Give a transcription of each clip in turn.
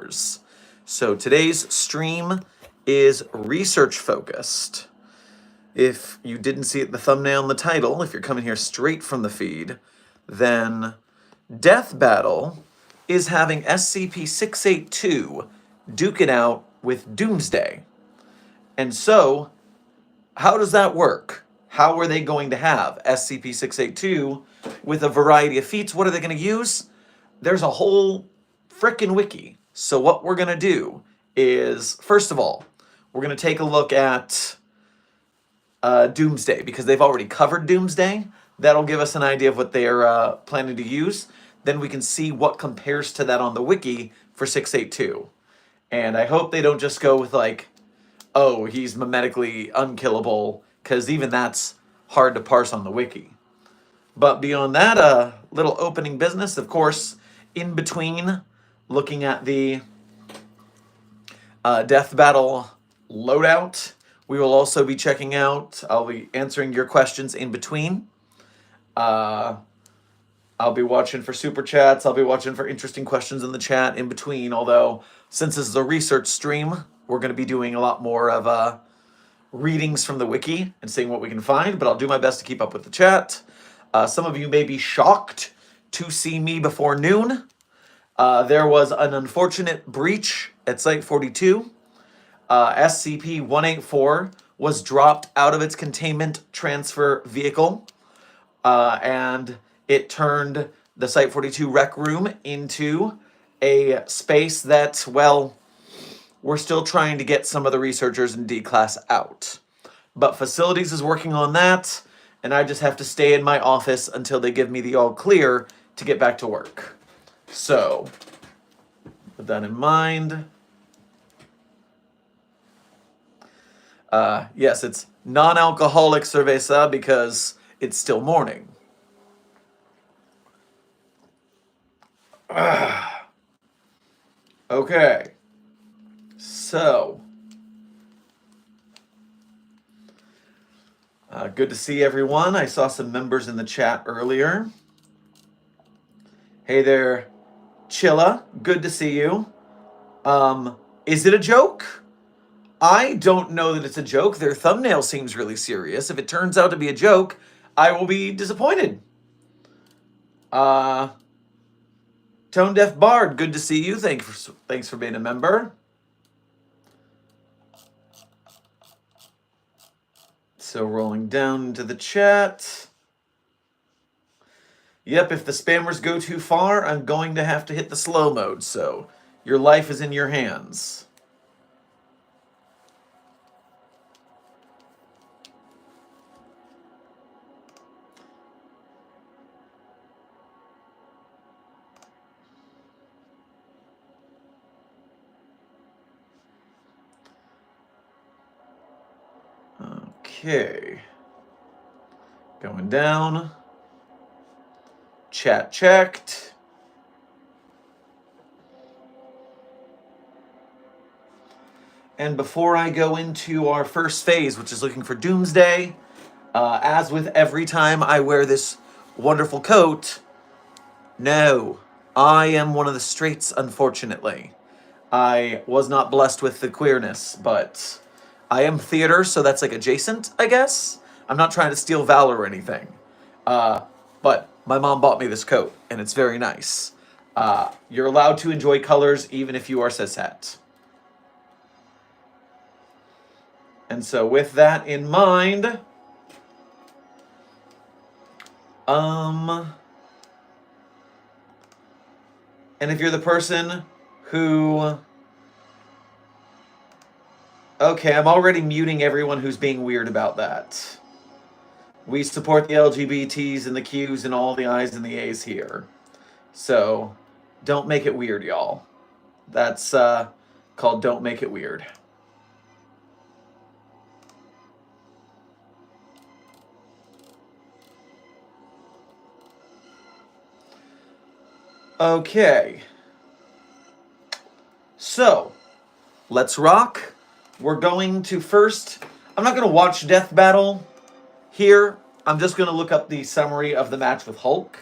viewers. So today's stream is research focused. If you didn't see it, the thumbnail and the title, if you're coming here straight from the feed, then Death Battle is having SCP-682 duke it out with Doomsday. And so, how does that work? How are they going to have SCP-682 with a variety of feats? What are they going to use? There's a whole frickin' wiki. So what we're going to do is, first of all, we're going to take a look at Doomsday, because they've already covered Doomsday. That'll give us an idea of what they're planning to use. Then we can see what compares to that on the wiki for 682. And I hope they don't just go with like, oh, he's memetically unkillable, because even that's hard to parse on the wiki. But beyond that, little opening business, of course, in between looking at the Death Battle loadout, we will also be checking out, I'll be answering your questions in between. I'll be watching for super chats, I'll be watching for interesting questions in the chat in between, although since this is a research stream, we're going to be doing a lot more of readings from the wiki and seeing what we can find, but I'll do my best to keep up with the chat. Some of you may be shocked to see me before noon. There was an unfortunate breach at Site 42. SCP-184 was dropped out of its containment transfer vehicle, and it turned the Site 42 rec room into a space that, well, we're still trying to get some of the researchers in D-Class out. But Facilities is working on that, and I just have to stay in my office until they give me the all clear to get back to work. So, with that in mind, yes, it's non-alcoholic cerveza because it's still morning. Okay. So, good to see everyone. I saw some members in the chat earlier. Hey there, Chilla. Good to see you. Is it a joke? I don't know that it's a joke. Their thumbnail seems really serious. If it turns out to be a joke, I will be disappointed. Tone Deaf Bard, good to see you. Thanks for being a member. So rolling down to the chat. Yep, if the spammers go too far, I'm going to have to hit the slow mode, so your life is in your hands. Okay. Going down. Chat checked. And before I go into our first phase, which is looking for Doomsday, as with every time I wear this wonderful coat, no, I am one of the straights, unfortunately. I was not blessed with the queerness, but I am theater, so that's like adjacent, I guess. I'm not trying to steal valor or anything. But my mom bought me this coat, and it's very nice. You're allowed to enjoy colors even if you are cishet. And so with that in mind, and if you're the person who... Okay, I'm already muting everyone who's being weird about that. We support the LGBTs and the Qs and all the Is and the As here. So, don't make it weird, y'all. That's called Don't Make It Weird. Okay. So, let's rock. We're going to first... I'm not going to watch Death Battle here. I'm just going to look up the summary of the match with Hulk,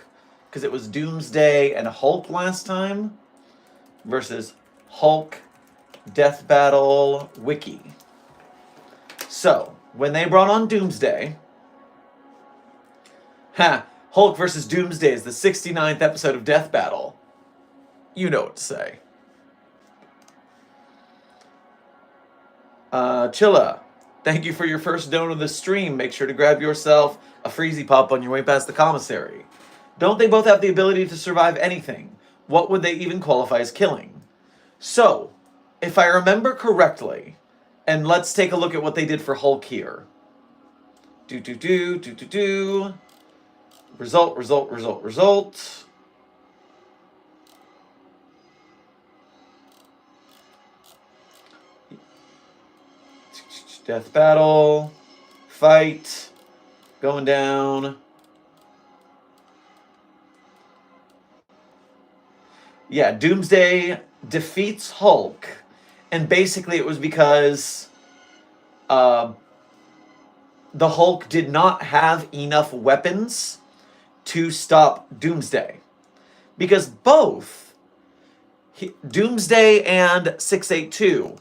because it was Doomsday and Hulk last time versus Hulk Death Battle Wiki. So, when they brought on Doomsday, Hulk versus Doomsday is the 69th episode of Death Battle. You know what to say. Chilla, thank you for your first donut of the stream. Make sure to grab yourself a Freezy Pop on your way past the commissary. Don't they both have the ability to survive anything? What would they even qualify as killing? So, if I remember correctly, and let's take a look at what they did for Hulk here. Result. Death battle. Fight. Going down. Yeah, Doomsday defeats Hulk. And basically it was because the Hulk did not have enough weapons to stop Doomsday. Because both Doomsday and 682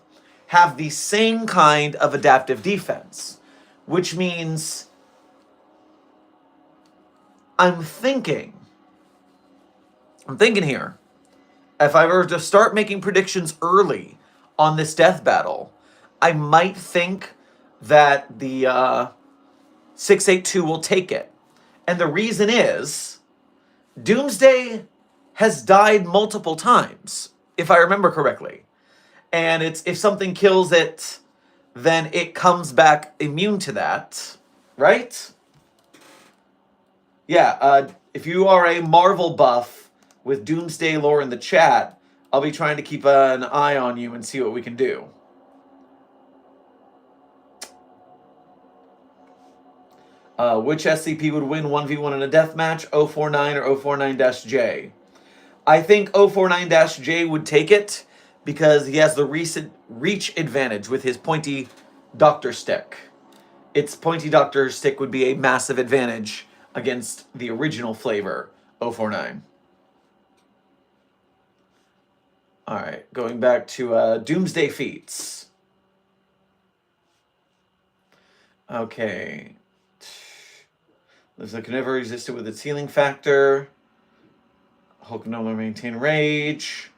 have the same kind of adaptive defense. Which means I'm thinking here, if I were to start making predictions early on this death battle, I might think that the 682 will take it. And the reason is, Doomsday has died multiple times, if I remember correctly. And it's if something kills it, then it comes back immune to that, right? Yeah, if you are a Marvel buff with Doomsday lore in the chat, I'll be trying to keep an eye on you and see what we can do. Which SCP would win 1v1 in a deathmatch, 049 or 049-J? I think 049-J would take it because he has the recent reach advantage with his pointy doctor stick. Its pointy doctor stick would be a massive advantage against the original flavor, 049. Alright, going back to Doomsday Feats. Okay. Lives that can never existed with its healing factor. Hulk can no longer maintain rage.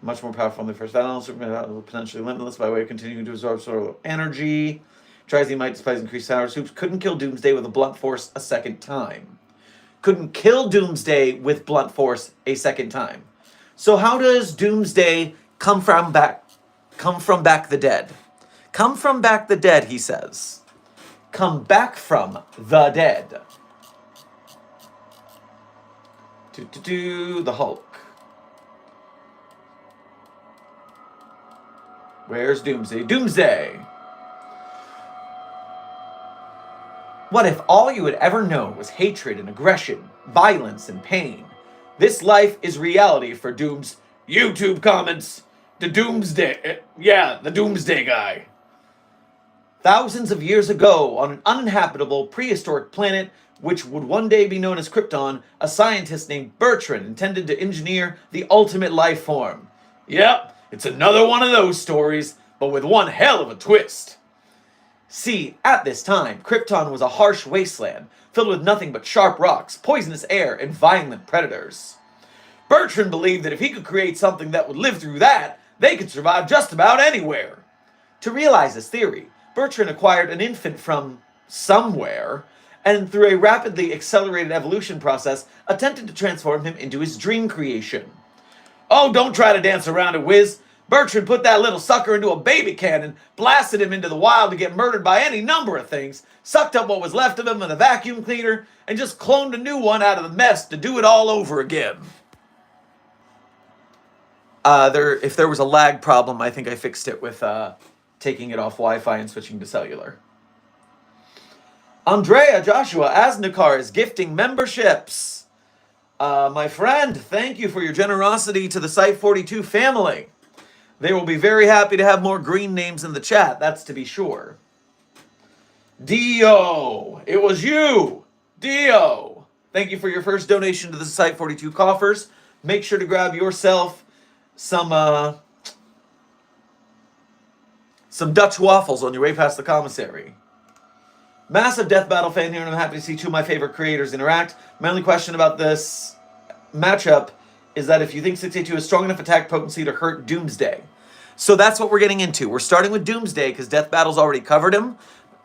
Much more powerful than the first battle. Superman potentially limitless by way of continuing to absorb sort of energy. Tries he might despite increased power. Soups couldn't kill Doomsday with a blunt force a second time. Couldn't kill Doomsday with blunt force a second time. So how does Doomsday come from back the dead? Come from back the dead, he says. Come back from the dead. The Hulk. Where's Doomsday? Doomsday! What if all you had ever known was hatred and aggression, violence and pain? This life is reality for Doom's YouTube comments. The Doomsday, the Doomsday guy. Thousands of years ago, on an uninhabitable prehistoric planet, which would one day be known as Krypton, a scientist named Bertrand intended to engineer the ultimate life form. Yep, it's another one of those stories, but with one hell of a twist. See, at this time, Krypton was a harsh wasteland, filled with nothing but sharp rocks, poisonous air, and violent predators. Bertrand believed that if he could create something that would live through that, they could survive just about anywhere. To realize this theory, Bertrand acquired an infant from somewhere, and through a rapidly accelerated evolution process, attempted to transform him into his dream creation. Oh, don't try to dance around it, Wiz. Bertrand put that little sucker into a baby cannon, blasted him into the wild to get murdered by any number of things, sucked up what was left of him in a vacuum cleaner, and just cloned a new one out of the mess to do it all over again. If there was a lag problem, I think I fixed it with taking it off Wi-Fi and switching to cellular. Andrea Joshua Asnikar is gifting memberships. My friend, thank you for your generosity to the Site42 family. They will be very happy to have more green names in the chat, that's to be sure. Dio, it was you. Dio, thank you for your first donation to the Site42 coffers. make sure to grab yourself some Dutch waffles on your way past the commissary. Massive Death Battle fan here, and I'm happy to see two of my favorite creators interact. My only question about this matchup is that if you think 682 is strong enough attack potency to hurt Doomsday. So that's what we're getting into. We're starting with Doomsday because Death Battle's already covered him.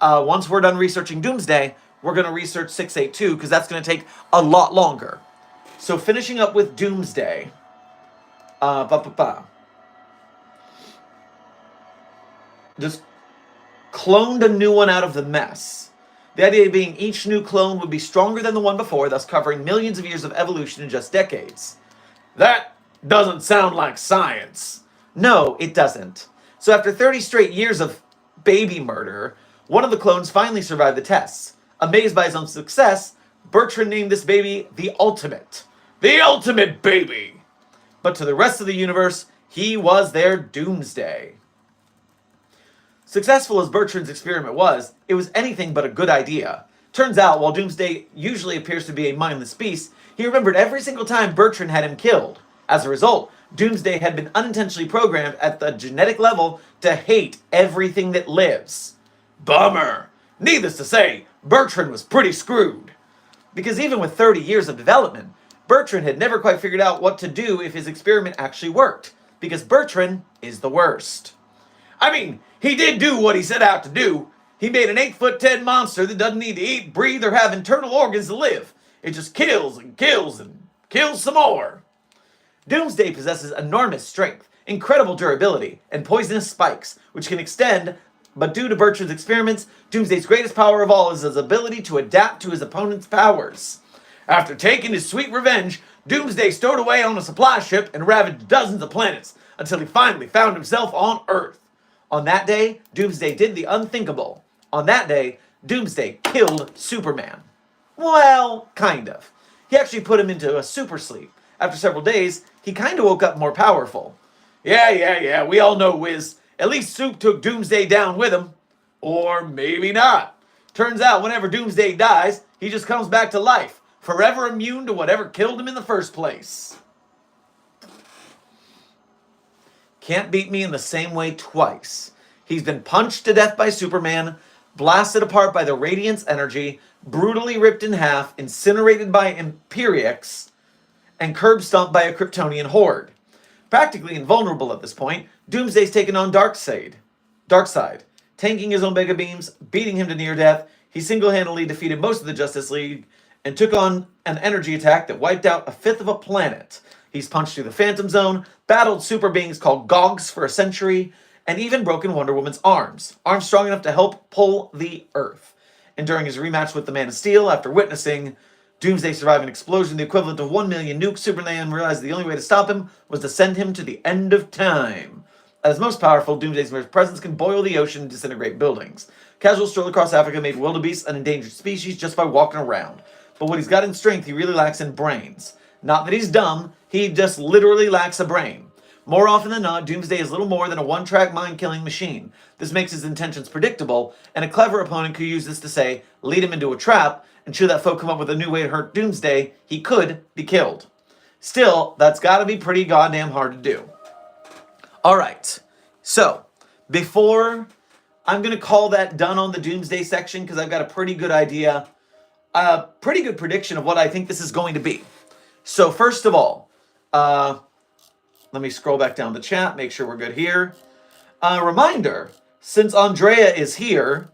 Once we're done researching Doomsday, we're going to research 682 because that's going to take a lot longer. So finishing up with Doomsday. Just cloned a new one out of the mess. The idea being each new clone would be stronger than the one before, thus covering millions of years of evolution in just decades. That doesn't sound like science. No, it doesn't. So after 30 straight years of baby murder, one of the clones finally survived the tests. Amazed by his own success, Bertrand named this baby the Ultimate. The Ultimate Baby! But to the rest of the universe, he was their Doomsday. Successful as Bertrand's experiment was, it was anything but a good idea. Turns out, while Doomsday usually appears to be a mindless beast, he remembered every single time Bertrand had him killed. As a result, Doomsday had been unintentionally programmed at the genetic level to hate everything that lives. Bummer! Needless to say, Bertrand was pretty screwed. Because even with 30 years of development, Bertrand had never quite figured out what to do if his experiment actually worked. Because Bertrand is the worst. I mean, he did do what he set out to do. He made an 8'10" monster that doesn't need to eat, breathe, or have internal organs to live. It just kills and kills and kills some more. Doomsday possesses enormous strength, incredible durability, and poisonous spikes, which can extend, but due to Bertrand's experiments, Doomsday's greatest power of all is his ability to adapt to his opponent's powers. After taking his sweet revenge, Doomsday stowed away on a supply ship and ravaged dozens of planets, until he finally found himself on Earth. On that day, Doomsday did the unthinkable. On that day, Doomsday killed Superman. Well, kind of. He actually put him into a super sleep. After several days, he kind of woke up more powerful. Yeah, we all know Wiz. At least Soup took Doomsday down with him. Or maybe not. Turns out whenever Doomsday dies, he just comes back to life, forever immune to whatever killed him in the first place. Can't beat me in the same way twice. He's been punched to death by Superman, blasted apart by the Radiant's energy, brutally ripped in half, incinerated by Imperiex, and curb stomped by a Kryptonian horde. Practically invulnerable at this point, Doomsday's taken on Darkseid, tanking his Omega beams, beating him to near death. He single-handedly defeated most of the Justice League and took on an energy attack that wiped out a fifth of a planet. He's punched through the Phantom Zone, battled super beings called Gogs for a century, and even broken Wonder Woman's arms strong enough to help pull the Earth. And during his rematch with the Man of Steel, after witnessing Doomsday survive an explosion the equivalent of 1 million nukes, Superman realized the only way to stop him was to send him to the end of time. At his most powerful, Doomsday's mere presence can boil the ocean and disintegrate buildings. Casual stroll across Africa made wildebeest an endangered species just by walking around. But what he's got in strength, he really lacks in brains. Not that he's dumb, he just literally lacks a brain. More often than not, Doomsday is little more than a one-track mind-killing machine. This makes his intentions predictable, and a clever opponent could use this to say, lead him into a trap, and should that foe come up with a new way to hurt Doomsday, he could be killed. Still, that's gotta be pretty goddamn hard to do. Alright, so, before I'm gonna call that done on the Doomsday section, because I've got a pretty good idea, a pretty good prediction of what I think this is going to be. So, first of all, let me scroll back down the chat, make sure we're good here. Reminder, since Andrea is here,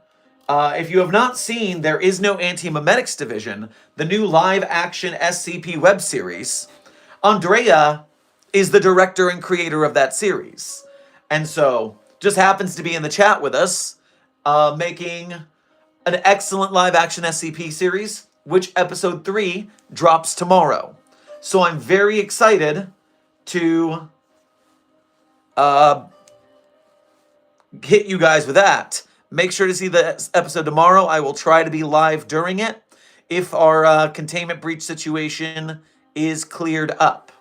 if you have not seen There Is No Anti-Memetics Division, the new live-action SCP web series, Andrea is the director and creator of that series. And so, just happens to be in the chat with us, making an excellent live-action SCP series, which episode 3 drops tomorrow. So I'm very excited to hit you guys with that. Make sure to see the episode tomorrow. I will try to be live during it if our containment breach situation is cleared up.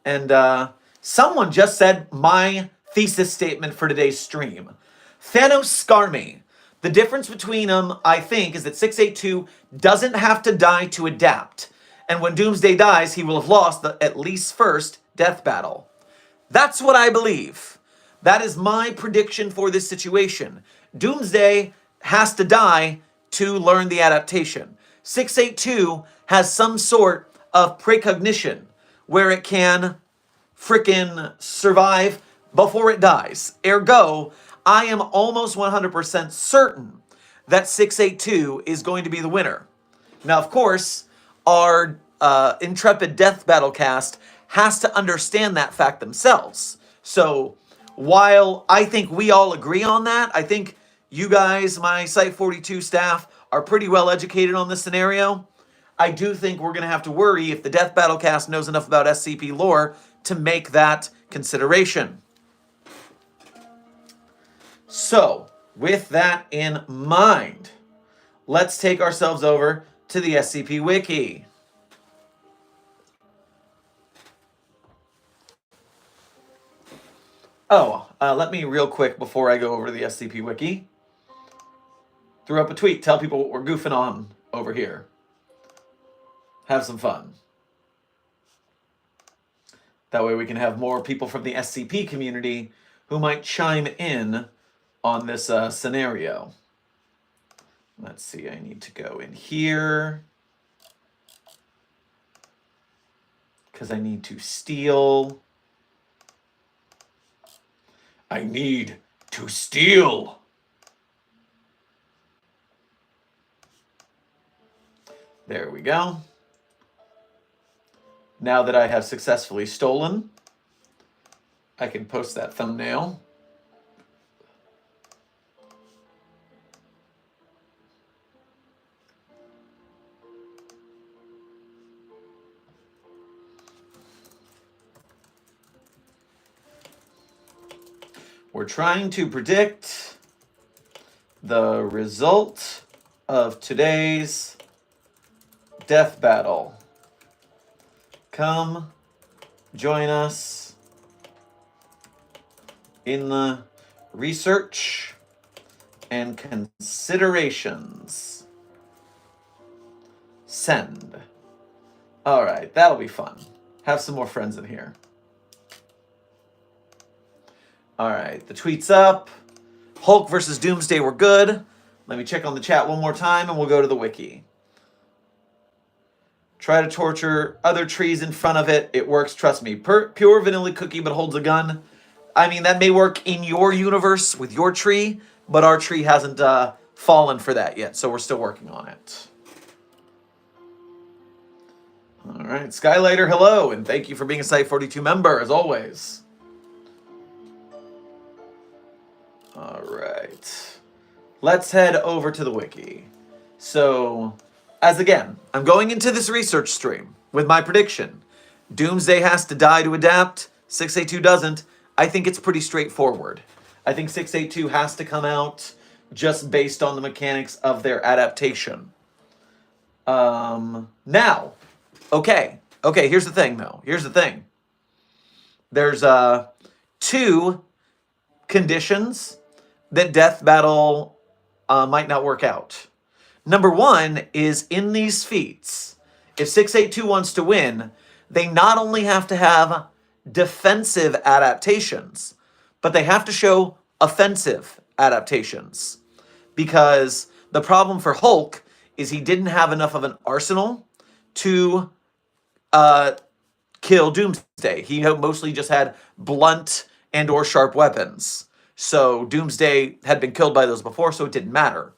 And someone just said my thesis statement for today's stream. Thanos scar me. The difference between them, I think, is that 682 doesn't have to die to adapt. And when Doomsday dies, he will have lost the at least first death battle. That's what I believe. That is my prediction for this situation. Doomsday has to die to learn the adaptation. 682 has some sort of precognition where it can frickin' survive before it dies. Ergo, I am almost 100% certain that 682 is going to be the winner. Now, of course, our Intrepid Death Battle cast has to understand that fact themselves. So, while I think we all agree on that, I think you guys, my Site-42 staff, are pretty well educated on this scenario. I do think we're going to have to worry if the Death Battle cast knows enough about SCP lore to make that consideration. So, with that in mind, let's take ourselves over to the SCP Wiki. Let me real quick before I go over to the SCP Wiki. Threw up a tweet, tell people what we're goofing on over here. Have some fun. That way we can have more people from the SCP community who might chime in on this scenario. Let's see, I need to go in here because I need to steal. I need to steal. There we go. Now that I have successfully stolen, I can post that thumbnail. We're trying to predict the result of today's death battle. Come join us in the research and considerations. Send. All right, that'll be fun. Have some more friends in here. All right, the tweet's up. Hulk versus Doomsday were good. Let me check on the chat one more time and we'll go to the wiki. Try to torture other trees in front of it. It works, trust me. Pure vanilla cookie but holds a gun. I mean, that may work in your universe with your tree, but our tree hasn't fallen for that yet, so we're still working on it. All right, Skylighter, hello, and thank you for being a Site-42 member, as always. All right, let's head over to the wiki. So, as again, I'm going into this research stream with my prediction. Doomsday has to die to adapt. 682 doesn't. I think it's pretty straightforward. I think 682 has to come out just based on the mechanics of their adaptation. Now, okay, here's the thing, though. Here's the thing. There's two conditions that Death Battle might not work out. Number one is in these feats, if 682 wants to win, they not only have to have defensive adaptations, but they have to show offensive adaptations. Because the problem for Hulk is he didn't have enough of an arsenal to kill Doomsday. He mostly just had blunt and or sharp weapons. So Doomsday had been killed by those before, so it didn't matter.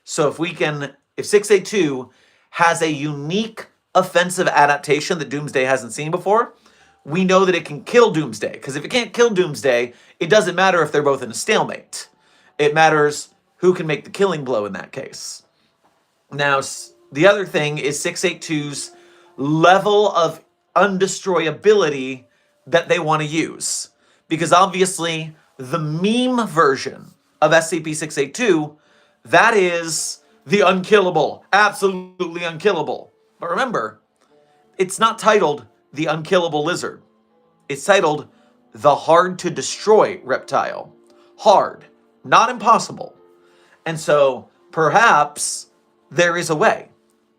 So if 682 has a unique offensive adaptation that Doomsday hasn't seen before, we know that it can kill Doomsday. Because if it can't kill Doomsday, it doesn't matter if they're both in a stalemate. It matters who can make the killing blow in that case. Now, the other thing is 682's level of undestroyability that they want to use. Because obviously, the meme version of SCP-682, that is the unkillable, absolutely unkillable. But remember, it's not titled the unkillable lizard. It's titled the hard to destroy reptile. Hard, not impossible. And so perhaps there is a way.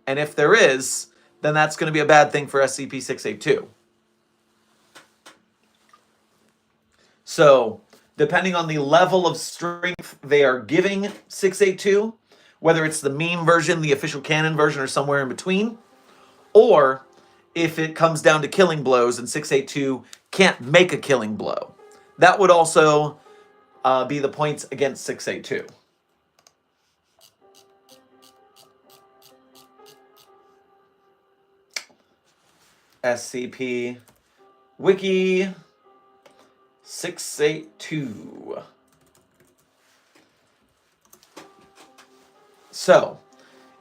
And if there is, then that's going to be a bad thing for SCP-682. So, depending on the level of strength they are giving 682, whether it's the meme version, the official canon version, or somewhere in between, or if it comes down to killing blows and 682 can't make a killing blow, that would also be the points against 682. SCP Wiki 682. So,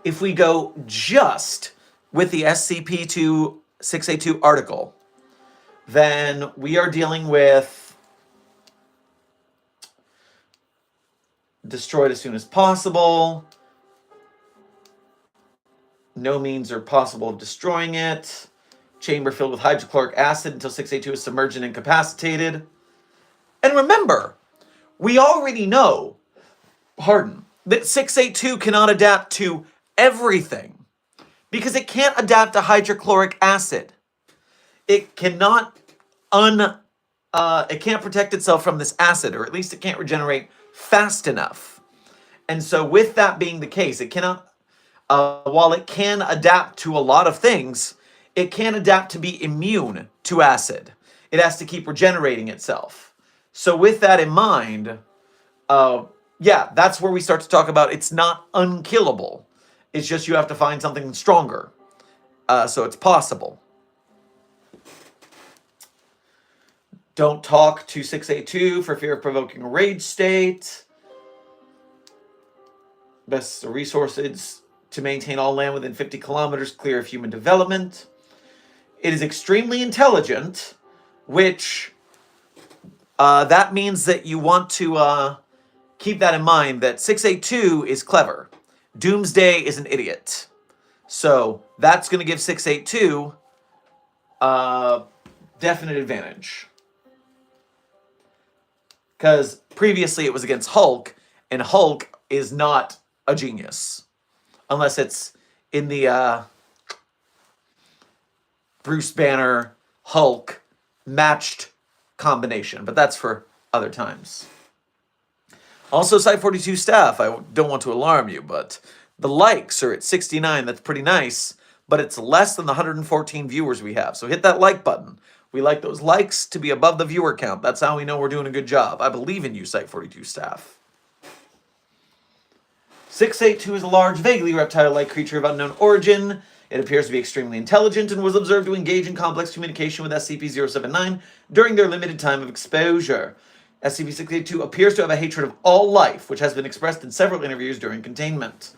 if we go just with the SCP-682 article, then we are dealing with destroyed as soon as possible. No means are possible of destroying it. Chamber filled with hydrochloric acid until 682 is submerged and incapacitated. And remember, we already know, that 682 cannot adapt to everything because it can't adapt to hydrochloric acid. It cannot it can't protect itself from this acid, or at least it can't regenerate fast enough. And so with that being the case, it cannot, while it can adapt to a lot of things, it can't adapt to be immune to acid. It has to keep regenerating itself. So with that in mind, yeah, that's where we start to talk about it's not unkillable. It's just you have to find something stronger. So it's possible. Don't talk to 682 for fear of provoking a rage state. Best resources to maintain all land within 50 kilometers clear of human development. It is extremely intelligent, which that means that you want to keep that in mind, that 682 is clever. Doomsday is an idiot. So that's going to give 682 definite advantage. Because previously it was against Hulk, and Hulk is not a genius. Unless it's in the Bruce Banner Hulk matched combination. But that's for other times. Also, Site42 staff, I don't want to alarm you, but the likes are at 69. That's pretty nice, but it's less than the 114 viewers we have. So hit that like button. We like those likes to be above the viewer count. That's how we know we're doing a good job. I believe in you, Site42 staff. 682 is a large, vaguely reptile-like creature of unknown origin. It appears to be extremely intelligent and was observed to engage in complex communication with SCP-079 during their limited time of exposure. SCP-682 appears to have a hatred of all life, which has been expressed in several interviews during containment.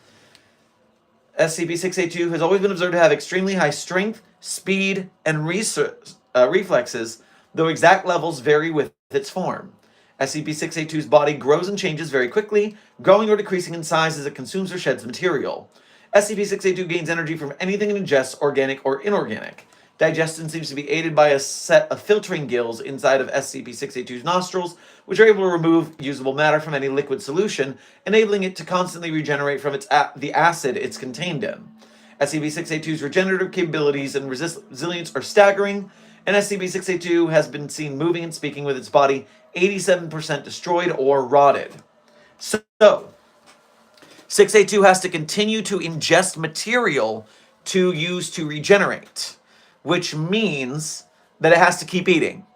SCP-682 has always been observed to have extremely high strength, speed, and reflexes, though exact levels vary with its form. SCP-682's body grows and changes very quickly, growing or decreasing in size as it consumes or sheds material. SCP-682 gains energy from anything it ingests, organic or inorganic. Digestion seems to be aided by a set of filtering gills inside of SCP-682's nostrils, which are able to remove usable matter from any liquid solution, enabling it to constantly regenerate from the acid it's contained in. SCP-682's regenerative capabilities and resilience are staggering, and SCP-682 has been seen moving and speaking with its body 87% destroyed or rotted. So, 682 has to continue to ingest material to use to regenerate, which means that it has to keep eating.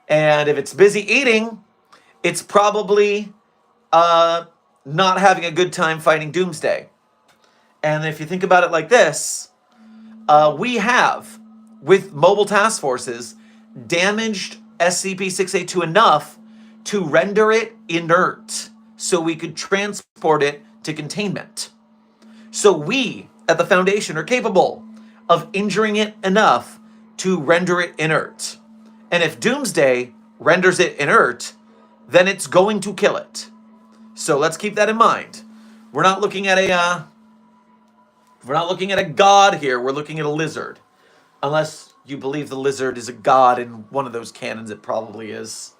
And if it's busy eating, it's probably not having a good time fighting Doomsday. And if you think about it like this, we have, with mobile task forces, damaged SCP-682 enough to render it inert so we could transport it to containment. So we, at the Foundation, are capable of injuring it enough to render it inert. And if Doomsday renders it inert, then it's going to kill it. So let's keep that in mind. We're not looking at a god here. We're looking at a lizard. Unless you believe the lizard is a god in one of those canons, it probably is.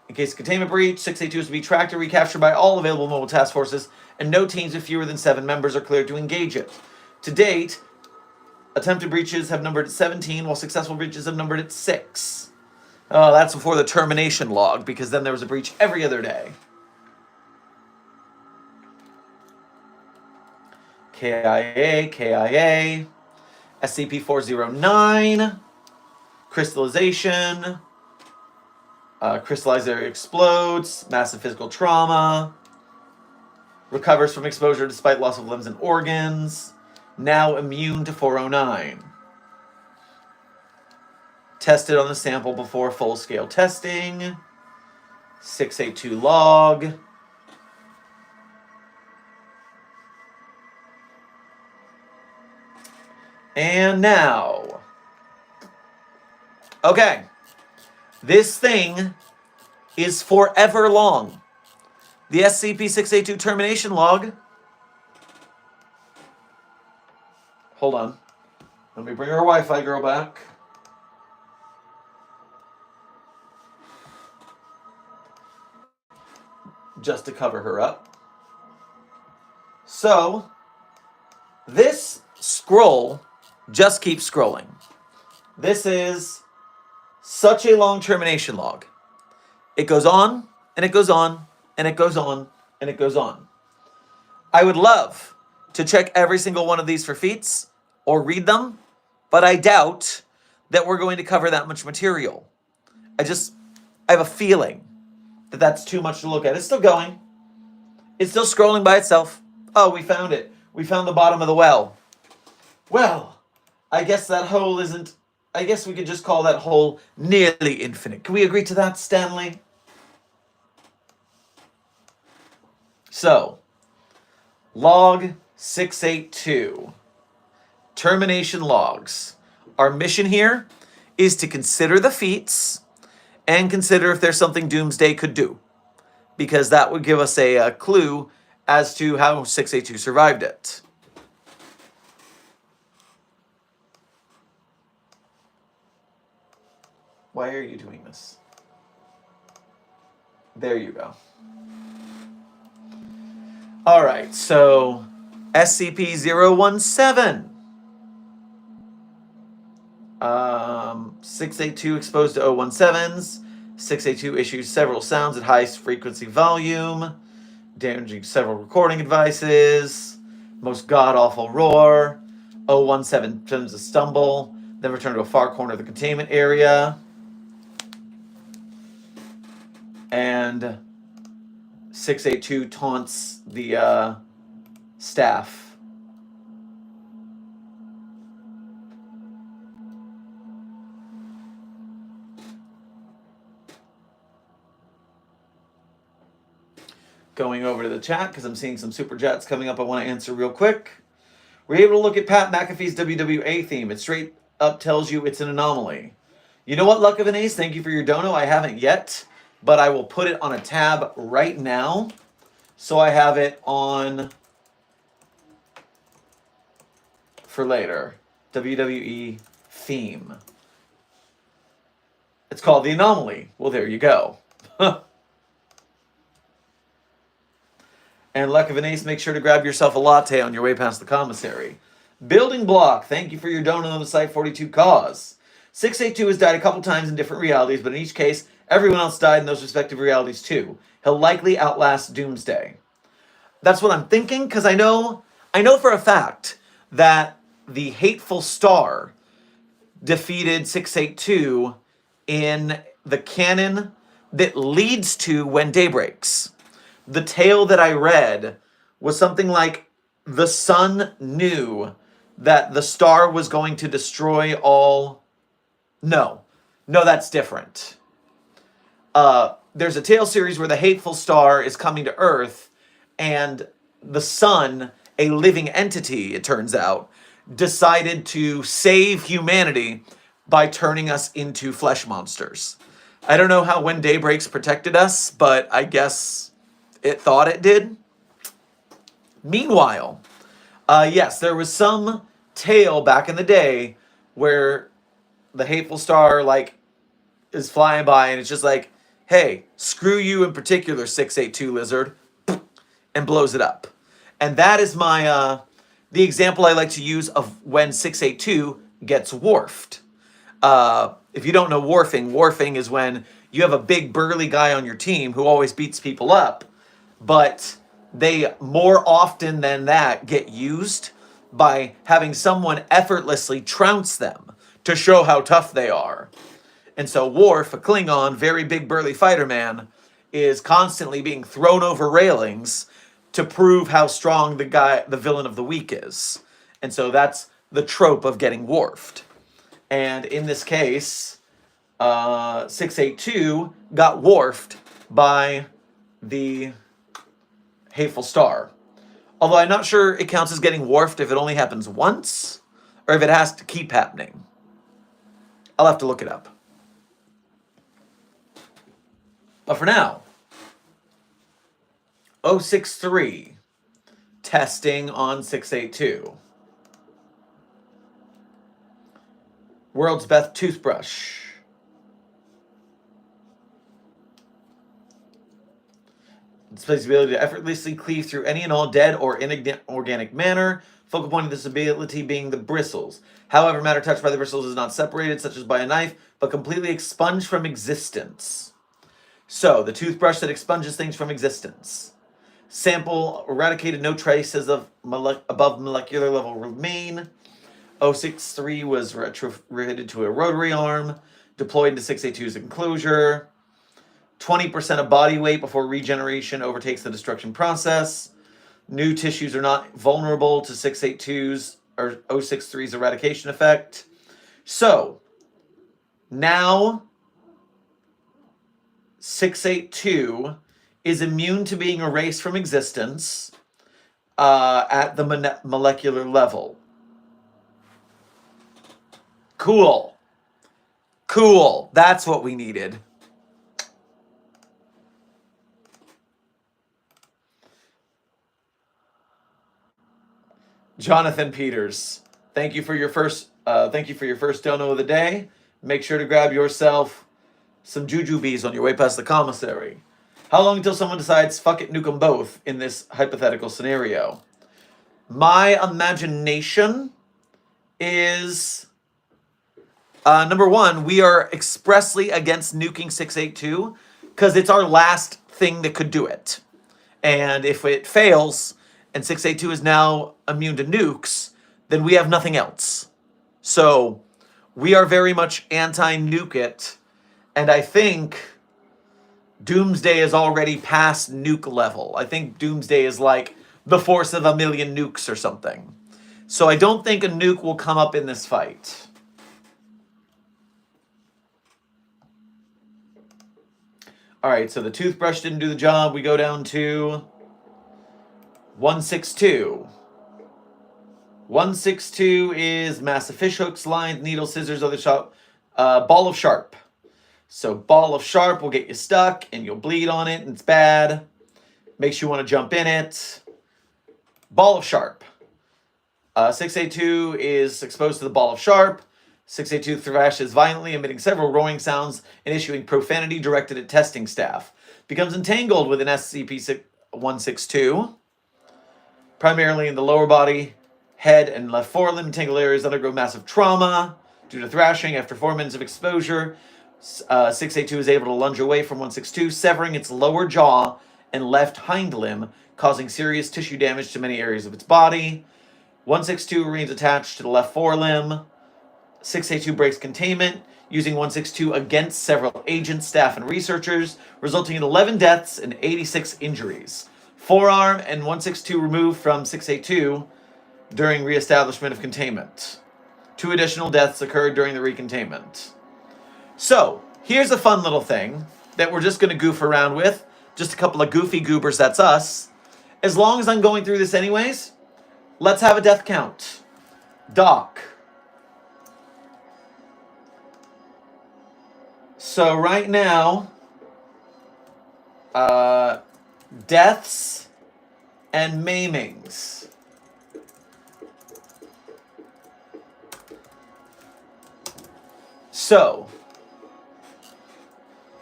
In case of containment breach, 682 is to be tracked and recaptured by all available mobile task forces, and no teams with fewer than 7 members are cleared to engage it. To date, attempted breaches have numbered at 17, while successful breaches have numbered at 6. Oh, that's before the termination log, because then there was a breach every other day. KIA, SCP-409, crystallization, crystallizer explodes, massive physical trauma, recovers from exposure despite loss of limbs and organs, now immune to 409. Tested on the sample before full-scale testing, 682 log. And now, okay, this thing is forever long. The SCP-682 termination log. Hold on. Let me bring our Wi-Fi girl back. Just to cover her up. So, this scroll just keeps scrolling. This is such a long termination log. It goes on, and it goes on, and it goes on, and it goes on. I would love to check every single one of these for feats or read them, but I doubt that we're going to cover that much material. I have a feeling that that's too much to look at. It's still going. It's still scrolling by itself. Oh, we found it. We found the bottom of the well. Well, I guess that hole isn't... I guess we could just call that hole nearly infinite. Can we agree to that, Stanley? So, log 682. Termination logs. Our mission here is to consider the feats and consider if there's something Doomsday could do, because that would give us a clue as to how 682 survived it. Why are you doing this? There you go. All right, so SCP-017. 682 exposed to 017s. 682 issues several sounds at high frequency volume, damaging several recording devices. Most god-awful roar. 017 turns a stumble, then return to a far corner of the containment area. And 682 taunts the staff. Going over to the chat because I'm seeing some super chats coming up I want to answer real quick. We're able to look at Pat McAfee's WWA theme. It straight up tells you it's an anomaly. You know what, Luck of an Ace? Thank you for your dono. I haven't yet, but I will put it on a tab right now. So I have it on for later. WWE theme. It's called The Anomaly. Well, there you go. And Luck of an Ace, make sure to grab yourself a latte on your way past the commissary. Building Block, thank you for your donut on the Site 42 cause. 682 has died a couple times in different realities, but in each case, everyone else died in those respective realities too. He'll likely outlast Doomsday. That's what I'm thinking, because I know for a fact that the Hateful Star defeated 682 in the canon that leads to When Day Breaks. The tale that I read was something like the sun knew that the star was going to destroy all... No, that's different. There's a tale series where the Hateful Star is coming to Earth, and the sun, a living entity, it turns out, decided to save humanity by turning us into flesh monsters. I don't know how When Day Breaks protected us, but I guess it thought it did. Meanwhile, yes, there was some tale back in the day where the Hateful Star, like, is flying by and it's just like, hey, screw you in particular, 682 Lizard, and blows it up. And that is my the example I like to use of when 682 gets wharfed. If you don't know wharfing is when you have a big burly guy on your team who always beats people up, but they more often than that get used by having someone effortlessly trounce them to show how tough they are. And so Worf, a Klingon, very big burly fighter man, is constantly being thrown over railings to prove how strong the villain of the week is. And so that's the trope of getting wharfed. And in this case, 682 got wharfed by the Hateful Star. Although I'm not sure it counts as getting wharfed if it only happens once, or if it has to keep happening. I'll have to look it up. But for now, 063, testing on 682. World's best toothbrush. Displays the ability to effortlessly cleave through any and all dead or inorganic matter. Focal point of this ability being the bristles. However, matter touched by the bristles is not separated, such as by a knife, but completely expunged from existence. So, the toothbrush that expunges things from existence. Sample eradicated, no traces of above molecular level remain. 063 was retrofitted to a rotary arm, deployed into 682's enclosure. 20% of body weight before regeneration overtakes the destruction process. New tissues are not vulnerable to 682's or 063's eradication effect. So, now 682 is immune to being erased from existence at the molecular level. Cool. Cool. That's what we needed. Jonathan Peters, thank you for your first dono of the day. Make sure to grab yourself some jujubes on your way past the commissary. How long until someone decides, fuck it, nuke them both in this hypothetical scenario? My imagination is, number one, we are expressly against nuking 682 because it's our last thing that could do it. And if it fails and 682 is now immune to nukes, then we have nothing else. So we are very much anti-nuke it. And I think Doomsday is already past nuke level. I think Doomsday is like the force of 1,000,000 nukes or something. So I don't think a nuke will come up in this fight. All right, so the toothbrush didn't do the job. We go down to 162. 162 is massive fish hooks, lines, needles, scissors, other sharp, ball of sharp. So ball of sharp will get you stuck and you'll bleed on it and it's bad. Makes you want to jump in it. Ball of sharp. 682 is exposed to the ball of sharp. 682 thrashes violently, emitting several roaring sounds and issuing profanity directed at testing staff. Becomes entangled with an SCP-162, primarily in the lower body, head, and left forelimb. Entangled areas undergo massive trauma due to thrashing. After 4 minutes of exposure, 682 is able to lunge away from 162, severing its lower jaw and left hind limb, causing serious tissue damage to many areas of its body. 162 remains attached to the left forelimb. 682 breaks containment, using 162 against several agents, staff, and researchers, resulting in 11 deaths and 86 injuries. Forearm and 162 removed from 682 during reestablishment of containment. 2 additional deaths occurred during the recontainment. So, here's a fun little thing that we're just going to goof around with. Just a couple of goofy goobers, that's us. As long as I'm going through this anyways, let's have a death count. Doc. So right now, deaths and maimings. So,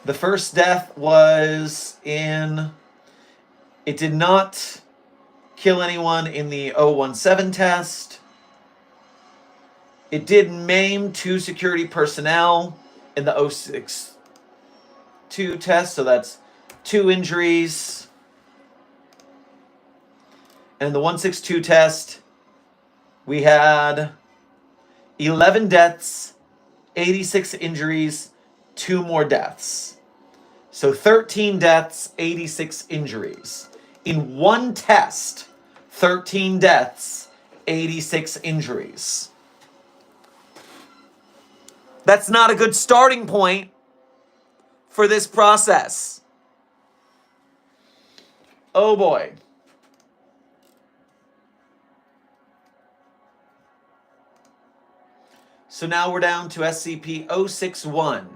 The first death was in... It did not kill anyone in the 017 test. It did maim 2 security personnel in the 062 test, so that's 2 injuries. And in the 162 test, we had 11 deaths, 86 injuries, 2 more deaths. So 13 deaths, 86 injuries. In one test, 13 deaths, 86 injuries. That's not a good starting point for this process. Oh boy. So now we're down to SCP-061.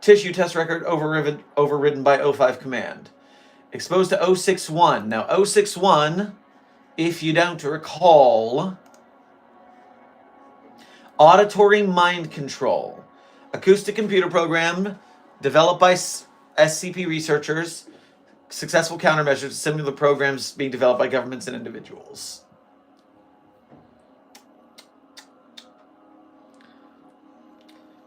Tissue test record overridden by 05 command. Exposed to 061. Now 061, if you don't recall, auditory mind control. Acoustic computer program developed by SCP researchers. Successful countermeasures to similar programs being developed by governments and individuals.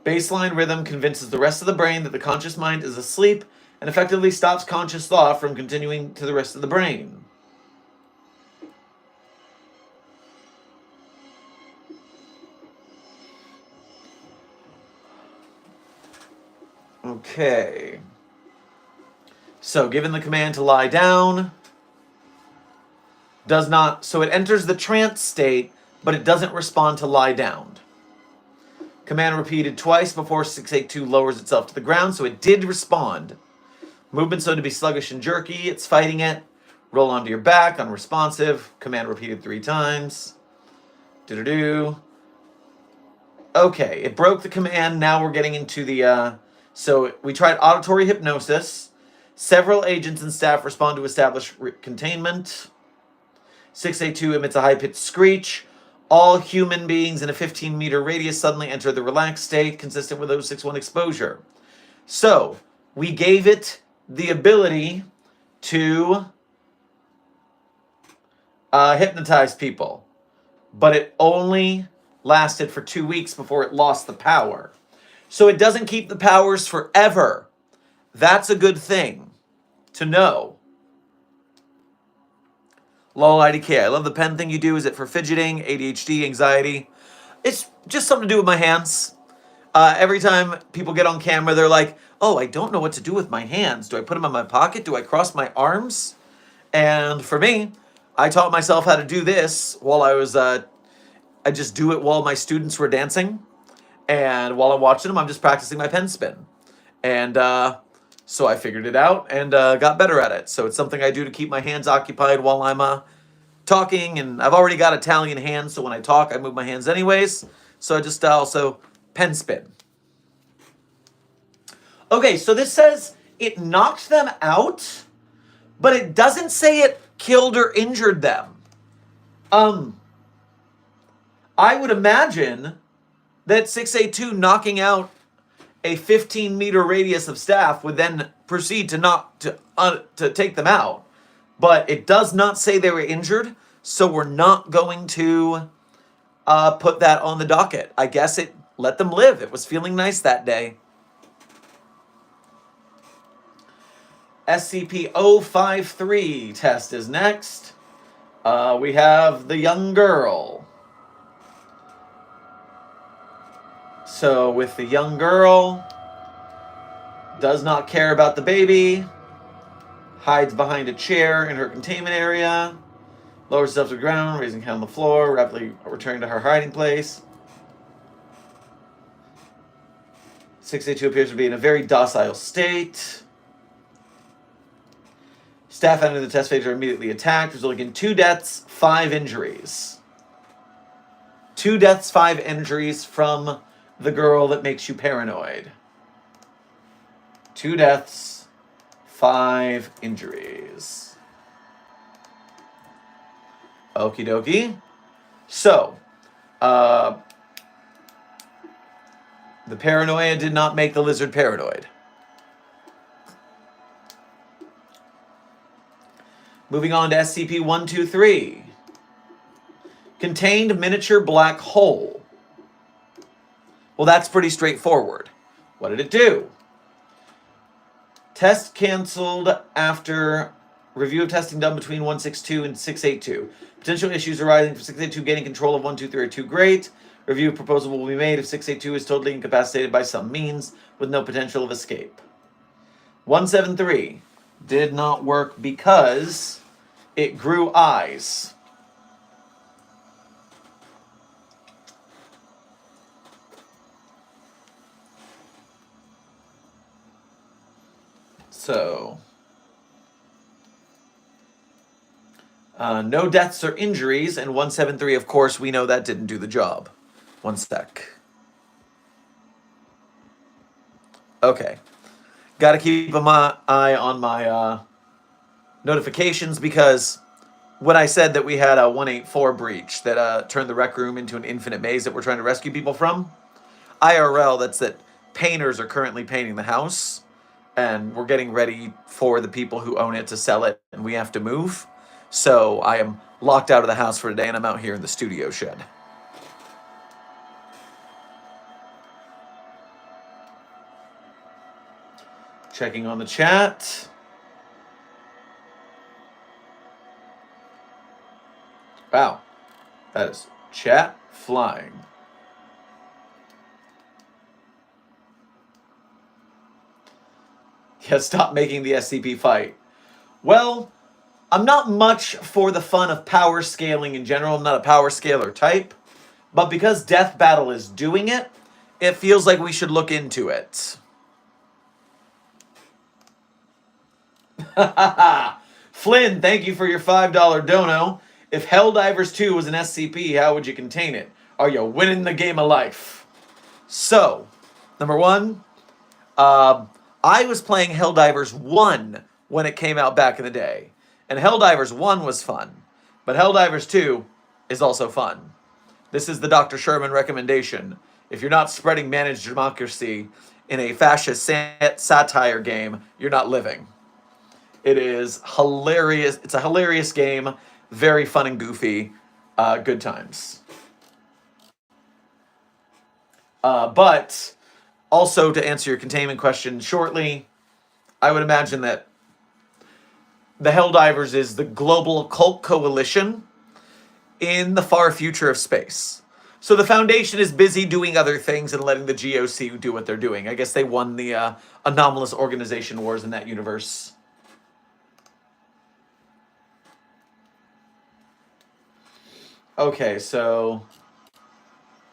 Baseline rhythm convinces the rest of the brain that the conscious mind is asleep and effectively stops conscious thought from continuing to the rest of the brain. Okay. So, given the command to lie down, does not... So it enters the trance state, but it doesn't respond to lie down. Command repeated twice before 682 lowers itself to the ground, so it did respond. Movement so to be sluggish and jerky. It's fighting it. Roll onto your back, unresponsive. Command repeated 3 times. Do-do-do. Okay, it broke the command. Now we're getting into the... So we tried auditory hypnosis. Several agents and staff respond to establish containment. 682 emits a high-pitched screech. All human beings in a 15-meter radius suddenly enter the relaxed state consistent with 061 exposure. So, we gave it the ability to hypnotize people. But it only lasted for 2 weeks before it lost the power. So it doesn't keep the powers forever. That's a good thing to know. Lol IDK. I love the pen thing you do. Is it for fidgeting, ADHD, anxiety? It's just something to do with my hands. Every time people get on camera, they're like, oh, I don't know what to do with my hands. Do I put them in my pocket? Do I cross my arms? And for me, I taught myself how to do this while I was, I just do it while my students were dancing. And while I'm watching them, I'm just practicing my pen spin. And so I figured it out and got better at it. So it's something I do to keep my hands occupied while I'm talking. And I've already got Italian hands, so when I talk, I move my hands anyways. So I just also pen spin. Okay, so this says it knocked them out, but it doesn't say it killed or injured them. I would imagine that 682 knocking out a 15-meter radius of staff would then proceed to take them out. But it does not say they were injured, so we're not going to put that on the docket. I guess it let them live. It was feeling nice that day. SCP-053 test is next. We have the young girl. So with the young girl, does not care about the baby, hides behind a chair in her containment area, lowers herself to the ground, raising hand on the floor, rapidly returning to her hiding place. 682 appears to be in a very docile state. Staff entering the test phase are immediately attacked, resulting in 2 deaths, 5 injuries. 2 deaths, 5 injuries from the girl that makes you paranoid. 2 deaths, 5 injuries. Okie dokie. So, The paranoia did not make the lizard paranoid. Moving on to SCP-123. Contained miniature black hole. Well, that's pretty straightforward. What did it do? Test canceled after review of testing done between 162 and 682. Potential issues arising from 682 gaining control of 123 are too great. Review proposal will be made if 682 is totally incapacitated by some means with no potential of escape. 173 did not work because it grew eyes. So, no deaths or injuries, and 173, of course, we know that didn't do the job. One sec. Okay. Got to keep an eye on my notifications because when I said that we had a 184 breach that turned the rec room into an infinite maze that we're trying to rescue people from, IRL, that's that painters are currently painting the house. And we're getting ready for the people who own it to sell it, and we have to move. So I am locked out of the house for today, and I'm out here in the studio shed. Checking on the chat. Wow. That is chat flying. Yeah, stop making the SCP fight. Well, I'm not much for the fun of power scaling in general. I'm not a power scaler type. But because Death Battle is doing it, it feels like we should look into it. Flynn, thank you for your $5 dono. If Helldivers 2 was an SCP, how would you contain it? Are you winning the game of life? So, number one, I was playing Helldivers 1 when it came out back in the day. And Helldivers 1 was fun. But Helldivers 2 is also fun. This is the Dr. Sherman recommendation. If you're not spreading managed democracy in a fascist satire game, you're not living. It is hilarious. It's a hilarious game. Very fun and goofy. Good times. But also, to answer your containment question shortly, I would imagine that the Helldivers is the global occult coalition in the far future of space. So the Foundation is busy doing other things and letting the GOC do what they're doing. I guess they won the anomalous organization wars in that universe. Okay, so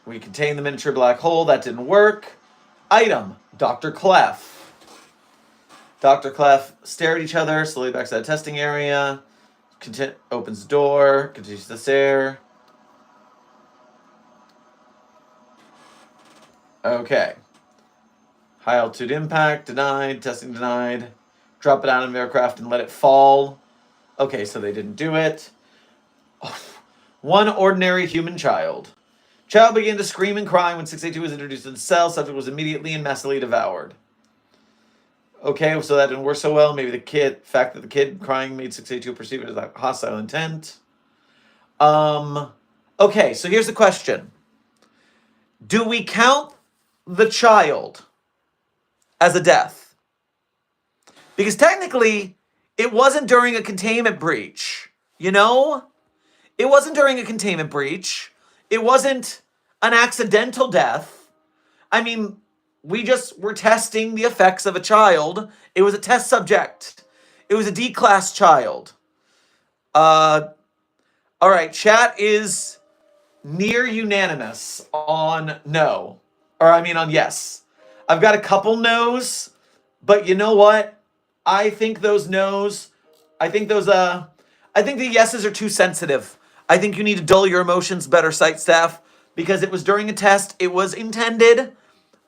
we contain the miniature black hole. That didn't work. Item, Dr. Clef. Dr. Clef stare at each other, slowly backs out of the testing area. Opens the door, continues to stare. Okay. High altitude impact, denied. Testing denied. Drop it out of an aircraft and let it fall. Okay, so they didn't do it. One ordinary human child. Child began to scream and cry when 682 was introduced in the cell. Subject was immediately and messily devoured. Okay, so that didn't work so well. Maybe the fact that the kid crying made 682 perceive it as a hostile intent. Okay, so here's the question. Do we count the child as a death? Because technically, it wasn't during a containment breach. You know? It wasn't during a containment breach. It wasn't an accidental death. I mean, we just were testing the effects of a child. It was a test subject. It was a D-class child. All right, chat is near unanimous on no. Or I mean on yes. I've got a couple no's, but you know what? I think those no's, I think the yeses are too sensitive. I think you need to dull your emotions better, site staff, because it was during a test. It was intended.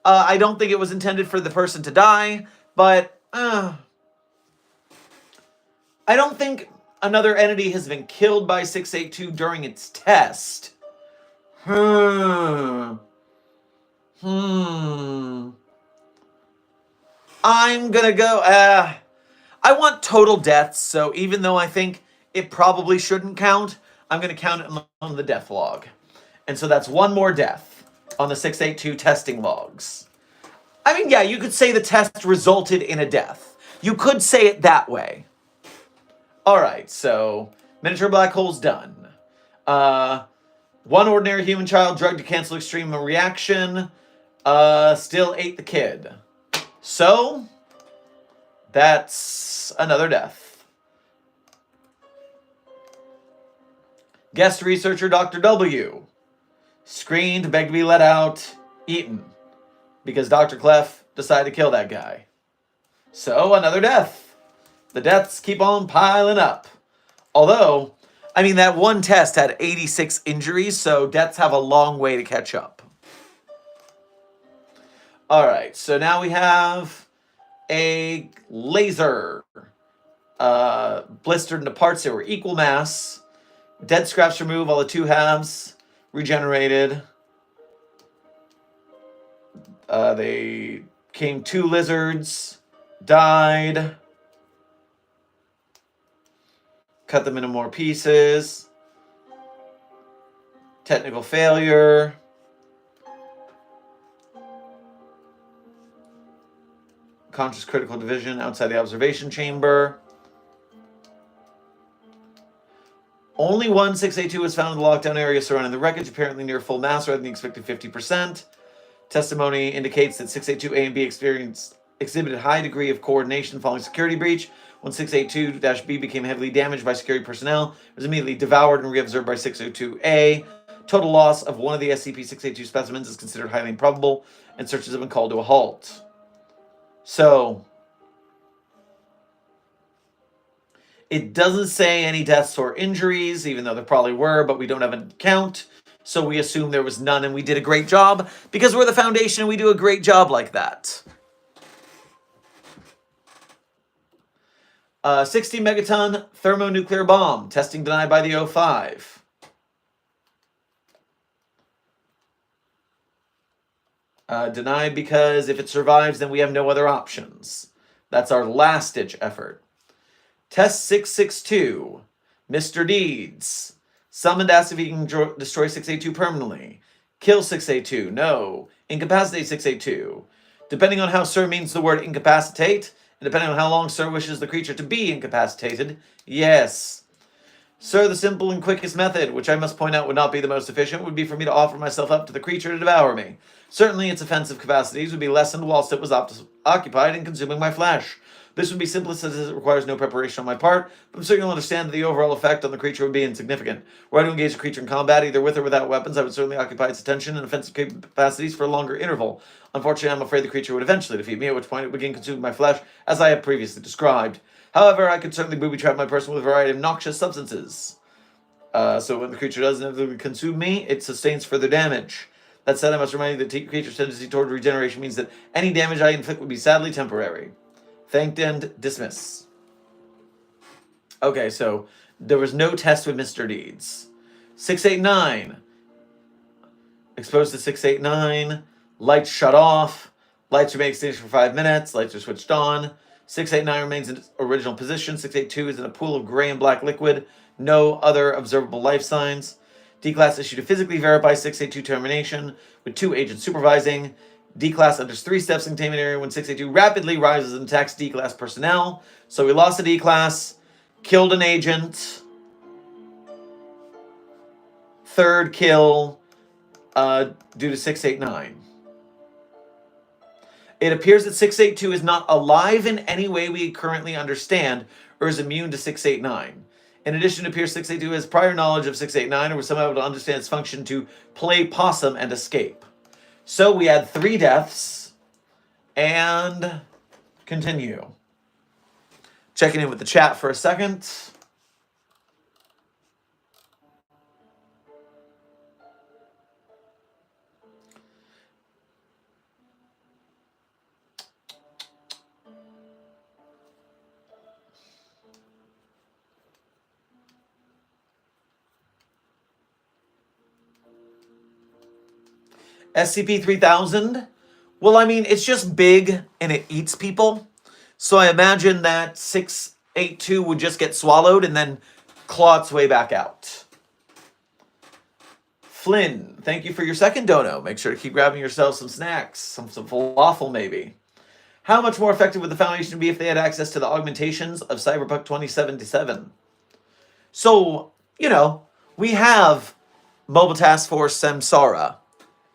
I don't think it was intended for the person to die, but I don't think another entity has been killed by 682 during its test. I'm gonna go, I want total deaths, so even though I think it probably shouldn't count, I'm gonna count it on the death log. And so that's one more death on the 682 testing logs. I mean, yeah, you could say the test resulted in a death. You could say it that way. All right, so miniature black hole's done. One ordinary human child drugged to cancel extreme reaction. Still ate the kid. So, that's another death. Guest researcher Dr. W. Screened, begged to be let out, eaten. Because Dr. Clef decided to kill that guy. So, another death. The deaths keep on piling up. Although, I mean, that one test had 86 injuries, so deaths have a long way to catch up. All right, so now we have a laser. Blistered into parts that were equal mass. Dead scraps removed, all the two halves regenerated. They came two lizards, died. Cut them into more pieces. Technical failure. Conscious critical division outside the observation chamber. Only one 682 was found in the lockdown area surrounding the wreckage, apparently near full mass rather than the expected 50%. Testimony indicates that 682A and B exhibited high degree of coordination following security breach. When 682-B became heavily damaged by security personnel, it was immediately devoured and reobserved by 602A. Total loss of one of the SCP-682 specimens is considered highly improbable, and searches have been called to a halt. So, it doesn't say any deaths or injuries, even though there probably were, but we don't have a count. So we assume there was none, and we did a great job because we're the Foundation and we do a great job like that. 60 megaton thermonuclear bomb. Testing denied by the O5. Denied because if it survives, then we have no other options. That's our last-ditch effort. Test 662. Mr. Deeds. Summoned, asked if he can destroy 682 permanently. Kill 682. No. Incapacitate 682. Depending on how Sir means the word incapacitate, and depending on how long Sir wishes the creature to be incapacitated, yes. Sir, the simple and quickest method, which I must point out would not be the most efficient, would be for me to offer myself up to the creature to devour me. Certainly its offensive capacities would be lessened whilst it was occupied in consuming my flesh. This would be simplest as it requires no preparation on my part, but I'm certain you'll understand that the overall effect on the creature would be insignificant. Were I to engage the creature in combat, either with or without weapons, I would certainly occupy its attention and offensive capacities for a longer interval. Unfortunately, I'm afraid the creature would eventually defeat me, at which point it would begin consuming my flesh, as I have previously described. However, I could certainly booby-trap my person with a variety of noxious substances. So when the creature does inevitably consume me, it sustains further damage. That said, I must remind you that the creature's tendency toward regeneration means that any damage I inflict would be sadly temporary. Thanked and dismiss. Okay, so there was no test with Mr. Deeds. 689. Exposed to 689. Lights shut off. Lights remain extinguished for 5 minutes. Lights are switched on. 689 remains in its original position. 682 is in a pool of gray and black liquid. No other observable life signs. D-Class issued to physically verify 682 termination with 2 agents supervising. D-Class enters 3 steps in containment area when 682 rapidly rises and attacks D-Class personnel. So we lost a D-Class, killed an agent. Third kill due to 689. It appears that 682 is not alive in any way we currently understand or is immune to 689. In addition, it appears 682 has prior knowledge of 689 or was somehow able to understand its function to play possum and escape. So we had 3 deaths and continue. Checking in with the chat for a second. SCP-3000? Well, I mean, it's just big and it eats people. So I imagine that 682 would just get swallowed and then claw its way back out. Flynn, thank you for your second dono. Make sure to keep grabbing yourself some snacks, some falafel maybe. How much more effective would the Foundation be if they had access to the augmentations of Cyberpunk 2077? So, you know, we have Mobile Task Force Samsara,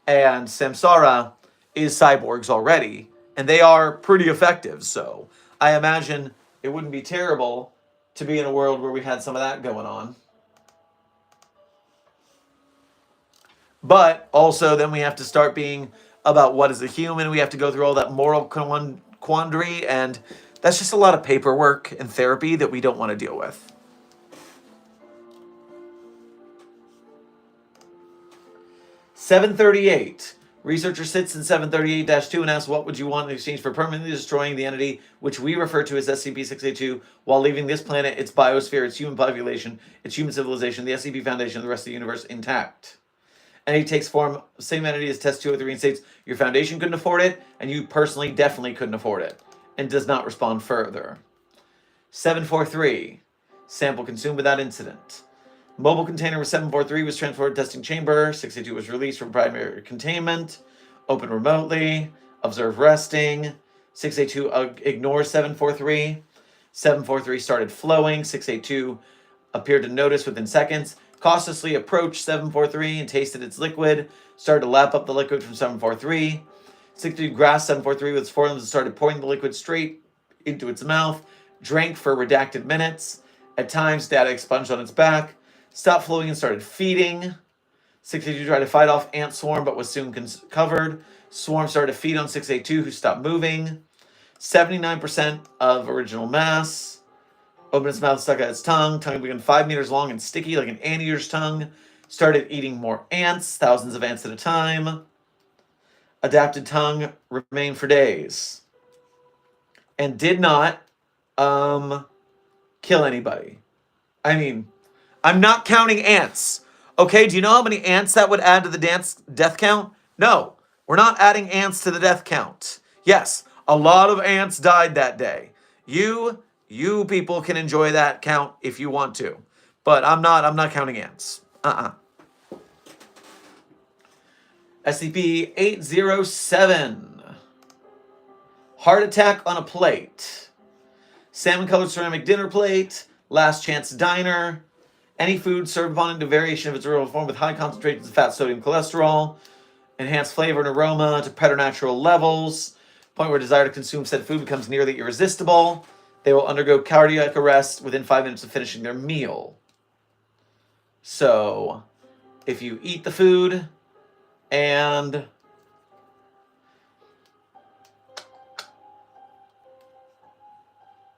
and Samsara is cyborgs already, and they are pretty effective, so I imagine it wouldn't be terrible to be in a world where we had some of that going on. But also then we have to start being about what is a human. We have to go through all that moral quandary, and that's just a lot of paperwork and therapy that we don't want to deal with. (738) Researcher sits in 738-2 and asks, what would you want in exchange for permanently destroying the entity which we refer to as SCP-682 while leaving this planet, its biosphere, its human population, its human civilization, the SCP Foundation, and the rest of the universe intact? Entity takes form, same entity as Test 203, and states, your Foundation couldn't afford it, and you personally definitely couldn't afford it, and does not respond further. 743. Sample consumed without incident. Mobile container with 743 was transported to testing chamber. 682 was released from primary containment. Open remotely. Observe resting. 682 ignores 743. 743 started flowing. 682 appeared to notice within seconds. Cautiously approached 743 and tasted its liquid. Started to lap up the liquid from 743. 682 grasped 743 with its forelimbs and started pouring the liquid straight into its mouth. Drank for redacted minutes. At times, data expunged on its back. Stopped flowing and started feeding. 682 tried to fight off ant swarm, but was soon covered. Swarm started to feed on 682, who stopped moving. 79% of original mass. Opened its mouth, stuck out its tongue. Tongue began 5 meters long and sticky like an anteater's tongue. Started eating more ants, thousands of ants at a time. Adapted tongue remained for days. And did not kill anybody. I mean, I'm not counting ants. Okay, do you know how many ants that would add to the death count? No, we're not adding ants to the death count. Yes, a lot of ants died that day. You people can enjoy that count if you want to. But I'm not counting ants. SCP-807. Heart attack on a plate. Salmon-colored ceramic dinner plate. Last chance diner. Any food served upon into variation of its original form with high concentrations of fat, sodium, cholesterol. Enhanced flavor and aroma to preternatural levels. Point where desire to consume said food becomes nearly irresistible. They will undergo cardiac arrest within 5 minutes of finishing their meal. So, if you eat the food and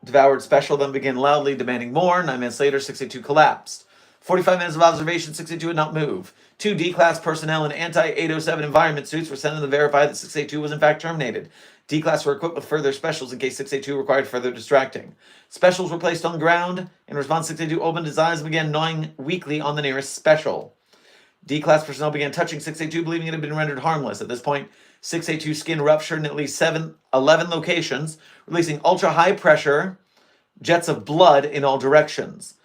devoured special, then begin loudly demanding more. 9 minutes later, 682 collapsed. 45 minutes of observation, 682 would not move. 2 D-Class personnel in anti-807 environment suits were sent in to verify that 682 was in fact terminated. D-Class were equipped with further specials in case 682 required further distracting. Specials were placed on the ground. In response, 682 opened his eyes and began gnawing weakly on the nearest special. D-Class personnel began touching 682, believing it had been rendered harmless. At this point, 682's skin ruptured in at least 11 locations, releasing ultra-high pressure jets of blood in all directions.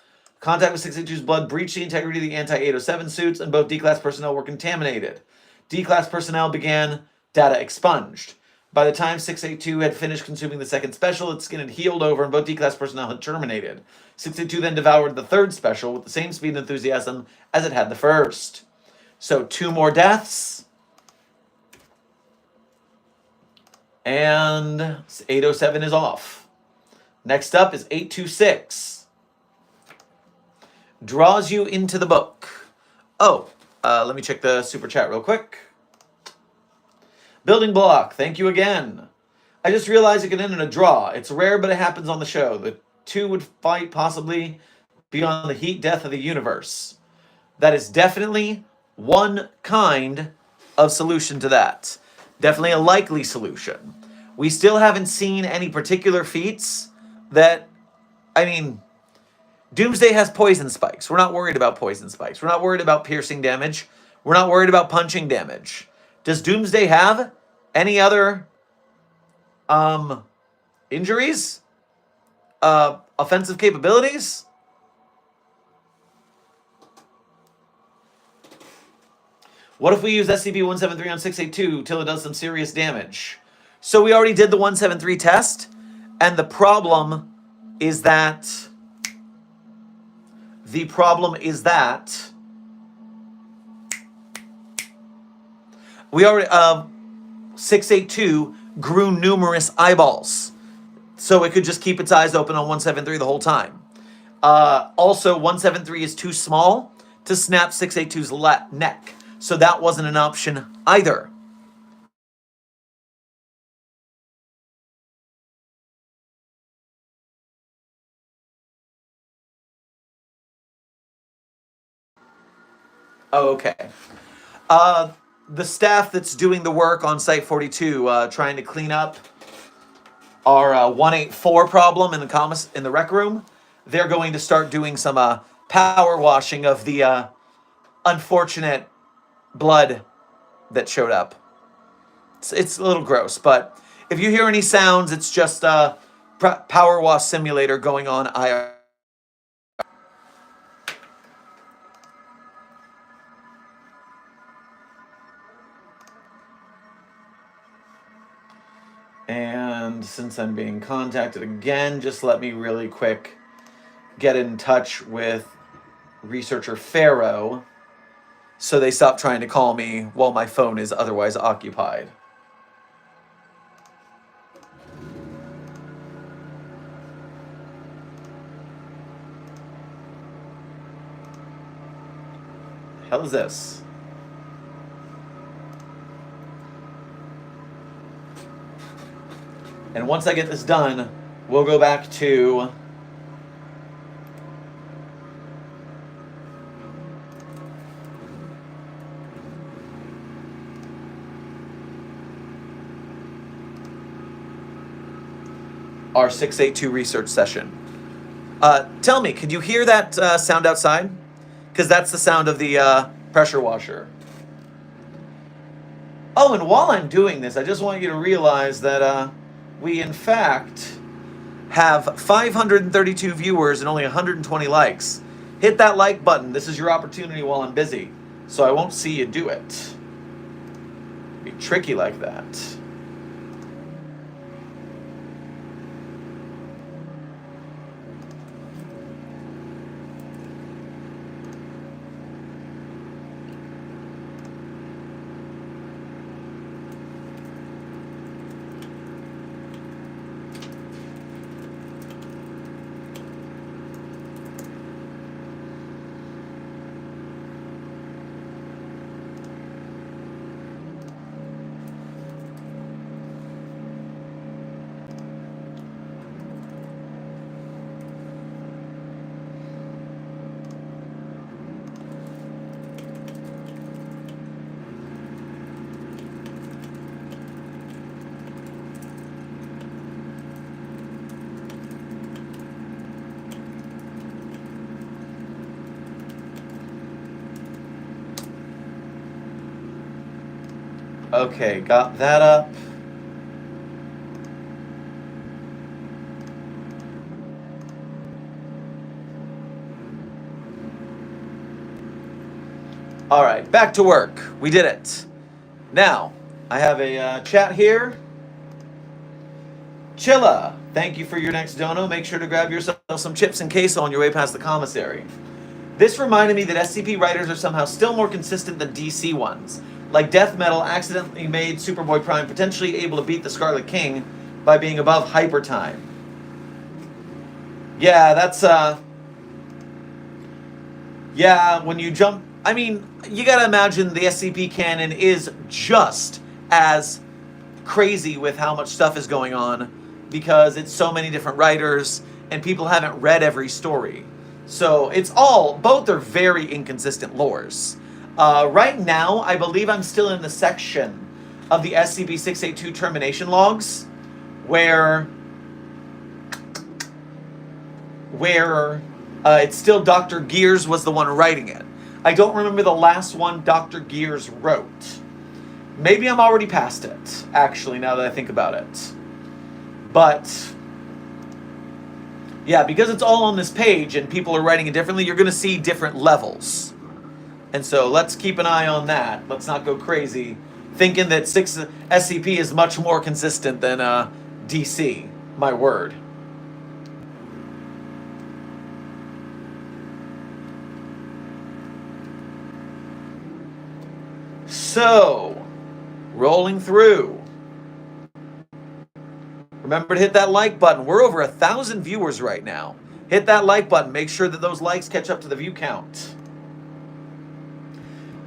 Contact with 682's blood breached the integrity of the anti-807 suits, and both D-Class personnel were contaminated. D-Class personnel began data expunged. By the time 682 had finished consuming the second special, its skin had healed over, and both D-Class personnel had terminated. 682 then devoured the third special with the same speed and enthusiasm as it had the first. So 2 more deaths. And 807 is off. Next up is 826. Draws you into the book. Oh, let me check the super chat real quick. Building Block, thank you again. I just realized it can end in a draw. It's rare, but it happens on the show. The 2 would fight possibly beyond the heat death of the universe. That is definitely one kind of solution to that. Definitely a likely solution. We still haven't seen any particular feats that, I mean, Doomsday has poison spikes. We're not worried about poison spikes. We're not worried about piercing damage. We're not worried about punching damage. Does Doomsday have any other injuries? Offensive capabilities? What if we use SCP-173 on 682 till it does some serious damage? So we already did the 173 test, and the problem is that we already 682 grew numerous eyeballs, so it could just keep its eyes open on 173 the whole time. Also, 173 is too small to snap 682's neck, so that wasn't an option either. Oh, okay. The staff that's doing the work on Site 42, trying to clean up our 184 problem in the rec room, they're going to start doing some power washing of the unfortunate blood that showed up. It's a little gross, but if you hear any sounds, it's just a power wash simulator going on IR. And since I'm being contacted again, just let me really quick get in touch with researcher Pharaoh so they stop trying to call me while my phone is otherwise occupied. The hell is this? And once I get this done, we'll go back to our 682 research session. Tell me, could you hear that sound outside? Because that's the sound of the pressure washer. Oh, and while I'm doing this, I just want you to realize that we, in fact, have 532 viewers and only 120 likes. Hit that like button. This is your opportunity while I'm busy, so I won't see you do it. Be tricky like that. Okay, got that up. All right, back to work. We did it. Now, I have a chat here. Chilla, thank you for your next dono. Make sure to grab yourself some chips and queso on your way past the commissary. This reminded me that SCP writers are somehow still more consistent than DC ones. Like Death Metal accidentally made Superboy Prime potentially able to beat the Scarlet King by being above hyper time. Yeah, that's yeah, when you jump, I mean, you gotta imagine the SCP canon is just as crazy with how much stuff is going on because it's so many different writers and people haven't read every story. So it's both are very inconsistent lores. Right now, I believe I'm still in the section of the SCP-682 termination logs where it's still Dr. Gears was the one writing it. I don't remember the last one Dr. Gears wrote. Maybe I'm already past it, actually, now that I think about it. But yeah, because it's all on this page and people are writing it differently, you're going to see different levels. And so let's keep an eye on that. Let's not go crazy thinking that SCP is much more consistent than DC. My word. So, rolling through. Remember to hit that like button. We're over 1,000 viewers right now. Hit that like button. Make sure that those likes catch up to the view count.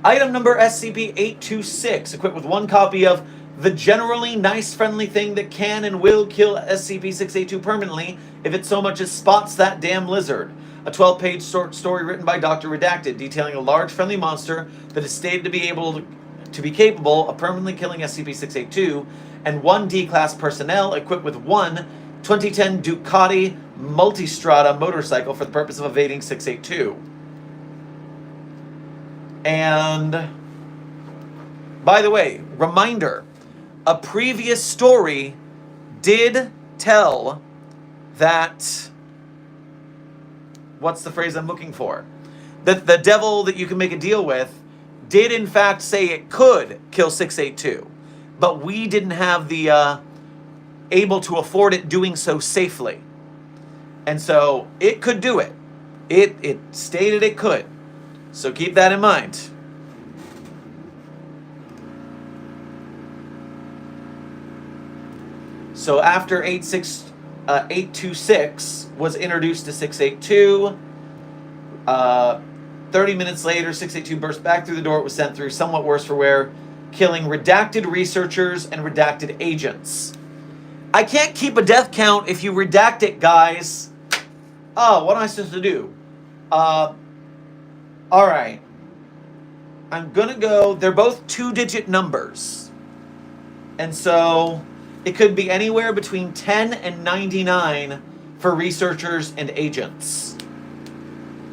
Item number SCP-826, equipped with 1 copy of the generally nice friendly thing that can and will kill SCP-682 permanently if it so much as spots that damn lizard. A 12-page short story written by Dr. Redacted, detailing a large friendly monster that is stated to be capable of permanently killing SCP-682, and 1 D-Class personnel equipped with 1 2010 Ducati Multistrada motorcycle for the purpose of evading 682. And, by the way, reminder, a previous story did tell that, what's the phrase I'm looking for? That the devil that you can make a deal with did in fact say it could kill 682, but we didn't have the able to afford it doing so safely. And so it could do it. It stated it could. So keep that in mind. So after 826 was introduced to 682, 30 minutes later, 682 burst back through the door. It was sent through, somewhat worse for wear, killing redacted researchers and redacted agents. I can't keep a death count if you redact it, guys. Oh, what am I supposed to do? Alright. I'm gonna go, they're both 2-digit numbers. And so it could be anywhere between 10 and 99 for researchers and agents.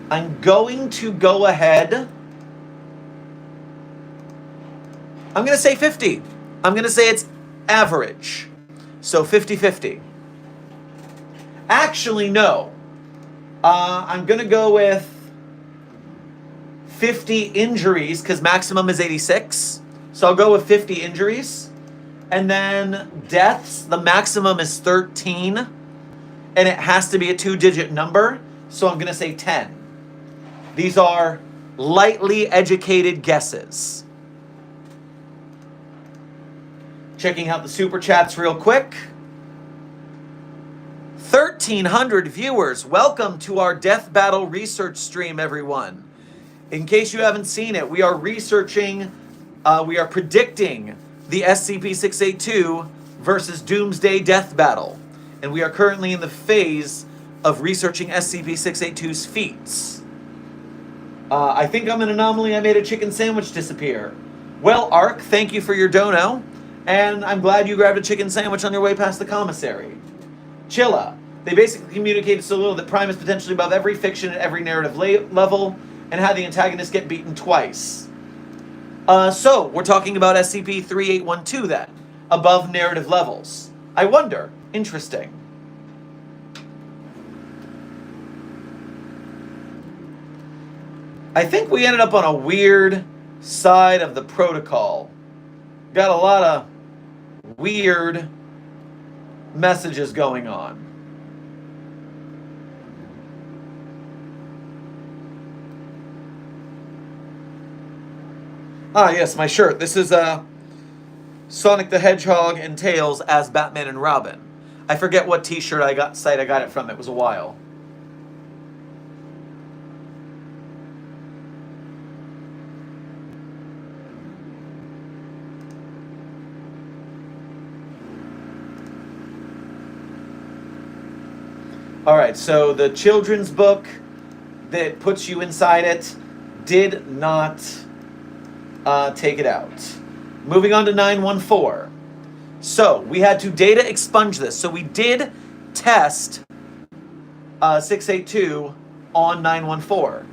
I'm going to go ahead. I'm going to say 50. I'm going to say it's average. So 50-50. Actually, no. I'm going to go with 50 injuries because maximum is 86. So I'll go with 50 injuries. And then deaths, the maximum is 13. And it has to be a 2-digit number. So I'm going to say 10. These are lightly educated guesses. Checking out the super chats real quick. 1,300 viewers. Welcome to our Death Battle research stream, everyone. In case you haven't seen it, we are researching, we are predicting the SCP-682 versus Doomsday Death Battle. And we are currently in the phase of researching SCP-682's feats. I think I'm an anomaly. I made a chicken sandwich disappear. Well, Ark, thank you for your dono. And I'm glad you grabbed a chicken sandwich on your way past the commissary. Chilla. They basically communicated so little that Prime is potentially above every fiction at every narrative level and had the antagonist get beaten twice. So, we're talking about SCP-3812 then. Above narrative levels. I wonder. Interesting. I think we ended up on a weird side of the protocol. Got a lot of weird messages going on. Ah, yes, my shirt. This is Sonic the Hedgehog and Tails as Batman and Robin. I forget what t-shirt site I got it from. It was a while. All right, so the children's book that puts you inside it did not take it out. Moving on to 914. So we had to data expunge this. So we did test 682 on 914.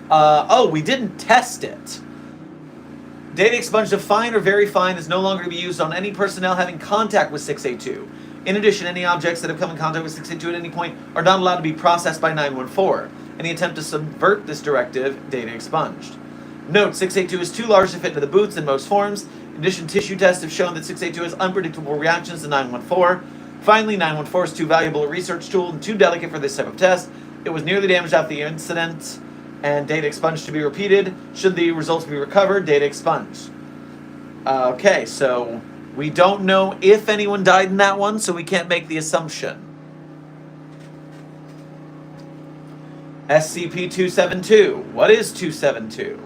Oh, we didn't test it. Data expunged to fine or very fine is no longer to be used on any personnel having contact with 682. In addition, any objects that have come in contact with 682 at any point are not allowed to be processed by 914. Any attempt to subvert this directive, data expunged. Note, 682 is too large to fit into the boots in most forms. In addition, tissue tests have shown that 682 has unpredictable reactions to 914. Finally, 914 is too valuable a research tool and too delicate for this type of test. It was nearly damaged after the incident, and data expunged to be repeated. Should the results be recovered, data expunged. Okay, so we don't know if anyone died in that one, so we can't make the assumption. SCP-272. What is 272?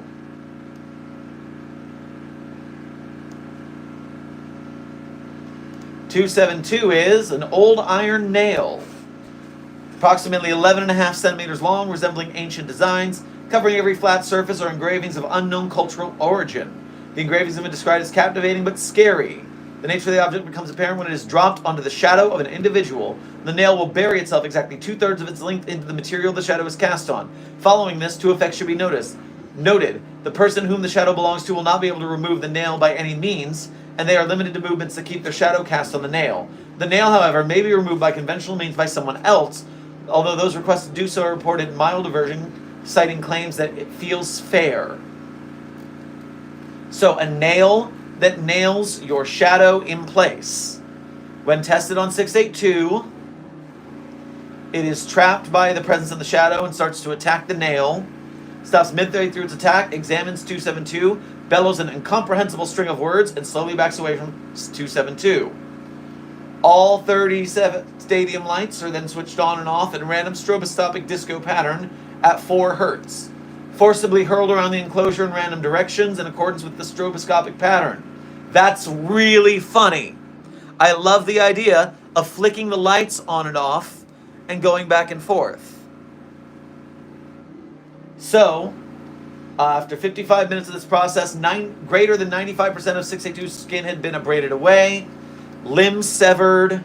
.272 is an old iron nail, approximately 11.5 centimeters long, resembling ancient designs, covering every flat surface or engravings of unknown cultural origin. The engravings have been described as captivating but scary. The nature of the object becomes apparent when it is dropped onto the shadow of an individual. The nail will bury itself exactly 2/3 of its length into the material the shadow is cast on. Following this, two effects should be noted. The person whom the shadow belongs to will not be able to remove the nail by any means, and they are limited to movements that keep their shadow cast on the nail. The nail, however, may be removed by conventional means by someone else, although those requested to do so are reported mild aversion, citing claims that it feels fair. So, a nail that nails your shadow in place. When tested on 682, it is trapped by the presence of the shadow and starts to attack the nail. Stops midway through its attack, examines 272, bellows an incomprehensible string of words, and slowly backs away from 272. All 37 stadium lights are then switched on and off in random stroboscopic disco pattern at 4 Hz, forcibly hurled around the enclosure in random directions in accordance with the stroboscopic pattern. That's really funny. I love the idea of flicking the lights on and off and going back and forth. So, after 55 minutes of this process, greater than 95% of 682's skin had been abraded away, limbs severed,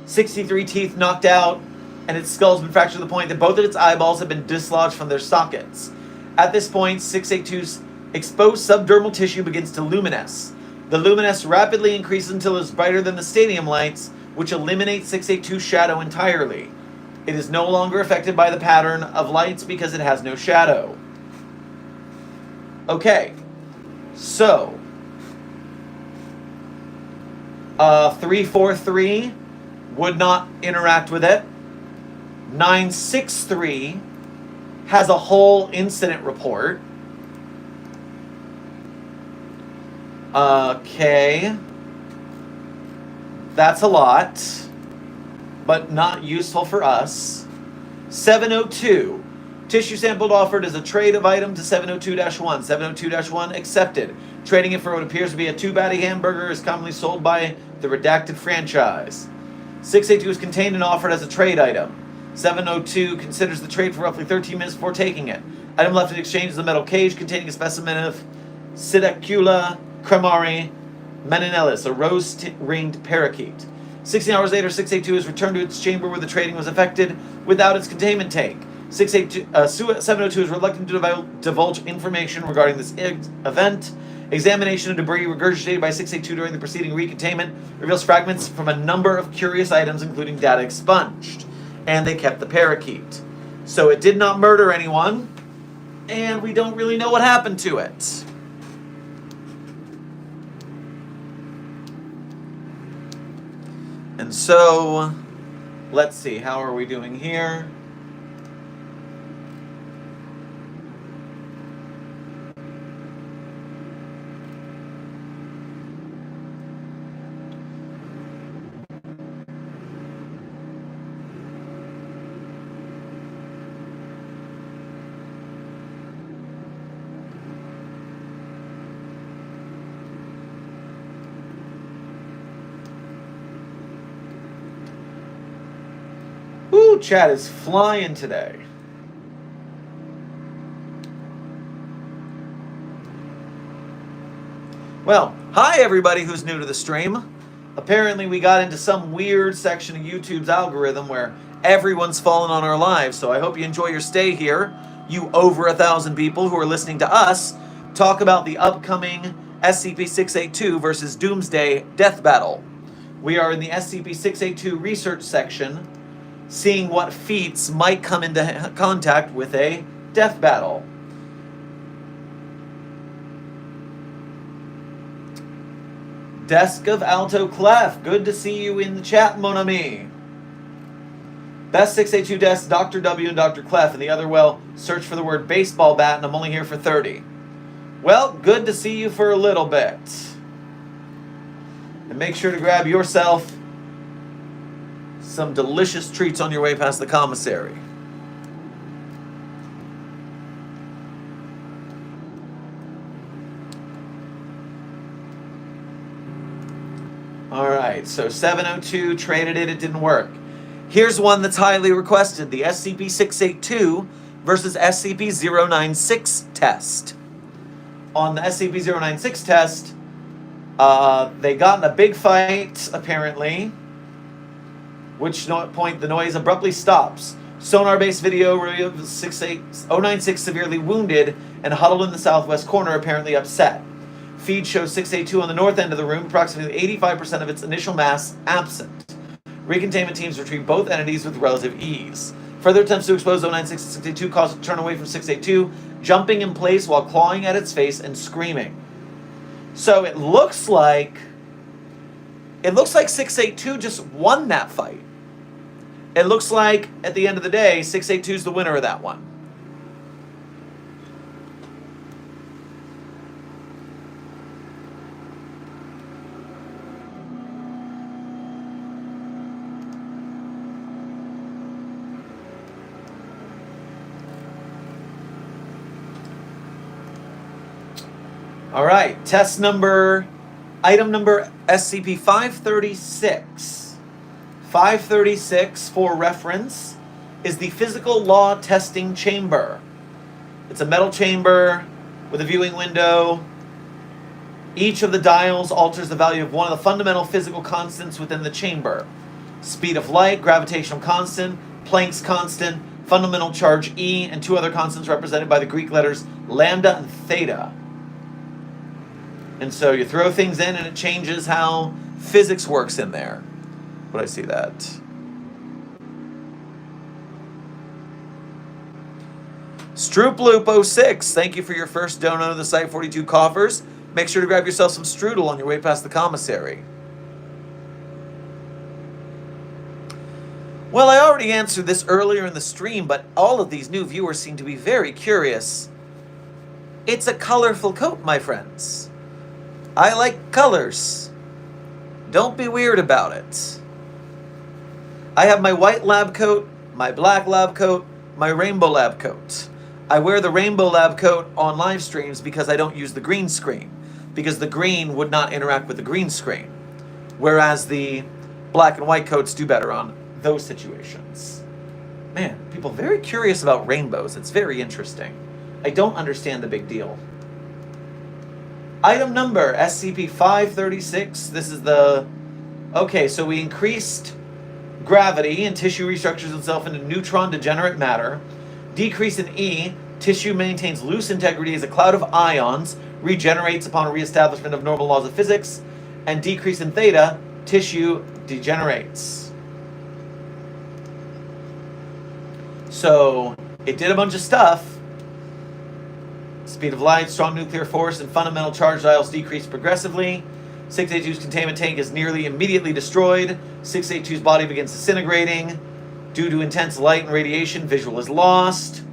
63 teeth knocked out, and its skull has been fractured to the point that both of its eyeballs have been dislodged from their sockets. At this point, 682's exposed subdermal tissue begins to luminesce. The luminescence rapidly increases until it is brighter than the stadium lights, which eliminates 682's shadow entirely. It is no longer affected by the pattern of lights because it has no shadow. Okay, so 343 would not interact with it. 963 has a whole incident report. Okay, that's a lot, but not useful for us. 702. Tissue sampled offered as a trade of item to 702-1. 702-1 accepted. Trading it for what appears to be a two-patty hamburger is commonly sold by the redacted franchise. 682 is contained and offered as a trade item. 702 considers the trade for roughly 13 minutes before taking it. Item left in exchange is a metal cage containing a specimen of Sidecula cremari meninellis, a rose-ringed parakeet. 16 hours later, 682 is returned to its chamber where the trading was effected without its containment tank. 702 is reluctant to divulge information regarding this event. Examination of debris regurgitated by 682 during the preceding recontainment reveals fragments from a number of curious items, including data expunged. And they kept the parakeet. So it did not murder anyone, and we don't really know what happened to it. And so, let's see, how are we doing here? Ooh, chat is flying today. Well, hi everybody who's new to the stream. Apparently we got into some weird section of YouTube's algorithm where everyone's fallen on our lives, so I hope you enjoy your stay here, you over 1,000 people who are listening to us, talk about the upcoming SCP-682 versus Doomsday death battle. We are in the SCP-682 research section, seeing what feats might come into contact with a death battle. Desk of Alto Clef, good to see you in the chat, mon ami. Best 682 desk, Dr. W and Dr. Clef, and the other, well, search for the word baseball bat, and I'm only here for 30. Well, good to see you for a little bit. And make sure to grab yourself some delicious treats on your way past the commissary. Alright, so 702, traded it, it didn't work. Here's one that's highly requested, the SCP-682 versus SCP-096 test. On the SCP-096 test, they got in a big fight, apparently, which point the noise abruptly stops. Sonar-based video reveals 096 severely wounded and huddled in the southwest corner, apparently upset. Feed shows 682 on the north end of the room, approximately 85% of its initial mass absent. Recontainment teams retrieve both entities with relative ease. Further attempts to expose 096 and 682 cause it to turn away from 682, jumping in place while clawing at its face and screaming. So it looks like 682 just won that fight. It looks like, at the end of the day, 682 is the winner of that one. All right, item number SCP-536. 536, for reference, is the Physical Law Testing Chamber. It's a metal chamber with a viewing window. Each of the dials alters the value of one of the fundamental physical constants within the chamber. Speed of light, gravitational constant, Planck's constant, fundamental charge E, and two other constants represented by the Greek letters lambda and theta. And so you throw things in and it changes how physics works in there. Would I see that? Strooploop06, thank you for your first donut of the Site 42 coffers. Make sure to grab yourself some strudel on your way past the commissary. Well, I already answered this earlier in the stream, but all of these new viewers seem to be very curious. It's a colorful coat, my friends. I like colors. Don't be weird about it. I have my white lab coat, my black lab coat, my rainbow lab coat. I wear the rainbow lab coat on live streams because I don't use the green screen, because the green would not interact with the green screen, whereas the black and white coats do better on those situations. Man, people very curious about rainbows. It's very interesting. I don't understand the big deal. Item number, SCP-536. This is the... Okay, so we increased gravity, and tissue restructures itself into neutron degenerate matter. Decrease in E, tissue maintains loose integrity as a cloud of ions, regenerates upon reestablishment of normal laws of physics. And decrease in theta, tissue degenerates. So, it did a bunch of stuff. Speed of light, strong nuclear force, and fundamental charge dials decrease progressively. 682's containment tank is nearly immediately destroyed. 682's body begins disintegrating. Due to intense light and radiation, visual is lost.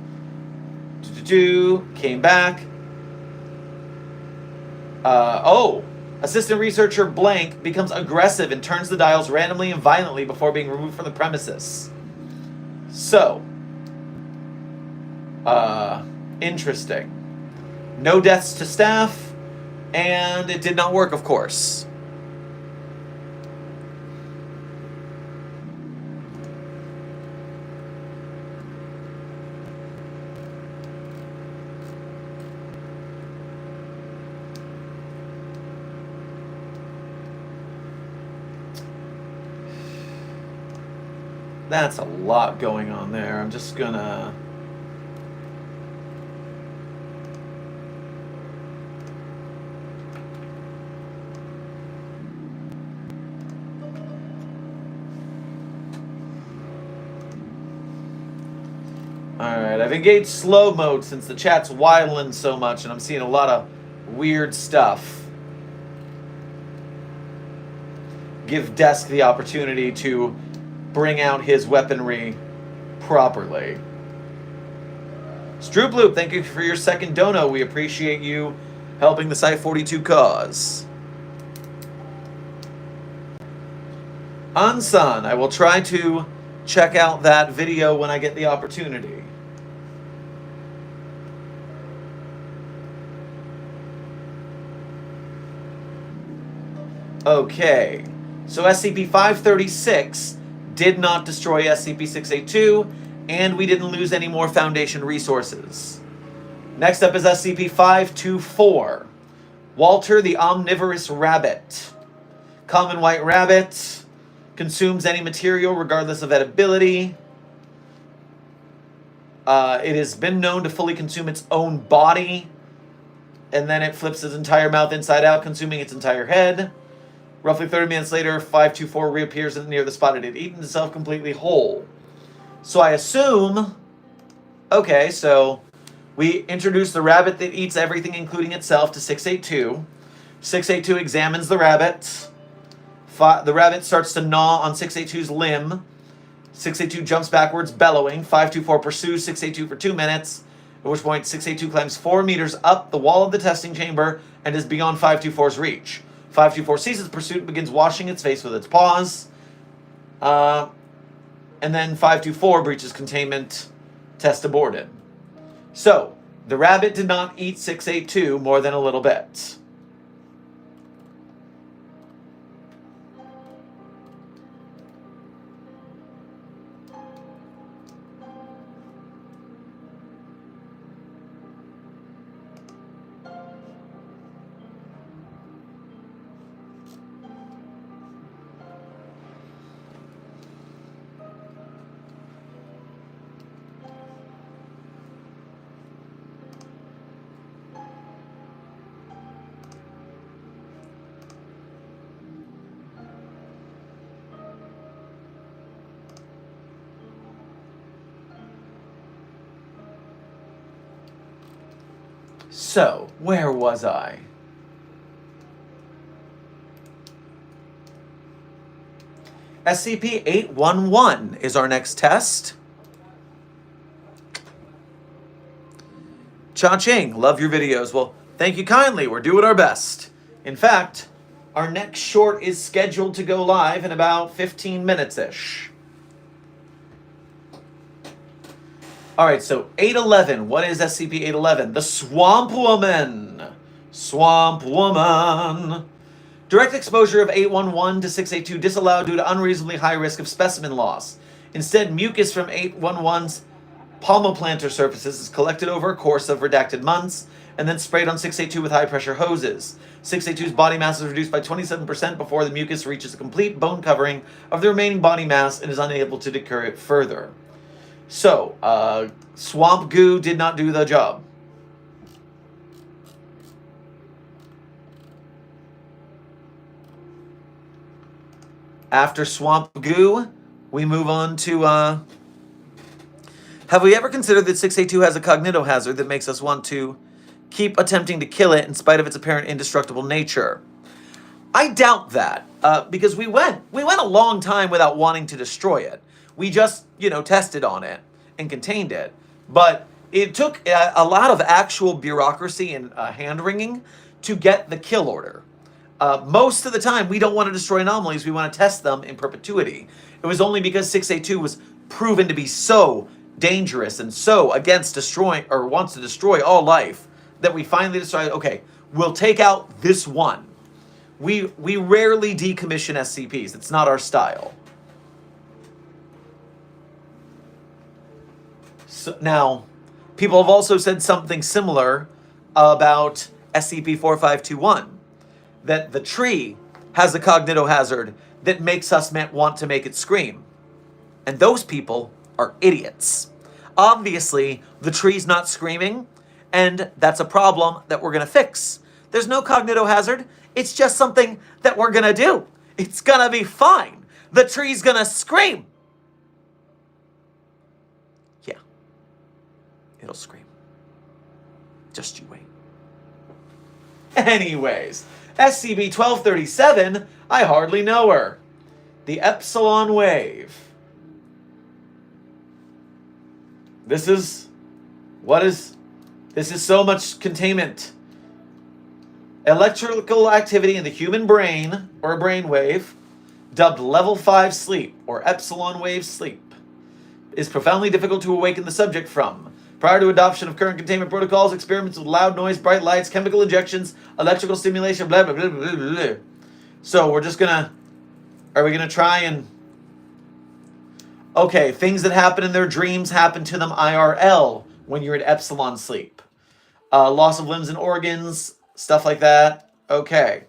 Came back. Assistant researcher Blank becomes aggressive and turns the dials randomly and violently before being removed from the premises. So, interesting. No deaths to staff, and it did not work, of course. That's a lot going on there. I'm just gonna... I've engaged slow mode since the chat's whiling so much and I'm seeing a lot of weird stuff. Give Desk the opportunity to bring out his weaponry properly. Strooploop, thank you for your second dono. We appreciate you helping the Site-42 cause. Ansan, I will try to check out that video when I get the opportunity. Okay, so SCP-536 did not destroy SCP-682, and we didn't lose any more Foundation resources. Next up is SCP-524. Walter the Omnivorous Rabbit. Common white rabbit. Consumes any material regardless of edibility. It has been known to fully consume its own body. And then it flips its entire mouth inside out, consuming its entire head. Roughly 30 minutes later, 524 reappears near the spot it had eaten itself completely whole. So I assume... Okay, so we introduce the rabbit that eats everything, including itself, to 682. 682 examines the rabbit. The rabbit starts to gnaw on 682's limb. 682 jumps backwards, bellowing. 524 pursues 682 for 2 minutes, at which point 682 climbs 4 meters up the wall of the testing chamber and is beyond 524's reach. 524 ceases pursuit and begins washing its face with its paws. And then 524 breaches containment. Test aborted. So, the rabbit did not eat 682 more than a little bit. So, where was I? SCP-811 is our next test. Cha-ching, love your videos. Well, thank you kindly. We're doing our best. In fact, our next short is scheduled to go live in about 15 minutes-ish. Alright, so 811. What is SCP-811? The Swamp Woman. Swamp Woman. Direct exposure of 811 to 682 disallowed due to unreasonably high risk of specimen loss. Instead, mucus from 811's palmoplantar surfaces is collected over a course of redacted months and then sprayed on 682 with high-pressure hoses. 682's body mass is reduced by 27% before the mucus reaches a complete bone covering of the remaining body mass and is unable to decay it further. So, swamp goo did not do the job. After swamp goo, we move on to, have we ever considered that 682 has a cognitohazard that makes us want to keep attempting to kill it in spite of its apparent indestructible nature? I doubt that, because we went a long time without wanting to destroy it. We just, tested on it and contained it. But it took a lot of actual bureaucracy and hand-wringing to get the kill order. Most of the time, we don't want to destroy anomalies. We want to test them in perpetuity. It was only because 682 was proven to be so dangerous and so against destroying, or wants to destroy all life, that we finally decided, okay, we'll take out this one. We rarely decommission SCPs. It's not our style. So, now, people have also said something similar about SCP-4521. That the tree has a cognitohazard that makes us want to make it scream. And those people are idiots. Obviously, the tree's not screaming, and that's a problem that we're going to fix. There's no cognitohazard. It's just something that we're going to do. It's going to be fine. The tree's going to scream. Yeah. It'll scream. Just you wait. Anyways, SCP-1237, I hardly know her. The Epsilon Wave. This is so much containment. Electrical activity in the human brain, or a brain wave, dubbed Level 5 sleep, or Epsilon Wave sleep, is profoundly difficult to awaken the subject from. Prior to adoption of current containment protocols, experiments with loud noise, bright lights, chemical injections, electrical stimulation, blah, blah, blah, blah, blah, blah. So we're just gonna... Are we gonna try and... Okay, things that happen in their dreams happen to them IRL when you're in Epsilon sleep. Loss of limbs and organs, stuff like that. Okay.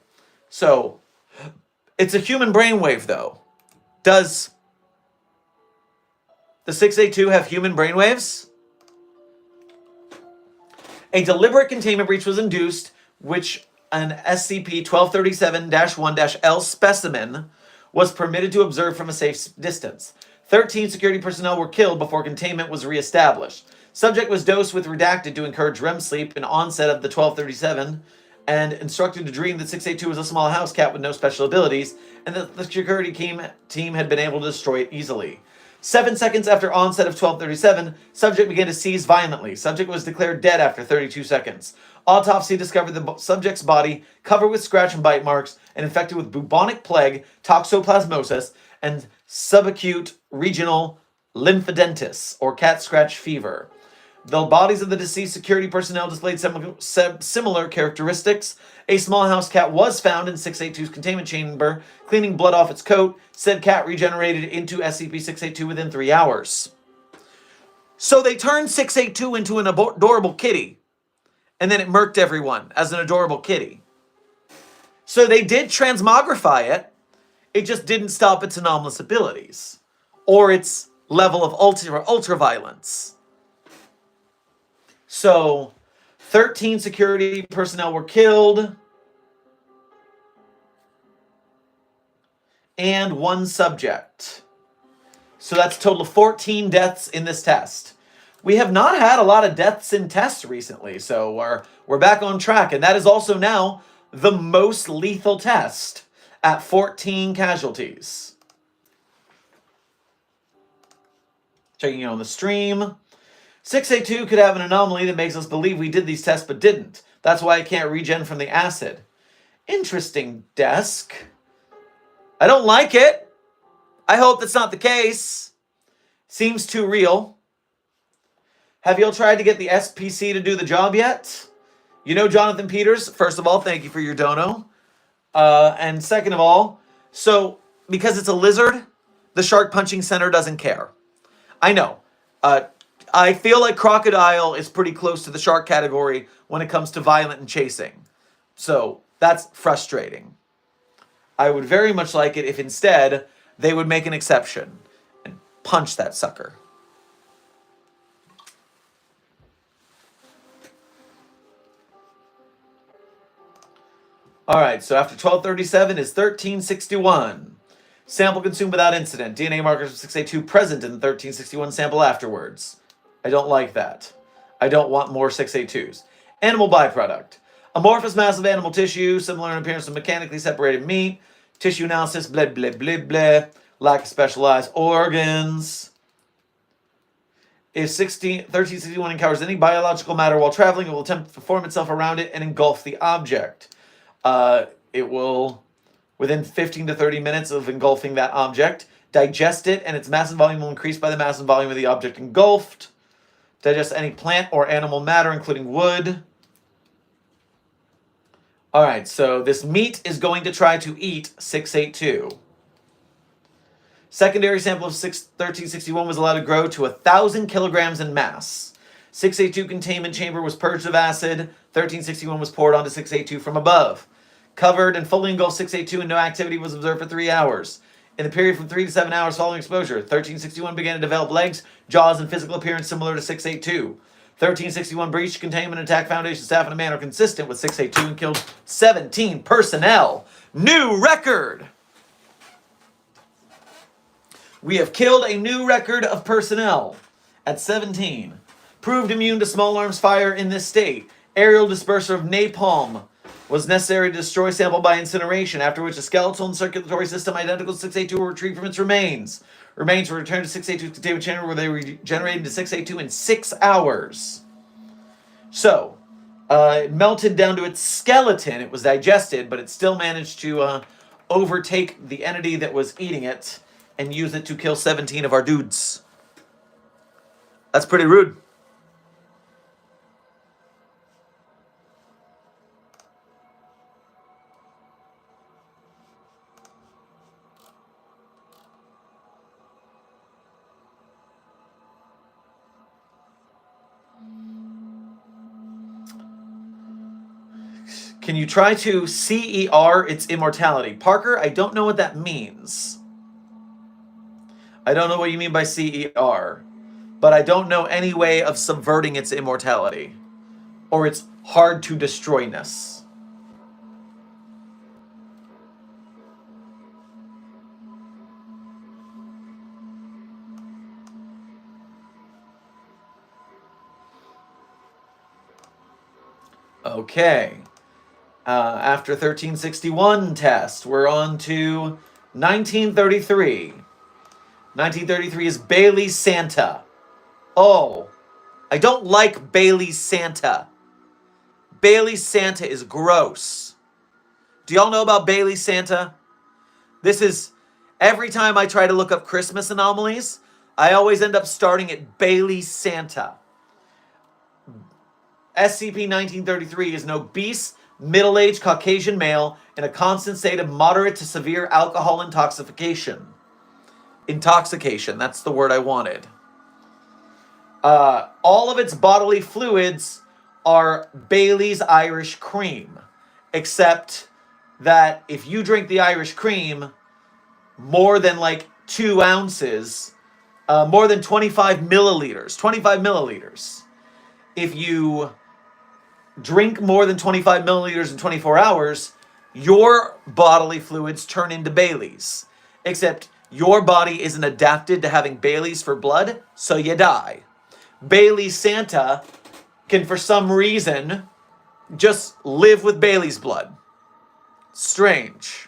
So, it's a human brainwave, though. Does the 682 have human brainwaves? A deliberate containment breach was induced, which an SCP-1237-1-L specimen was permitted to observe from a safe distance. 13 security personnel were killed before containment was reestablished. Subject was dosed with redacted to encourage REM sleep and onset of the 1237, and instructed to dream that 682 was a small house cat with no special abilities, and that the security team had been able to destroy it easily. 7 seconds after onset of 1237, subject began to seize violently. Subject was declared dead after 32 seconds. Autopsy discovered the subject's body covered with scratch and bite marks and infected with bubonic plague, toxoplasmosis, and subacute regional lymphadenitis, or cat scratch fever. The bodies of the deceased security personnel displayed similar characteristics. A small house cat was found in 682's containment chamber, cleaning blood off its coat. Said cat regenerated into SCP-682 within 3 hours. So they turned 682 into an adorable kitty, and then it murked everyone as an adorable kitty. So they did transmogrify it. It just didn't stop its anomalous abilities, or its level of ultraviolence. So, 13 security personnel were killed, and 1 subject. So that's a total of 14 deaths in this test. We have not had a lot of deaths in tests recently, so we're back on track, and that is also now the most lethal test at 14 casualties. Checking in on the stream. 682 could have an anomaly that makes us believe we did these tests but didn't. That's why I can't regen from the acid. Interesting, desk. I don't like it. I hope that's not the case. Seems too real. Have y'all tried to get the SPC to do the job yet? You know Jonathan Peters, first of all, thank you for your dono. And second of all, so because it's a lizard, the Shark Punching Center doesn't care. I know. I feel like crocodile is pretty close to the shark category when it comes to violent and chasing. So that's frustrating. I would very much like it if instead they would make an exception and punch that sucker. Alright, so after 1237 is 1361. Sample consumed without incident. DNA markers of 682 present in the 1361 sample afterwards. I don't like that. I don't want more 682s. Animal byproduct. Amorphous mass of animal tissue, similar in appearance to mechanically separated meat. Tissue analysis, blah, blah, blah, blah. Lack of specialized organs. If 1361 encounters any biological matter while traveling, it will attempt to form itself around it and engulf the object. It will, within 15 to 30 minutes of engulfing that object, digest it, and its mass and volume will increase by the mass and volume of the object engulfed. Digest any plant or animal matter, including wood. Alright, so this meat is going to try to eat 682. Secondary sample of 1361 was allowed to grow to 1,000 kilograms in mass. 682 containment chamber was purged of acid. 1361 was poured onto 682 from above. Covered and fully engulfed 682 and no activity was observed for 3 hours. In the period from 3 to 7 hours following exposure, 1361 began to develop legs, jaws, and physical appearance similar to 682. 1361 breached containment and attacked Foundation staff in a manner consistent with 682 and killed 17 personnel. New record! We have killed a new record of personnel at 17. Proved immune to small arms fire in this state. Aerial disperser of napalm was necessary to destroy sample by incineration, after which a skeletal and circulatory system identical to 682 were retrieved from its remains. Remains were returned to 682's containment chamber, where they were regenerated to 682 in 6 hours. So, it melted down to its skeleton. It was digested, but it still managed to overtake the entity that was eating it and use it to kill 17 of our dudes. That's pretty rude. Can you try to CER its immortality? Parker, I don't know what that means. I don't know what you mean by CER. But I don't know any way of subverting its immortality. Or its hard-to-destroyness. Okay. After 1361 test, we're on to 1933. 1933 is Bailey's Santa. Oh, I don't like Bailey's Santa. Bailey's Santa is gross. Do y'all know about Bailey's Santa? This is, every time I try to look up Christmas anomalies, I always end up starting at Bailey's Santa. SCP-1933 is an obese, middle-aged Caucasian male in a constant state of moderate to severe alcohol intoxication. Intoxication, that's the word I wanted. All of its bodily fluids are Bailey's Irish Cream, except that if you drink the Irish Cream more than like 2 ounces, more than 25 milliliters, if you drink more than 25 milliliters in 24 hours, your bodily fluids turn into Bailey's. Except your body isn't adapted to having Bailey's for blood, so you die. Bailey's Santa can, for some reason, just live with Bailey's blood. Strange.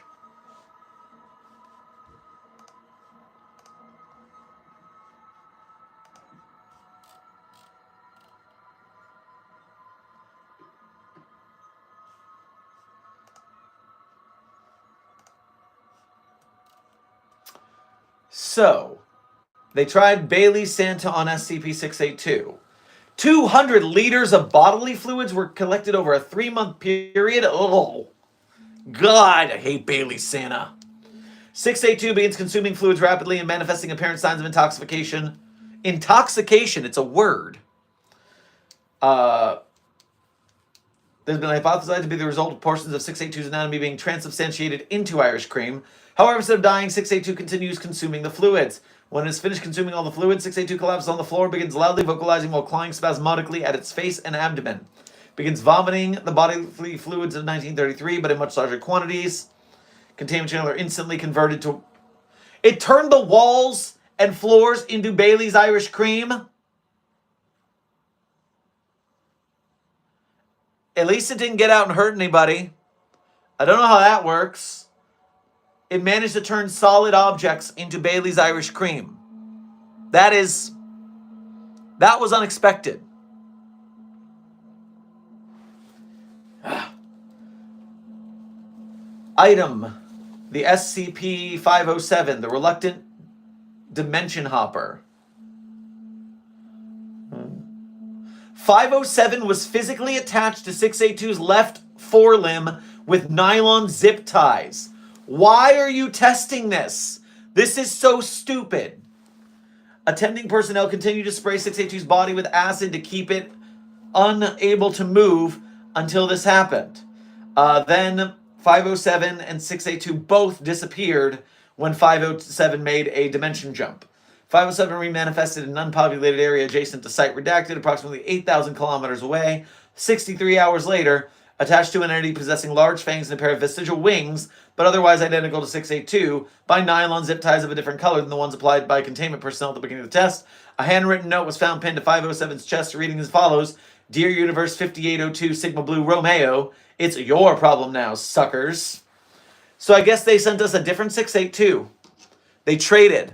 So, they tried Bailey's Santa on SCP-682. 200 liters of bodily fluids were collected over a 3-month period. Oh, God, I hate Bailey's Santa. 682 begins consuming fluids rapidly and manifesting apparent signs of intoxication. Intoxication, it's a word. There's been hypothesized to be the result of portions of 682's anatomy being transubstantiated into Irish Cream. However, instead of dying, 682 continues consuming the fluids. When it is finished consuming all the fluids, 682 collapses on the floor and begins loudly vocalizing while clawing spasmodically at its face and abdomen. Begins vomiting the bodily fluids of 1933, but in much larger quantities. Containment channels are instantly converted to... It turned the walls and floors into Bailey's Irish Cream? At least it didn't get out and hurt anybody. I don't know how that works. It managed to turn solid objects into Bailey's Irish Cream. That was unexpected. Item, the SCP-507, the Reluctant Dimension Hopper. 507 was physically attached to 682's left forelimb with nylon zip ties. Why are you testing this? This is so stupid. Attending personnel continued to spray 682's body with acid to keep it unable to move until this happened. Then 507 and 682 both disappeared when 507 made a dimension jump. 507 remanifested in an unpopulated area adjacent to Site Redacted, approximately 8,000 kilometers away. 63 hours later, attached to an entity possessing large fangs and a pair of vestigial wings, but otherwise identical to 682, by nylon zip ties of a different color than the ones applied by containment personnel at the beginning of the test. A handwritten note was found pinned to 507's chest, reading as follows: Dear Universe 5802 Sigma Blue Romeo, it's your problem now, suckers. So I guess they sent us a different 682. They traded.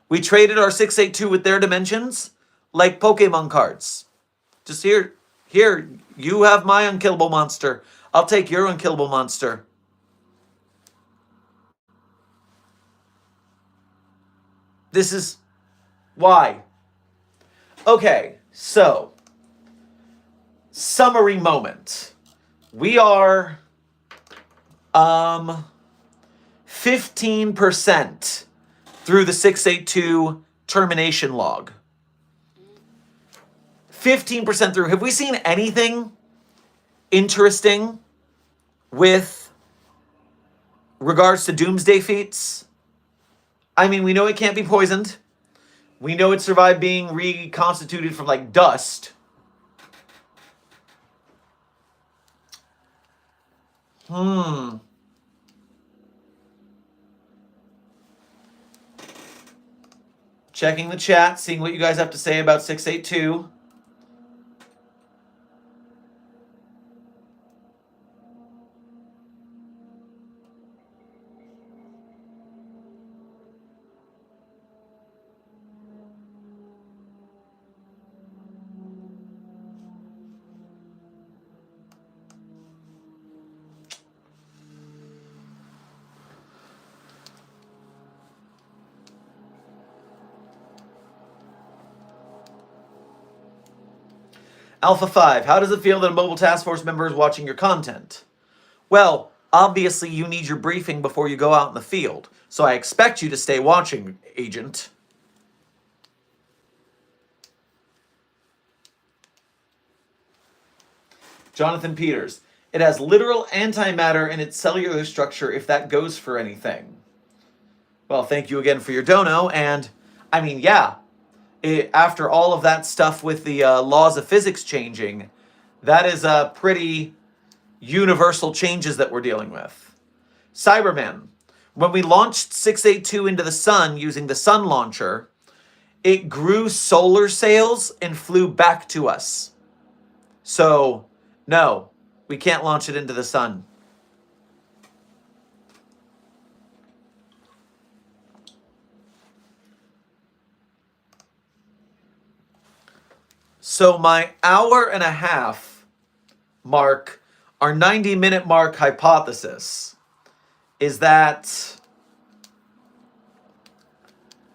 We traded our 682 with their dimensions like Pokemon cards. Just here, you have my unkillable monster. I'll take your unkillable monster. This is why. Okay, so summary moment. We are 15% through the 682 termination log. 15% through. Have we seen anything interesting with regards to Doomsday feats? I mean, we know it can't be poisoned. We know it survived being reconstituted from, like, dust. Checking the chat, seeing what you guys have to say about 682. Alpha 5, how does it feel that a mobile task force member is watching your content? Well, obviously you need your briefing before you go out in the field, so I expect you to stay watching, Agent. Jonathan Peters, it has literal antimatter in its cellular structure if that goes for anything. Well, thank you again for your dono, and, I mean, yeah. After all of that stuff with the laws of physics changing, that is pretty universal changes that we're dealing with. Cyberman, when we launched 682 into the sun using the sun launcher, it grew solar sails and flew back to us. So, no, we can't launch it into the sun. So my hour and a half mark, our 90-minute mark hypothesis, is that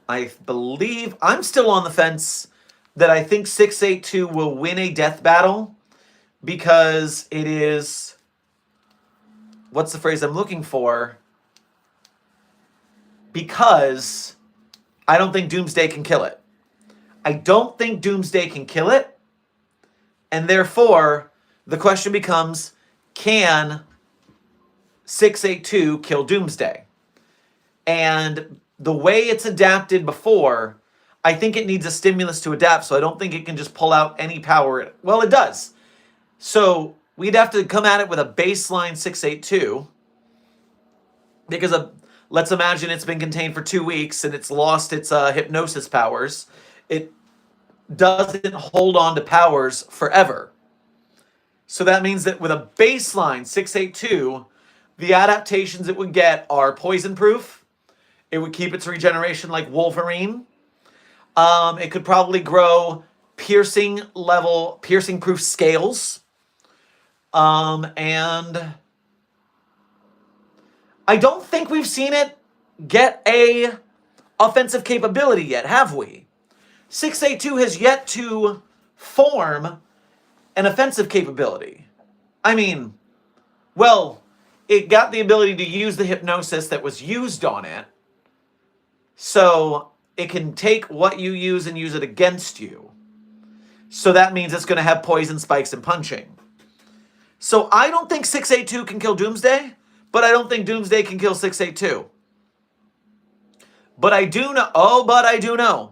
I believe, I'm still on the fence that I think 682 will win a death battle because it is, what's the phrase I'm looking for? Because I don't think Doomsday can kill it. I don't think Doomsday can kill it, and therefore, the question becomes, can 682 kill Doomsday? And the way it's adapted before, I think it needs a stimulus to adapt, so I don't think it can just pull out any power. Well, it does. So, we'd have to come at it with a baseline 682, because let's imagine it's been contained for 2 weeks, and it's lost its hypnosis powers. It doesn't hold on to powers forever. So that means that with a baseline 682, the adaptations it would get are poison proof. It would keep its regeneration like Wolverine. It could probably grow piercing proof scales. And I don't think we've seen it get a offensive capability yet, have we? 682 has yet to form an offensive capability. I mean, well, it got the ability to use the hypnosis that was used on it, so it can take what you use and use it against you. So that means it's going to have poison spikes and punching. So I don't think 682 can kill Doomsday, but I don't think Doomsday can kill 682. But I do know,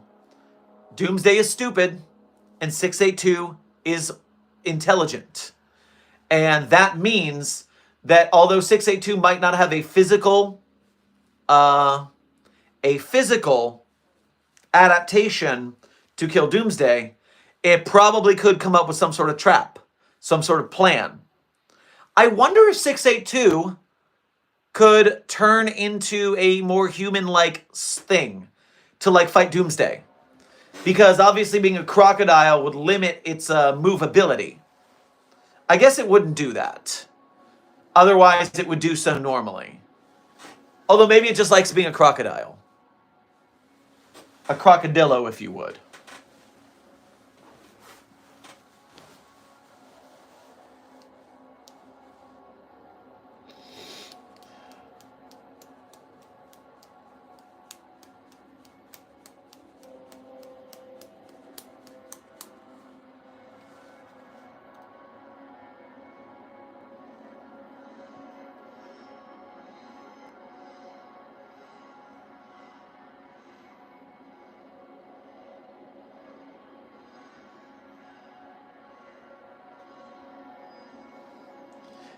Doomsday is stupid, and 682 is intelligent. And that means that although 682 might not have a physical adaptation to kill Doomsday, it probably could come up with some sort of trap, some sort of plan. I wonder if 682 could turn into a more human-like thing to like fight Doomsday. Because obviously being a crocodile would limit its movability. I guess it wouldn't do that. Otherwise, it would do so normally. Although maybe it just likes being a crocodile. A crocodillo, if you would.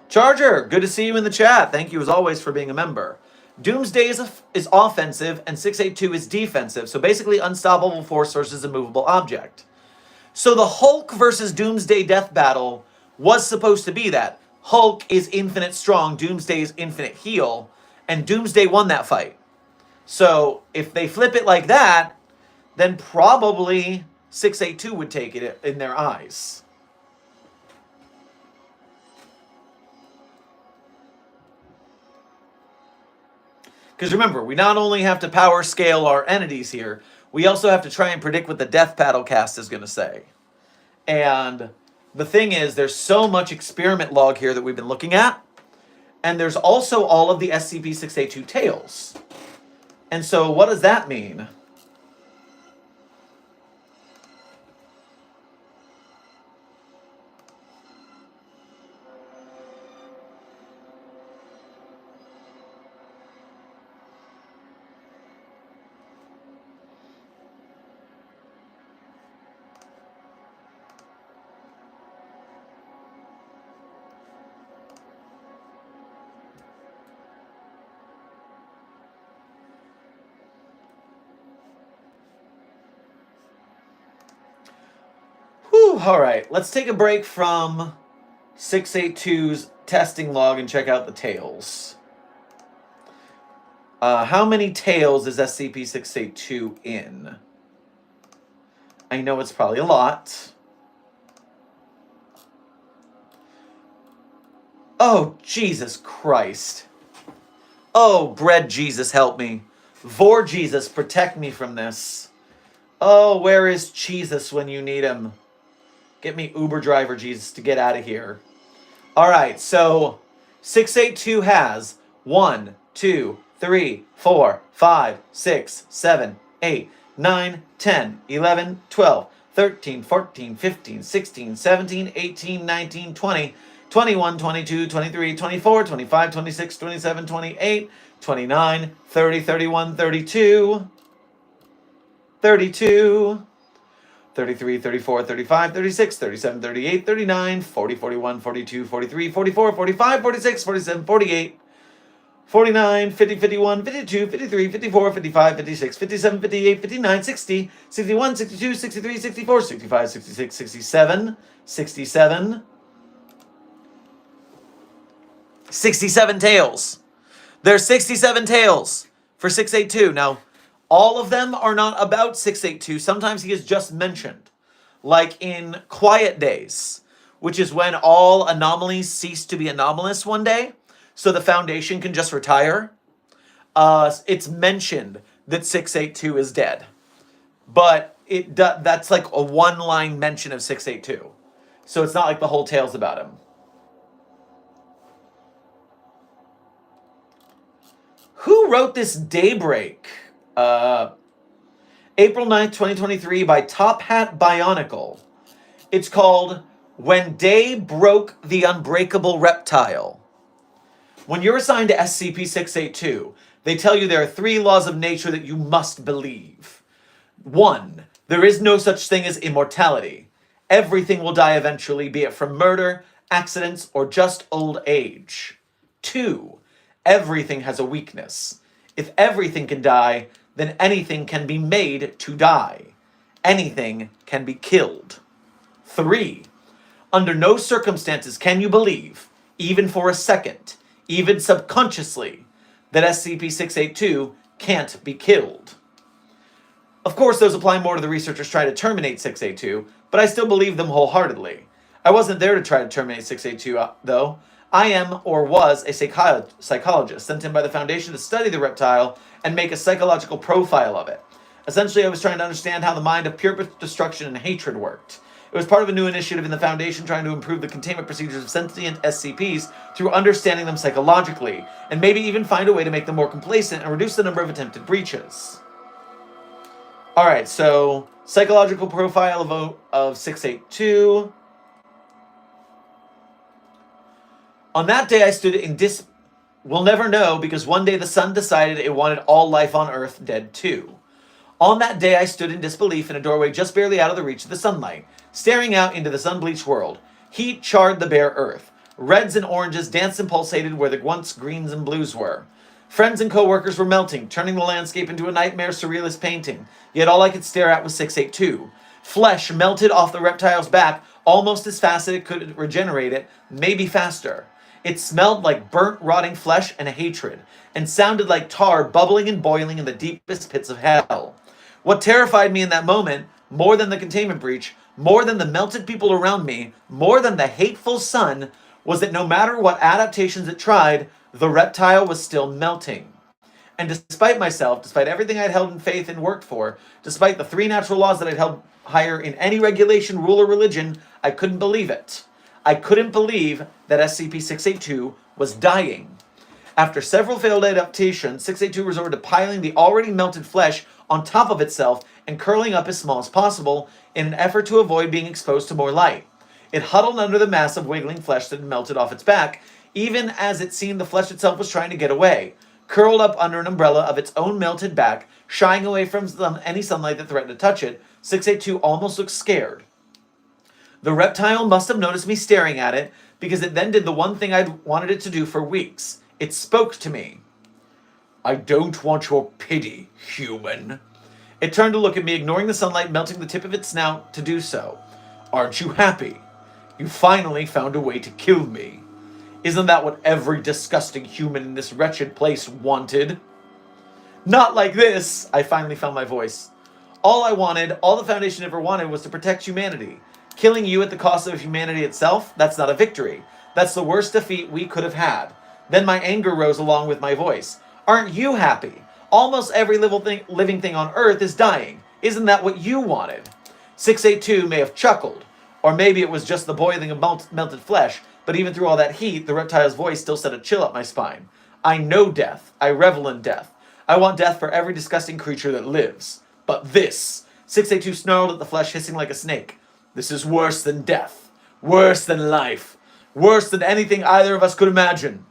Charger, good to see you in the chat. Thank you as always for being a member. Doomsday is offensive and 682 is defensive. So basically unstoppable force versus immovable object. So the Hulk versus Doomsday death battle was supposed to be that. Hulk is infinite strong, Doomsday is infinite heal, and Doomsday won that fight. So if they flip it like that, then probably 682 would take it in their eyes. Because remember, we not only have to power scale our entities here, we also have to try and predict what the death battle cast is going to say. And the thing is, there's so much experiment log here that we've been looking at. And there's also all of the SCP-682 tales. And so what does that mean? All right, let's take a break from 682's testing log and check out the tales. How many tales is SCP-682 in? I know it's probably a lot. Oh, Jesus Christ. Oh, bread Jesus, help me. Vor Jesus, protect me from this. Oh, where is Jesus when you need him? Get me Uber driver Jesus to get out of here. All right, so 682 has 1, 2, 3, 4, 5, 6, 7, 8, 9, 10, 11, 12, 13, 14, 15, 16, 17, 18, 19, 20, 21, 22, 23, 24, 25, 26, 27, 28, 29, 30, 31, 32, 32, 33, 34, 35, 36, 37, 38, 39, 40, 41, 42, 43, 44, 45, 46, 47, 48, 49, 50, 51, 52, 53, 54, 55, 56, 57, 58, 59, 60, 61, 62, 63, 64, 65, 66, 67, 67, 67 tales. There's 67 tales for 682. Now, all of them are not about 682. Sometimes he is just mentioned. Like in Quiet Days, which is when all anomalies cease to be anomalous one day, so the Foundation can just retire. It's mentioned that 682 is dead. But that's like a one-line mention of 682. So it's not like the whole tale's about him. Who wrote this Daybreak? April 9th, 2023 by Top Hat Bionicle. It's called When Day Broke the Unbreakable Reptile. When you're assigned to SCP-682, they tell you there are 3 laws of nature that you must believe. 1, there is no such thing as immortality. Everything will die eventually, be it from murder, accidents, or just old age. 2. Everything has a weakness. If everything can die, then anything can be made to die. Anything can be killed. 3. Under no circumstances can you believe, even for a second, even subconsciously, that SCP-682 can't be killed. Of course, those apply more to the researchers trying to terminate 682, but I still believe them wholeheartedly. I wasn't there to try to terminate 682, though. I am, or was, a psychologist sent in by the Foundation to study the reptile and make a psychological profile of it. Essentially, I was trying to understand how the mind of pure destruction and hatred worked. It was part of a new initiative in the Foundation trying to improve the containment procedures of sentient SCPs through understanding them psychologically, and maybe even find a way to make them more complacent and reduce the number of attempted breaches. Alright, so psychological profile of 682. On that day I stood in We'll never know, because one day the sun decided it wanted all life on Earth dead too. On that day I stood in disbelief in a doorway just barely out of the reach of the sunlight, staring out into the sun-bleached world. Heat charred the bare earth. Reds and oranges danced and pulsated where the once greens and blues were. Friends and co-workers were melting, turning the landscape into a nightmare surrealist painting, yet all I could stare at was 682. Flesh melted off the reptile's back almost as fast as it could regenerate it, maybe faster. It smelled like burnt, rotting flesh and hatred, and sounded like tar bubbling and boiling in the deepest pits of hell. What terrified me in that moment, more than the containment breach, more than the melted people around me, more than the hateful sun, was that no matter what adaptations it tried, the reptile was still melting. And despite myself, despite everything I'd held in faith and worked for, despite the 3 natural laws that I'd held higher in any regulation, rule, or religion, I couldn't believe it. I couldn't believe that SCP-682 was dying. After several failed adaptations, 682 resorted to piling the already melted flesh on top of itself and curling up as small as possible in an effort to avoid being exposed to more light. It huddled under the mass of wiggling flesh that had melted off its back, even as it seemed the flesh itself was trying to get away, curled up under an umbrella of its own melted back, shying away from any sunlight that threatened to touch it. 682 almost looked scared. The reptile must have noticed me staring at it, because it then did the one thing I'd wanted it to do for weeks. It spoke to me. "I don't want your pity, human." It turned to look at me, ignoring the sunlight melting the tip of its snout to do so. "Aren't you happy? You finally found a way to kill me. Isn't that what every disgusting human in this wretched place wanted?" "Not like this," I finally found my voice. "All I wanted, all the Foundation ever wanted, was to protect humanity. Killing you at the cost of humanity itself, that's not a victory. That's the worst defeat we could have had." Then my anger rose along with my voice. "Aren't you happy? Almost every living thing on Earth is dying. Isn't that what you wanted?" 682 may have chuckled, or maybe it was just the boiling of melted flesh, but even through all that heat, the reptile's voice still sent a chill up my spine. "I know death. I revel in death. I want death for every disgusting creature that lives. But this," 682 snarled at the flesh, hissing like a snake, "this is worse than death. Worse than life. Worse than anything either of us could imagine.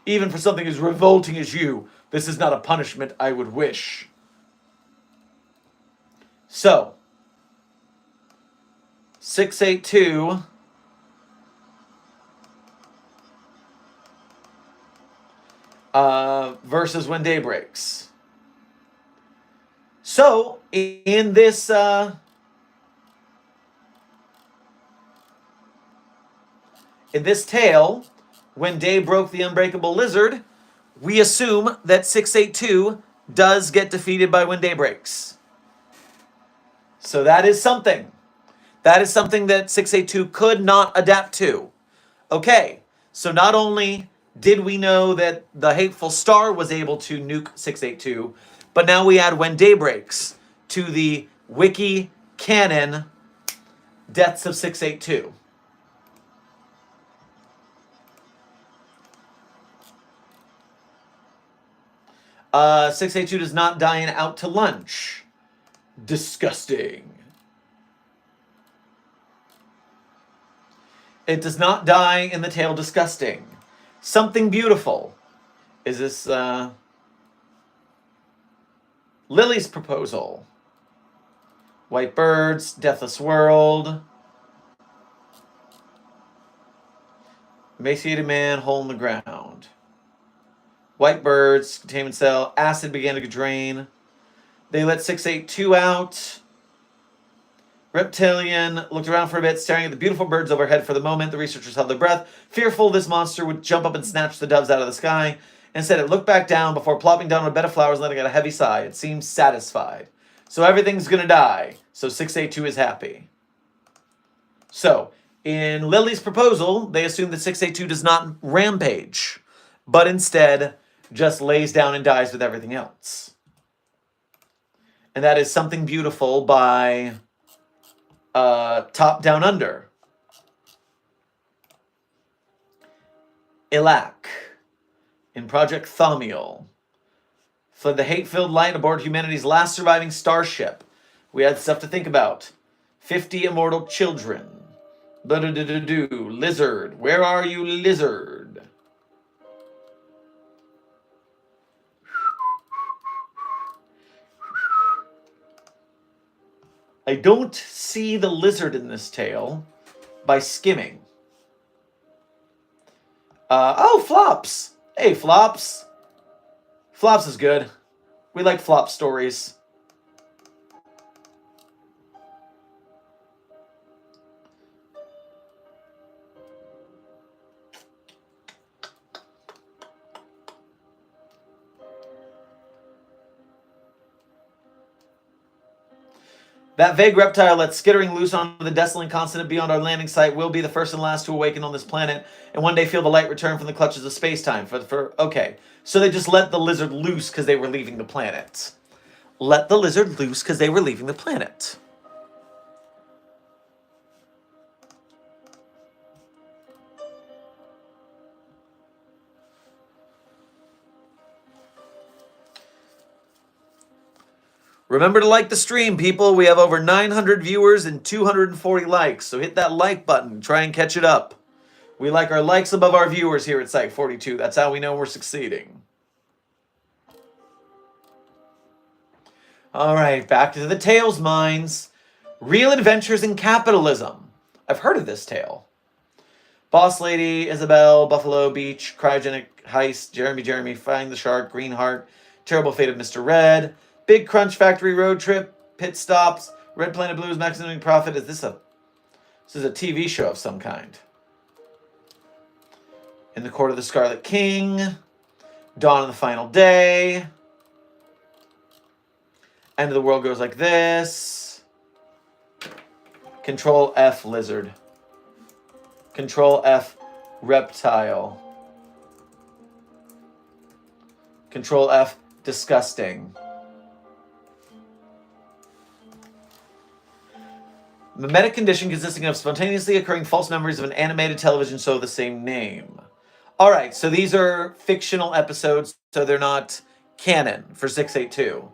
Even for something as revolting as you, this is not a punishment I would wish." So, 682 versus When Day Breaks. So, in this tale, when day broke the unbreakable lizard, we assume that 682 does get defeated by when day breaks. So that is something. That is something that 682 could not adapt to. Okay, so not only did we know that the hateful star was able to nuke 682, but now we add when day breaks to the wiki canon deaths of 682. 682 does not die in Out to Lunch. Disgusting. It does not die in the tale Disgusting. Something Beautiful. Is this Lily's Proposal? White Birds, Deathless World. Emaciated man, hole in the ground. White birds, containment cell, acid began to drain. They let 682 out. Reptilian looked around for a bit, staring at the beautiful birds overhead for the moment. The researchers held their breath, fearful this monster would jump up and snatch the doves out of the sky. Instead, it looked back down before plopping down on a bed of flowers, letting out a heavy sigh. It seemed satisfied. So everything's going to die. So 682 is happy. So, in Lily's proposal, they assume that 682 does not rampage, but instead just lays down and dies with everything else. And that is Something Beautiful by Top Down Under. Ilak in Project Thaumiel fled the hate-filled light aboard humanity's last surviving starship. We had stuff to think about. 50 immortal children. Lizard. Where are you, lizard? I don't see the lizard in this tale by skimming. Oh, Flops. Hey, Flops. Flops is good. We like Flop stories. That vague reptile that's skittering loose on the desolate continent beyond our landing site will be the first and last to awaken on this planet, and one day feel the light return from the clutches of space-time. Okay, so they just let the lizard loose because they were leaving the planet. Let the lizard loose because they were leaving the planet. Remember to like the stream, people. We have over 900 viewers and 240 likes, so hit that like button. Try and catch it up. We like our likes above our viewers here at Site 42. That's how we know we're succeeding. All right, back to the tales mines. Real Adventures in Capitalism. I've heard of this tale. Boss Lady, Isabel, Buffalo Beach, Cryogenic Heist, Jeremy, Find the Shark, Green Heart, Terrible Fate of Mr. Red, Big Crunch Factory Road Trip, Pit Stops, Red Planet Blues, Maximum Profit. This is a TV show of some kind. In the Court of the Scarlet King, Dawn of the Final Day, End of the World Goes Like This, Control F Lizard, Control F Reptile, Control F Disgusting. Mimetic condition consisting of spontaneously occurring false memories of an animated television show of the same name. All right, so these are fictional episodes, so they're not canon for 682.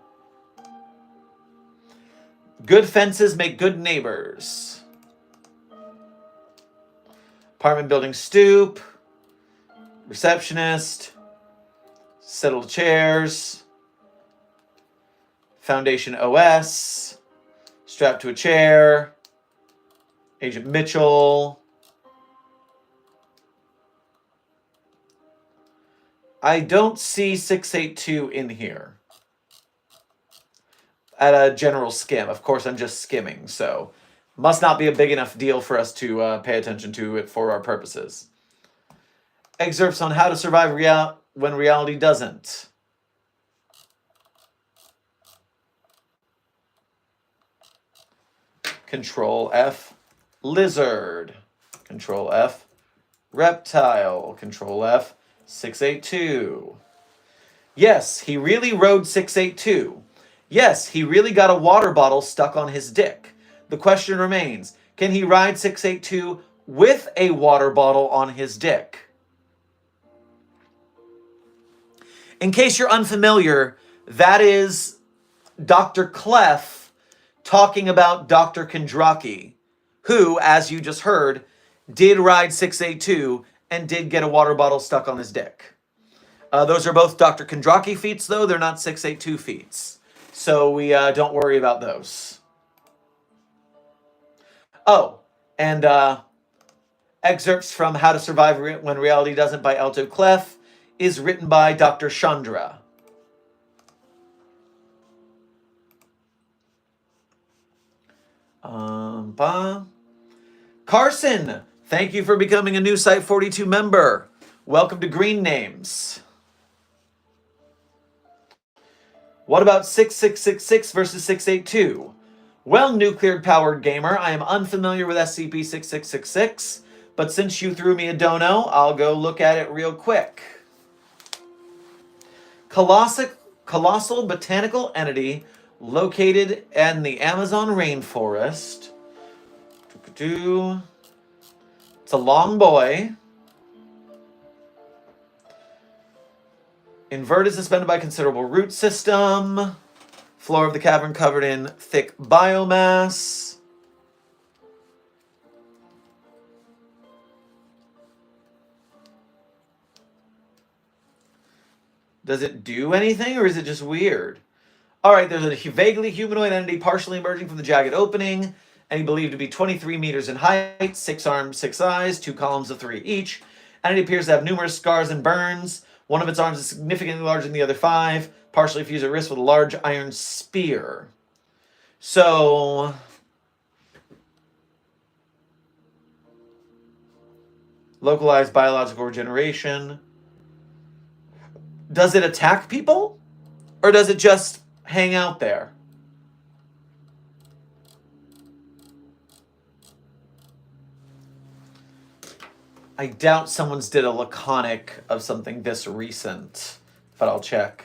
Good fences make good neighbors. Apartment building stoop. Receptionist. Settled chairs. Foundation OS. Strapped to a chair. Agent Mitchell. I don't see 682 in here. At a general skim. Of course, I'm just skimming, so must not be a big enough deal for us to pay attention to it for our purposes. Excerpts on how to survive when reality doesn't. Control F. Lizard. Control F. Reptile. Control F. 682. Yes, he really rode 682. Yes, he really got a water bottle stuck on his dick. The question remains, can he ride 682 with a water bottle on his dick? In case you're unfamiliar, that is Dr. Clef talking about Dr. Kondraki, who, as you just heard, did ride 682 and did get a water bottle stuck on his dick. Those are both Dr. Kondraki feats, though. They're not 682 feats. So we don't worry about those. Oh, and Excerpts from How to Survive When Reality Doesn't by Alto Clef is written by Dr. Chandra. Carson, thank you for becoming a new Site 42 member. Welcome to Green Names. What about 6666 versus 682? Well, nuclear-powered gamer, I am unfamiliar with SCP-6666, but since you threw me a dono, I'll go look at it real quick. Colossal botanical entity located in the Amazon rainforest. It's a long boy. Inverted, suspended by considerable root system. Floor of the cavern covered in thick biomass. Does it do anything, or is it just weird? All right, there's a vaguely humanoid entity partially emerging from the jagged opening, and he believed to be 23 meters in height, 6 arms, 6 eyes, 2 columns of 3 each. And it appears to have numerous scars and burns. One of its arms is significantly larger than the other 5, partially fused at wrist with a large iron spear. So, localized biological regeneration. Does it attack people? Or does it just hang out there? I doubt someone's did a laconic of something this recent, but I'll check.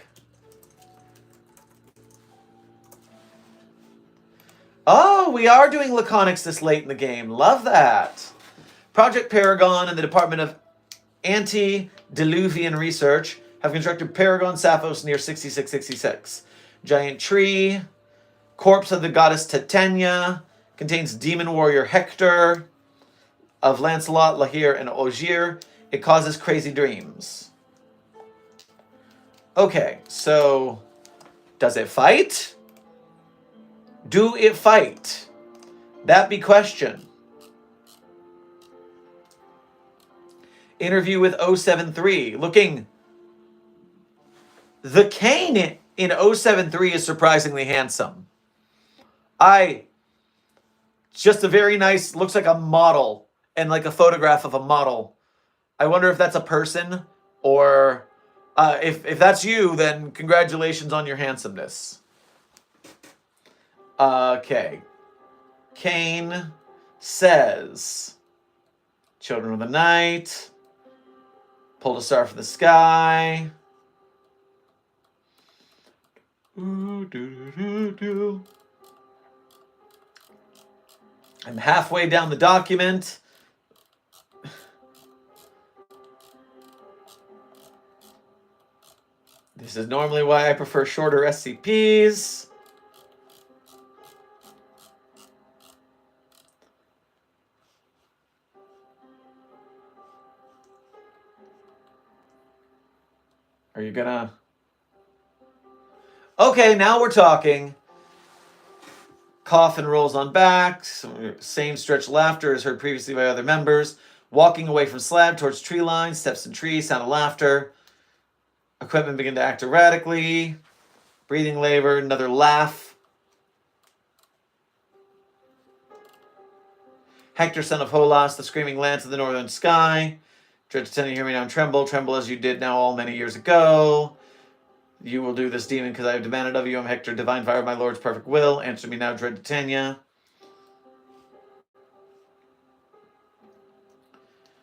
Oh, we are doing laconics this late in the game. Love that. Project Paragon and the Department of Antediluvian Research have constructed Paragon Saphos near 6666. Giant tree, corpse of the goddess Titania, contains demon warrior Hector, of Lancelot, Lahir, and Ogier. It causes crazy dreams. Okay, so does it fight? Do it fight? That be question. Interview with 073. Looking. The Kane in 073 is surprisingly handsome. Just a very nice, looks like a model. And like a photograph of a model. I wonder if that's a person, or if that's you, then congratulations on your handsomeness. Okay. Kane says, Children of the Night, pulled a star from the sky. I'm halfway down the document. This is normally why I prefer shorter SCPs. Are you gonna... Okay, now we're talking. Coffin rolls on back. Same stretched laughter as heard previously by other members. Walking away from slab towards tree line. Steps in tree. Sound of laughter. Equipment begin to act erratically. Breathing labor. Another laugh. Hector, son of Holas, the screaming lance of the northern sky. Dread to tell you, hear me now and tremble. Tremble as you did now all many years ago. You will do this, demon, because I have demanded of you. I'm Hector, divine fire of my lord's perfect will. Answer me now, dread Titania.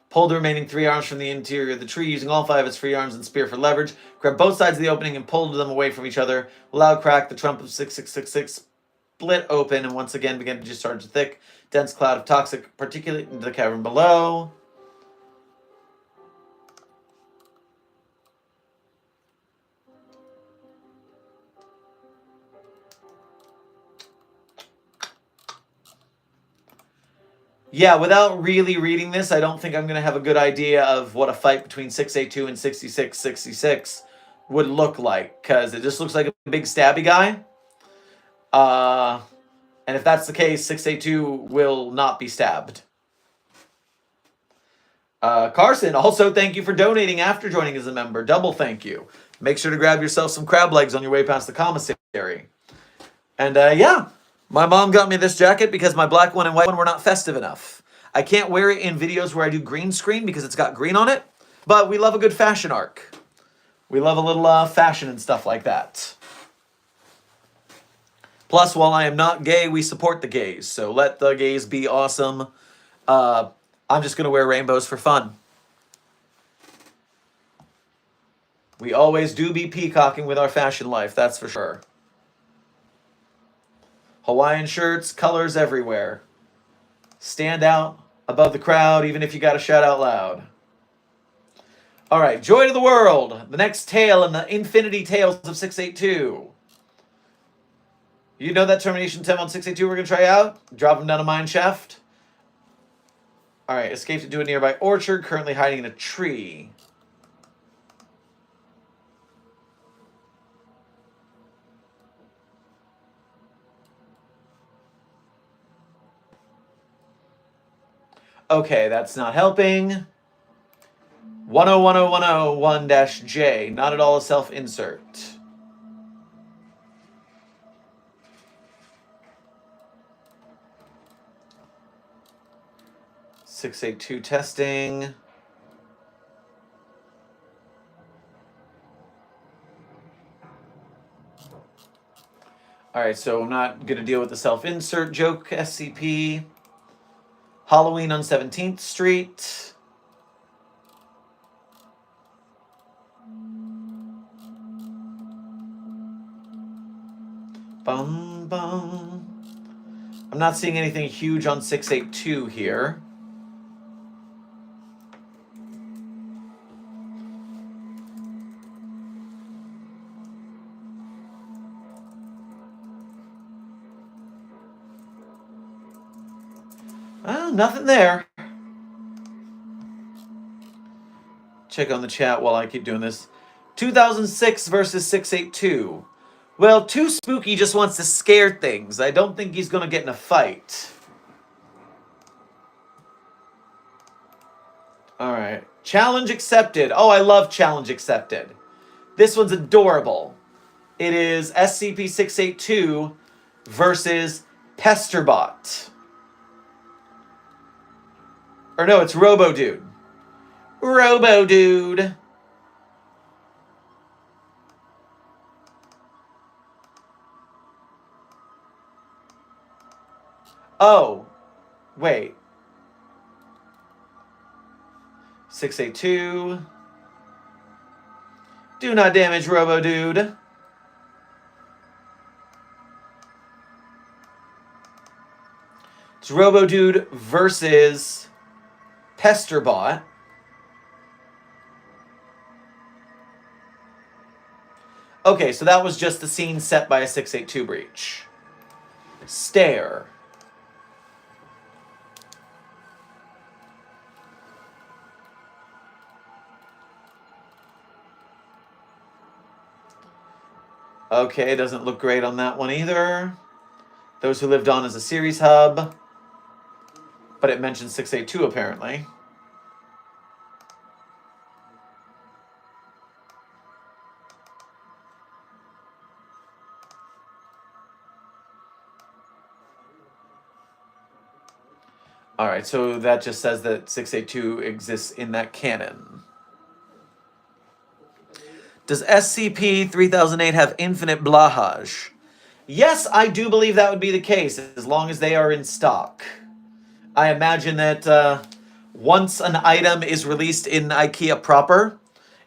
Pull the remaining 3 arms from the interior of the tree, using all 5 of its free arms and spear for leverage. Grab both sides of the opening and pull them away from each other. Loud crack, the trump of 6666 split open and once again began to discharge a thick, dense cloud of toxic particulate into the cavern below. Yeah, without really reading this, I don't think I'm going to have a good idea of what a fight between 682 and 6666 would look like, because it just looks like a big stabby guy. And if that's the case, 682 will not be stabbed. Carson, also thank you for donating after joining as a member. Double thank you. Make sure to grab yourself some crab legs on your way past the commissary. And yeah, my mom got me this jacket because my black one and white one were not festive enough. I can't wear it in videos where I do green screen because it's got green on it, but we love a good fashion arc. We love a little fashion and stuff like that. Plus, while I am not gay, we support the gays, so let the gays be awesome. I'm just going to wear rainbows for fun. We always do be peacocking with our fashion life, that's for sure. Hawaiian shirts, colors everywhere. Stand out above the crowd, even if you got to shout out loud. All right, Joy to the World. The next tale in the Infinity Tales of 682. You know that termination 10 on 682 we're going to try out? Drop him down a mine shaft. All right, escaped into a nearby orchard, currently hiding in a tree. Okay, that's not helping. 101010-1-J, not at all a self-insert. (682) testing. All right, so I'm not going to deal with the self-insert joke, SCP. Halloween on 17th Street. Bum, bum. I'm not seeing anything huge on 682 here. Well, nothing there. Check on the chat while I keep doing this. 2006 versus 682. Well, Too Spooky just wants to scare things. I don't think he's going to get in a fight. All right. Challenge accepted. Oh, I love challenge accepted. This one's adorable. It is SCP-682 versus Pesterbot. Or no, it's Robo-Dude. Robo-Dude. Oh, wait. 682. Do not damage Robo-Dude. It's Robo-Dude versus Pesterbot. Okay, so that was just the scene set by a 682 breach. Stare. Okay, doesn't look great on that one either. Those Who Lived On is a series hub. But it mentions 682 apparently. Alright, so that just says that 682 exists in that canon. Does SCP-3008 have infinite blahage? Yes, I do believe that would be the case, as long as they are in stock. I imagine that once an item is released in IKEA proper,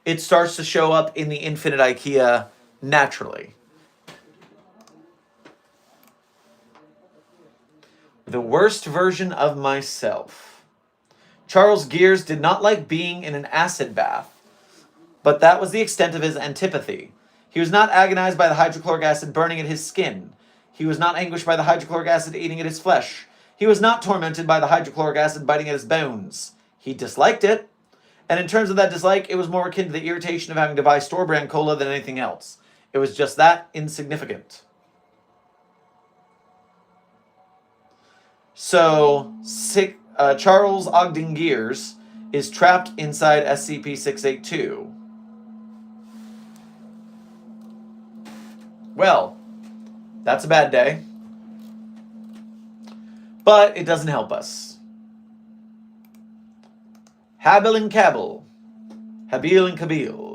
it starts to show up in the infinite IKEA naturally. The worst version of myself. Charles Gears did not like being in an acid bath, but that was the extent of his antipathy. He was not agonized by the hydrochloric acid burning at his skin. He was not anguished by the hydrochloric acid eating at his flesh. He was not tormented by the hydrochloric acid biting at his bones. He disliked it. And in terms of that dislike, it was more akin to the irritation of having to buy store-brand cola than anything else. It was just that insignificant. So, Charles Ogden Gears is trapped inside SCP-682. Well, that's a bad day. But it doesn't help us. Habil and Kabil. Habil and Kabil.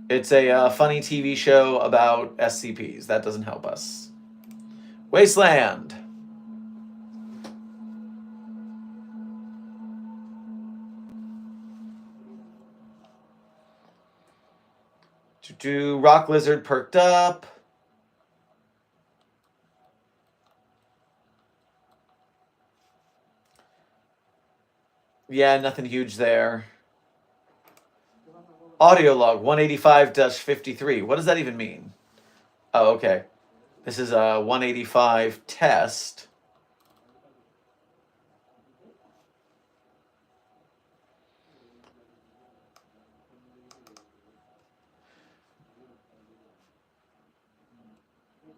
It's a funny TV show about SCPs. That doesn't help us. Wasteland. Rock Lizard perked up. Yeah, nothing huge there. Audio log 185-53. What does that even mean? Oh, okay. This is a 185 test.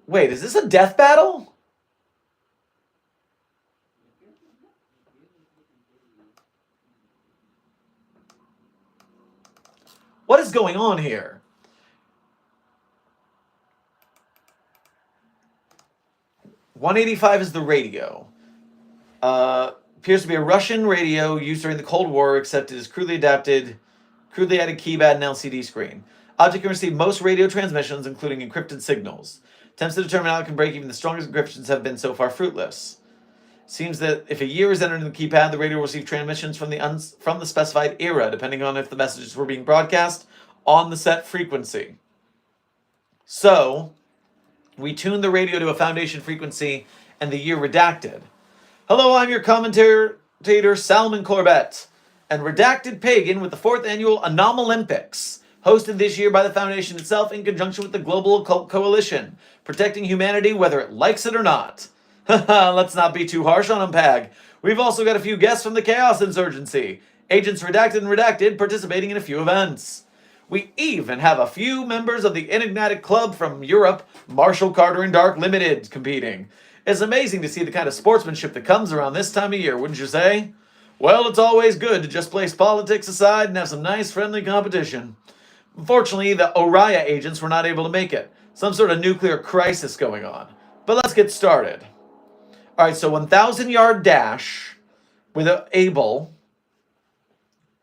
Wait, is this a death battle? What is going on here? .185 is the radio. Appears to be a Russian radio used during the Cold War, except it is crudely added keypad and LCD screen. Object can receive most radio transmissions, including encrypted signals. Attempts to determine how it can break even the strongest encryptions have been so far fruitless. Seems that if a year is entered in the keypad, the radio will receive transmissions from the specified era, depending on if the messages were being broadcast on the set frequency. So, we tuned the radio to a foundation frequency and the year redacted. Hello, I'm your commentator, Salman Corbett, and redacted pagan with the 4th annual Anomalympics, hosted this year by the Foundation itself in conjunction with the Global Occult Coalition, protecting humanity whether it likes it or not. Let's not be too harsh on Pag. We've also got a few guests from the Chaos Insurgency, agents redacted and redacted, participating in a few events. We even have a few members of the Enigmatic Club from Europe, Marshall Carter and Dark Limited, competing. It's amazing to see the kind of sportsmanship that comes around this time of year, wouldn't you say? Well, it's always good to just place politics aside and have some nice, friendly competition. Unfortunately, the Oriya agents were not able to make it. Some sort of nuclear crisis going on. But let's get started. Alright, so 1,000-yard dash with an Able.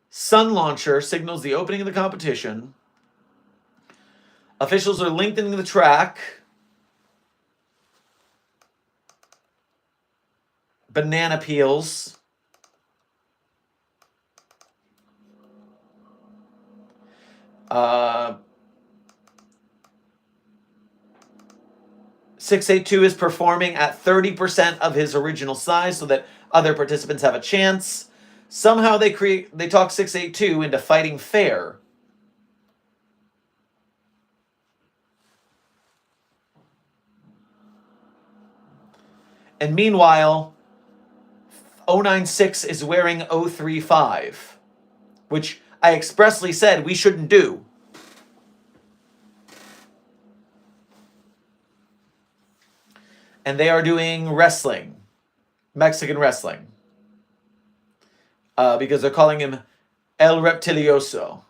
Sun launcher signals the opening of the competition. Officials are lengthening the track. Banana peels. Uh, 682 is performing at 30% of his original size so that other participants have a chance. Somehow they talk 682 into fighting fair. And meanwhile, 096 is wearing 035, which I expressly said we shouldn't do. And they are doing wrestling, Mexican wrestling. Because they're calling him El Reptilioso.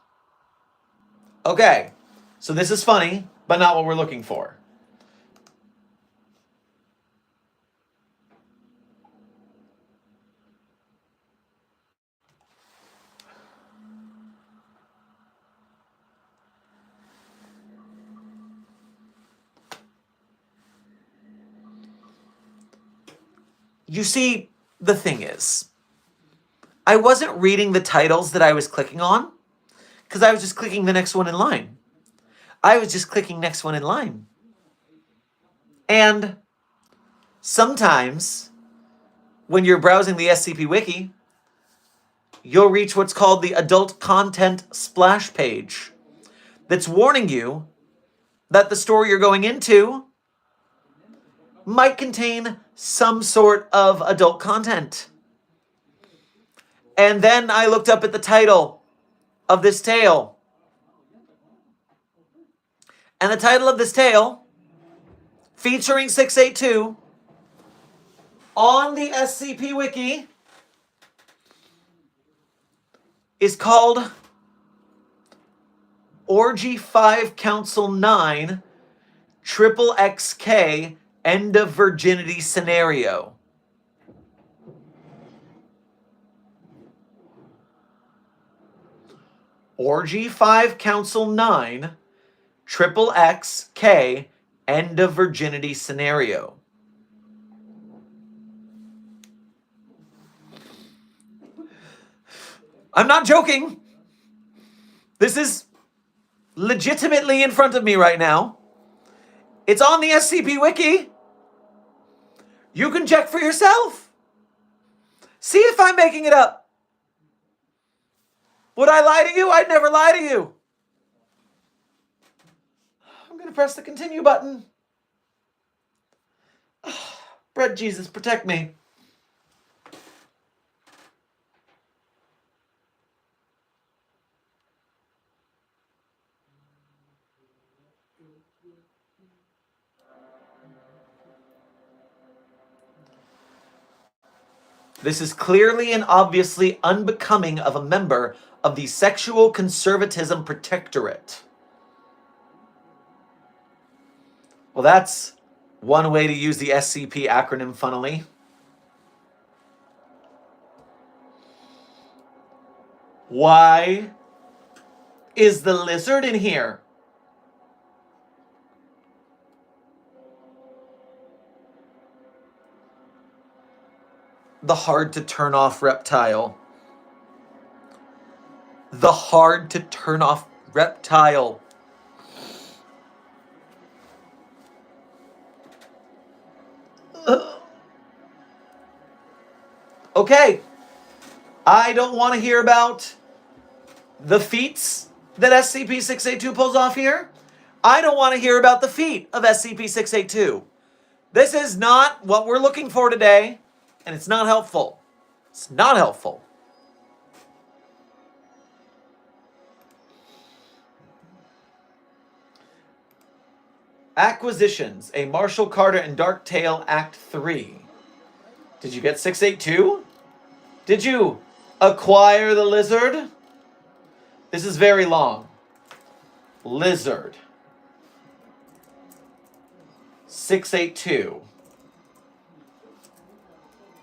Okay, so this is funny, but not what we're looking for. You see, the thing is, I wasn't reading the titles that I was clicking on, because I was just clicking the next one in line. And sometimes, when you're browsing the SCP Wiki, you'll reach what's called the Adult Content Splash page that's warning you that the story you're going into might contain some sort of adult content. And then I looked up at the title of this tale. And the title of this tale, featuring 682 on the SCP Wiki is called Orgy 5 Council 9 Triple XK End of Virginity Scenario. Orgy 5 Council 9 Triple XK End of Virginity Scenario. I'm not joking. This is legitimately in front of me right now. It's on the SCP Wiki. You can check for yourself. See if I'm making it up. Would I lie to you? I'd never lie to you. I'm going to press the continue button. Bread Jesus, protect me. This is clearly and obviously unbecoming of a member of the Sexual Conservatism Protectorate. Well, that's one way to use the SCP acronym funnily. Why is the lizard in here? The hard to turn off reptile. The hard to turn off reptile. Okay. I don't want to hear about the feats that SCP-682 pulls off here. I don't want to hear about the feat of SCP-682. This is not what we're looking for today, and it's not helpful. It's not helpful. Acquisitions, a Marshall Carter and Dark Tale Act 3. Did you get 682? Did you acquire the lizard? This is very long. Lizard. 682.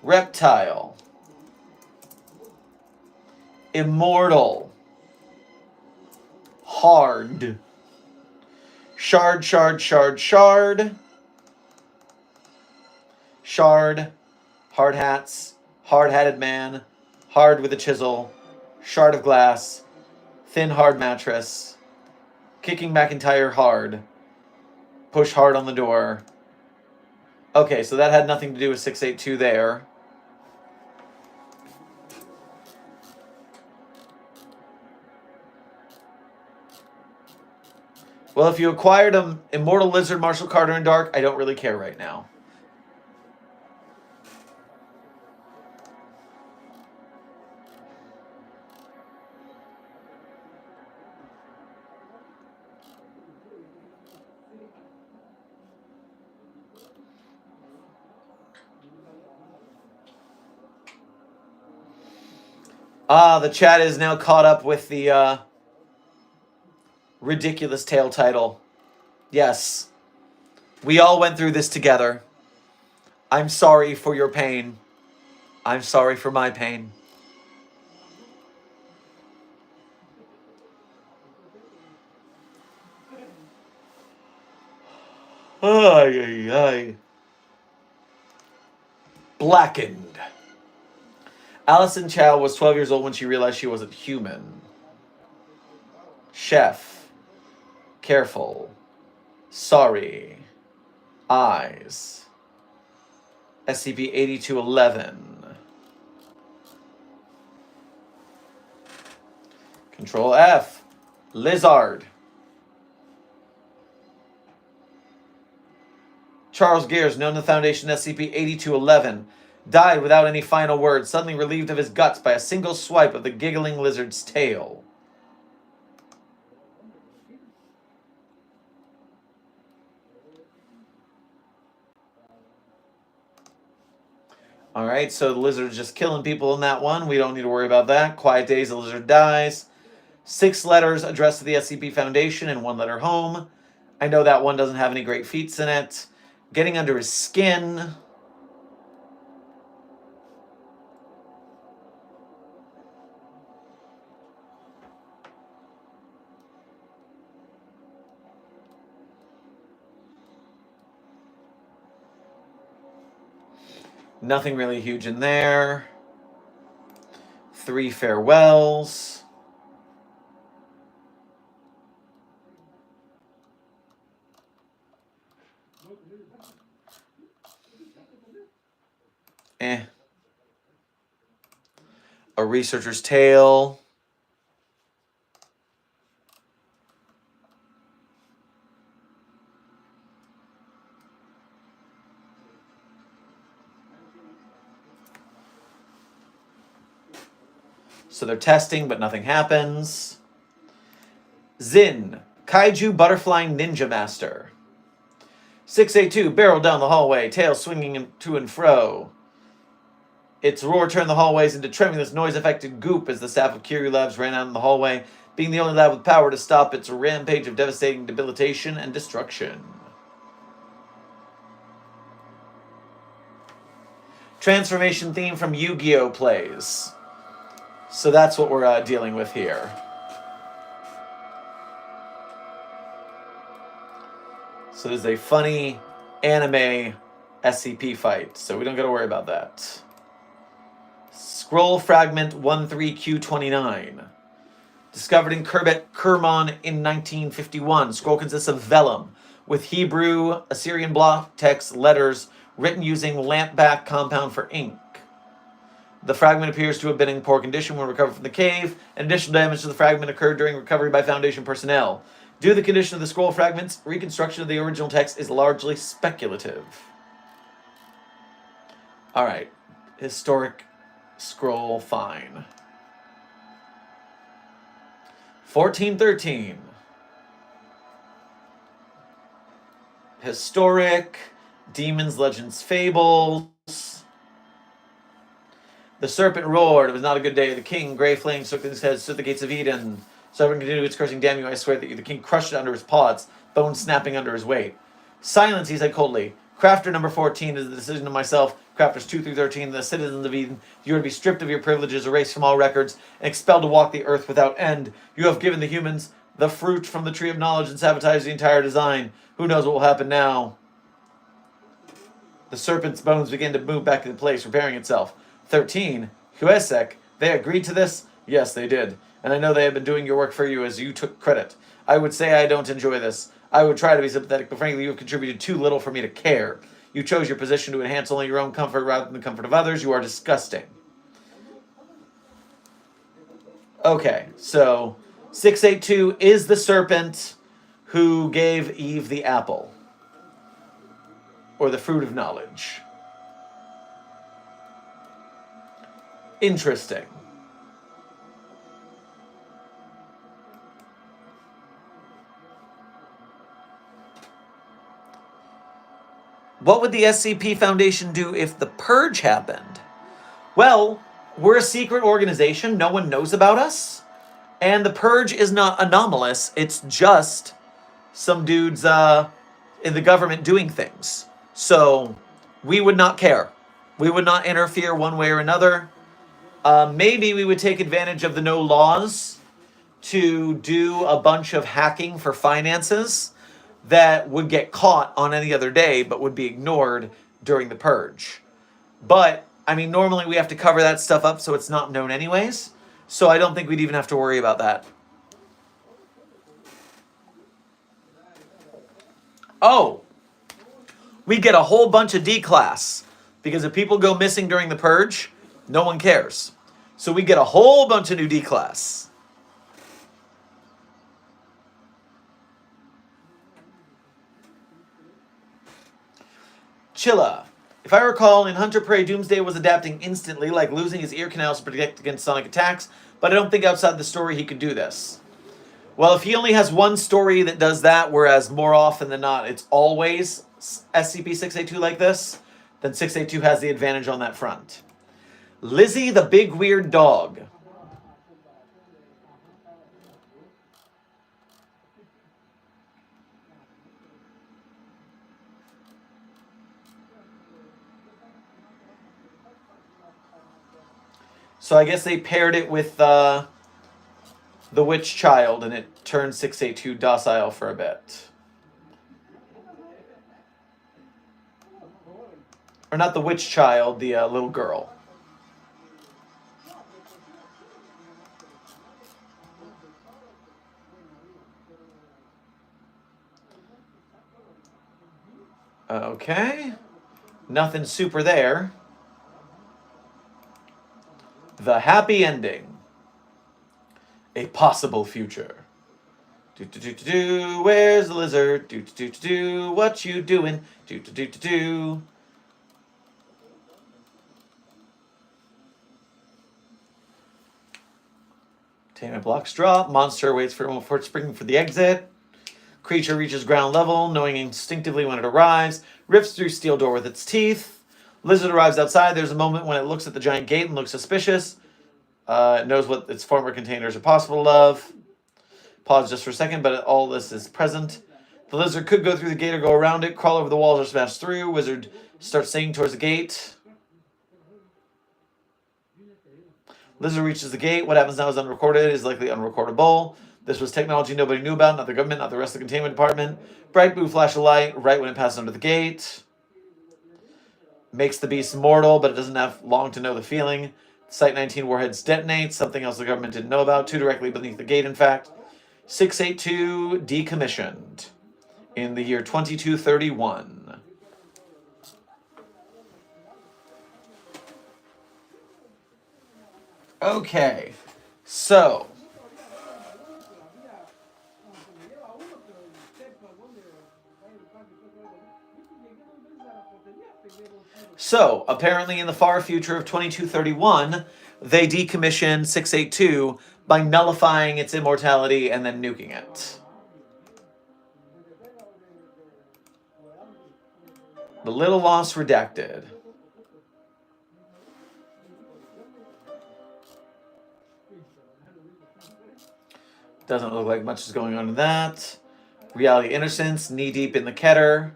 Reptile. Immortal. Hard. Shard, shard, shard, shard. Shard. Hard hats. Hard-hatted man. Hard with a chisel. Shard of glass. Thin hard mattress. Kicking McIntyre hard. Push hard on the door. Okay, so that had nothing to do with 682 there. Well, if you acquired an Immortal Lizard, Marshall Carter, and Dark, I don't really care right now. The chat is now caught up with the ridiculous tale title. Yes. We all went through this together. I'm sorry for your pain. I'm sorry for my pain. Ay, ay, ay. Blackened. Allison Chow was 12 years old when she realized she wasn't human. Chef. Careful. Sorry. Eyes. SCP-8211. Control F. Lizard. Charles Gears, known to the Foundation SCP-8211, died without any final words, suddenly relieved of his guts by a single swipe of the giggling lizard's tail. All right, so the lizard is just killing people in that one. We don't need to worry about that. Quiet days, the lizard dies. 6 letters addressed to the SCP Foundation and 1 letter home. I know that one doesn't have any great feats in it. Getting under his skin. Nothing really huge in there. 3 farewells. A researcher's tale. So they're testing, but nothing happens. Zin, Kaiju Butterfly Ninja Master. 682, barreled down the hallway, tail swinging to and fro. Its roar turned the hallways into tremulous, noise-affected goop as the staff of Kiryu Labs ran out in the hallway, being the only lab with power to stop its rampage of devastating debilitation and destruction. Transformation theme from Yu-Gi-Oh! Plays. So that's what we're dealing with here. So there's a funny anime SCP fight, so we don't got to worry about that. Scroll Fragment 13Q29. Discovered in Kerman in 1951. Scroll consists of vellum, with Hebrew, Assyrian block text letters written using lampback compound for ink. The fragment appears to have been in poor condition when recovered from the cave, and additional damage to the fragment occurred during recovery by Foundation personnel. Due to the condition of the scroll fragments, reconstruction of the original text is largely speculative. Alright. Historic scroll, fine. 1413. Historic. Demons, Legends, Fables. The serpent roared. It was not a good day. The king, gray flames took his head, stood the gates of Eden. Serpent continued its cursing, damn you, I swear that you. The king crushed it under his paws, bones snapping under his weight. Silence, he said coldly. Crafter number 14 is the decision of myself. Crafters 2 through 13, the citizens of Eden. You are to be stripped of your privileges, erased from all records, and expelled to walk the earth without end. You have given the humans the fruit from the tree of knowledge and sabotaged the entire design. Who knows what will happen now? The serpent's bones began to move back into place, repairing itself. 13. Huesek, they agreed to this? Yes, they did. And I know they have been doing your work for you as you took credit. I would say I don't enjoy this. I would try to be sympathetic, but frankly, you have contributed too little for me to care. You chose your position to enhance only your own comfort rather than the comfort of others. You are disgusting. Okay, so 682 is the serpent who gave Eve the apple. Or the fruit of knowledge. Interesting. What would the SCP Foundation do if the Purge happened? Well, we're a secret organization. No one knows about us. And the Purge is not anomalous. It's just some dudes in the government doing things. So we would not care. We would not interfere one way or another. Maybe we would take advantage of the no laws to do a bunch of hacking for finances that would get caught on any other day but would be ignored during the Purge. But, I mean, normally we have to cover that stuff up so it's not known anyways. So I don't think we'd even have to worry about that. Oh! We get a whole bunch of D-class. Because if people go missing during the Purge, no one cares. So we get a whole bunch of new D-class. Chilla. If I recall, in Hunter Prey, Doomsday was adapting instantly, like losing his ear canals to protect against sonic attacks, but I don't think outside the story he could do this. Well, if he only has one story that does that, whereas more often than not it's always SCP-682 like this, then 682 has the advantage on that front. Lizzie the big weird dog. So I guess they paired it with the witch child, and it turned 682 docile for a bit. Or not the witch child, the little girl. Okay. Nothing super there. The happy ending. A possible future. Do-do-do-do-do. Where's the lizard? Do-do-do-do-do. What you doing? Do-do-do-do-do. Attainment blocks drop. Monster waits for springing for the exit. Creature reaches ground level, knowing instinctively when it arrives. Rips through steel door with its teeth. Lizard arrives outside. There's a moment when it looks at the giant gate and looks suspicious. It knows what its former containers are possible of. Pause just for a second, but all this is present. The lizard could go through the gate or go around it, crawl over the walls or smash through. Wizard starts singing towards the gate. Lizard reaches the gate. What happens now is unrecorded, is likely unrecordable. This was technology nobody knew about, not the government, not the rest of the containment department. Bright blue flash of light right when it passes under the gate. Makes the beast mortal, but it doesn't have long to know the feeling. Site 19 warheads detonate, something else the government didn't know about, 2 directly beneath the gate, in fact. 682 decommissioned in the year 2231. Okay, so apparently in the far future of 2231, they decommissioned 682 by nullifying its immortality and then nuking it. The Little Lost redacted. Doesn't look like much is going on in that. Reality Innocence, knee deep in the Keter.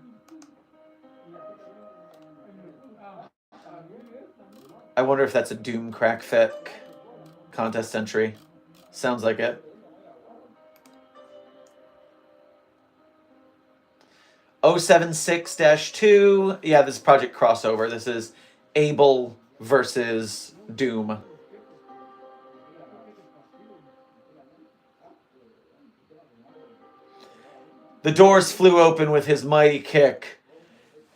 I wonder if that's a Doom Crack Fic contest entry. Sounds like it. -076-2. Yeah, this is Project Crossover. This is Abel versus Doom. The doors flew open with his mighty kick.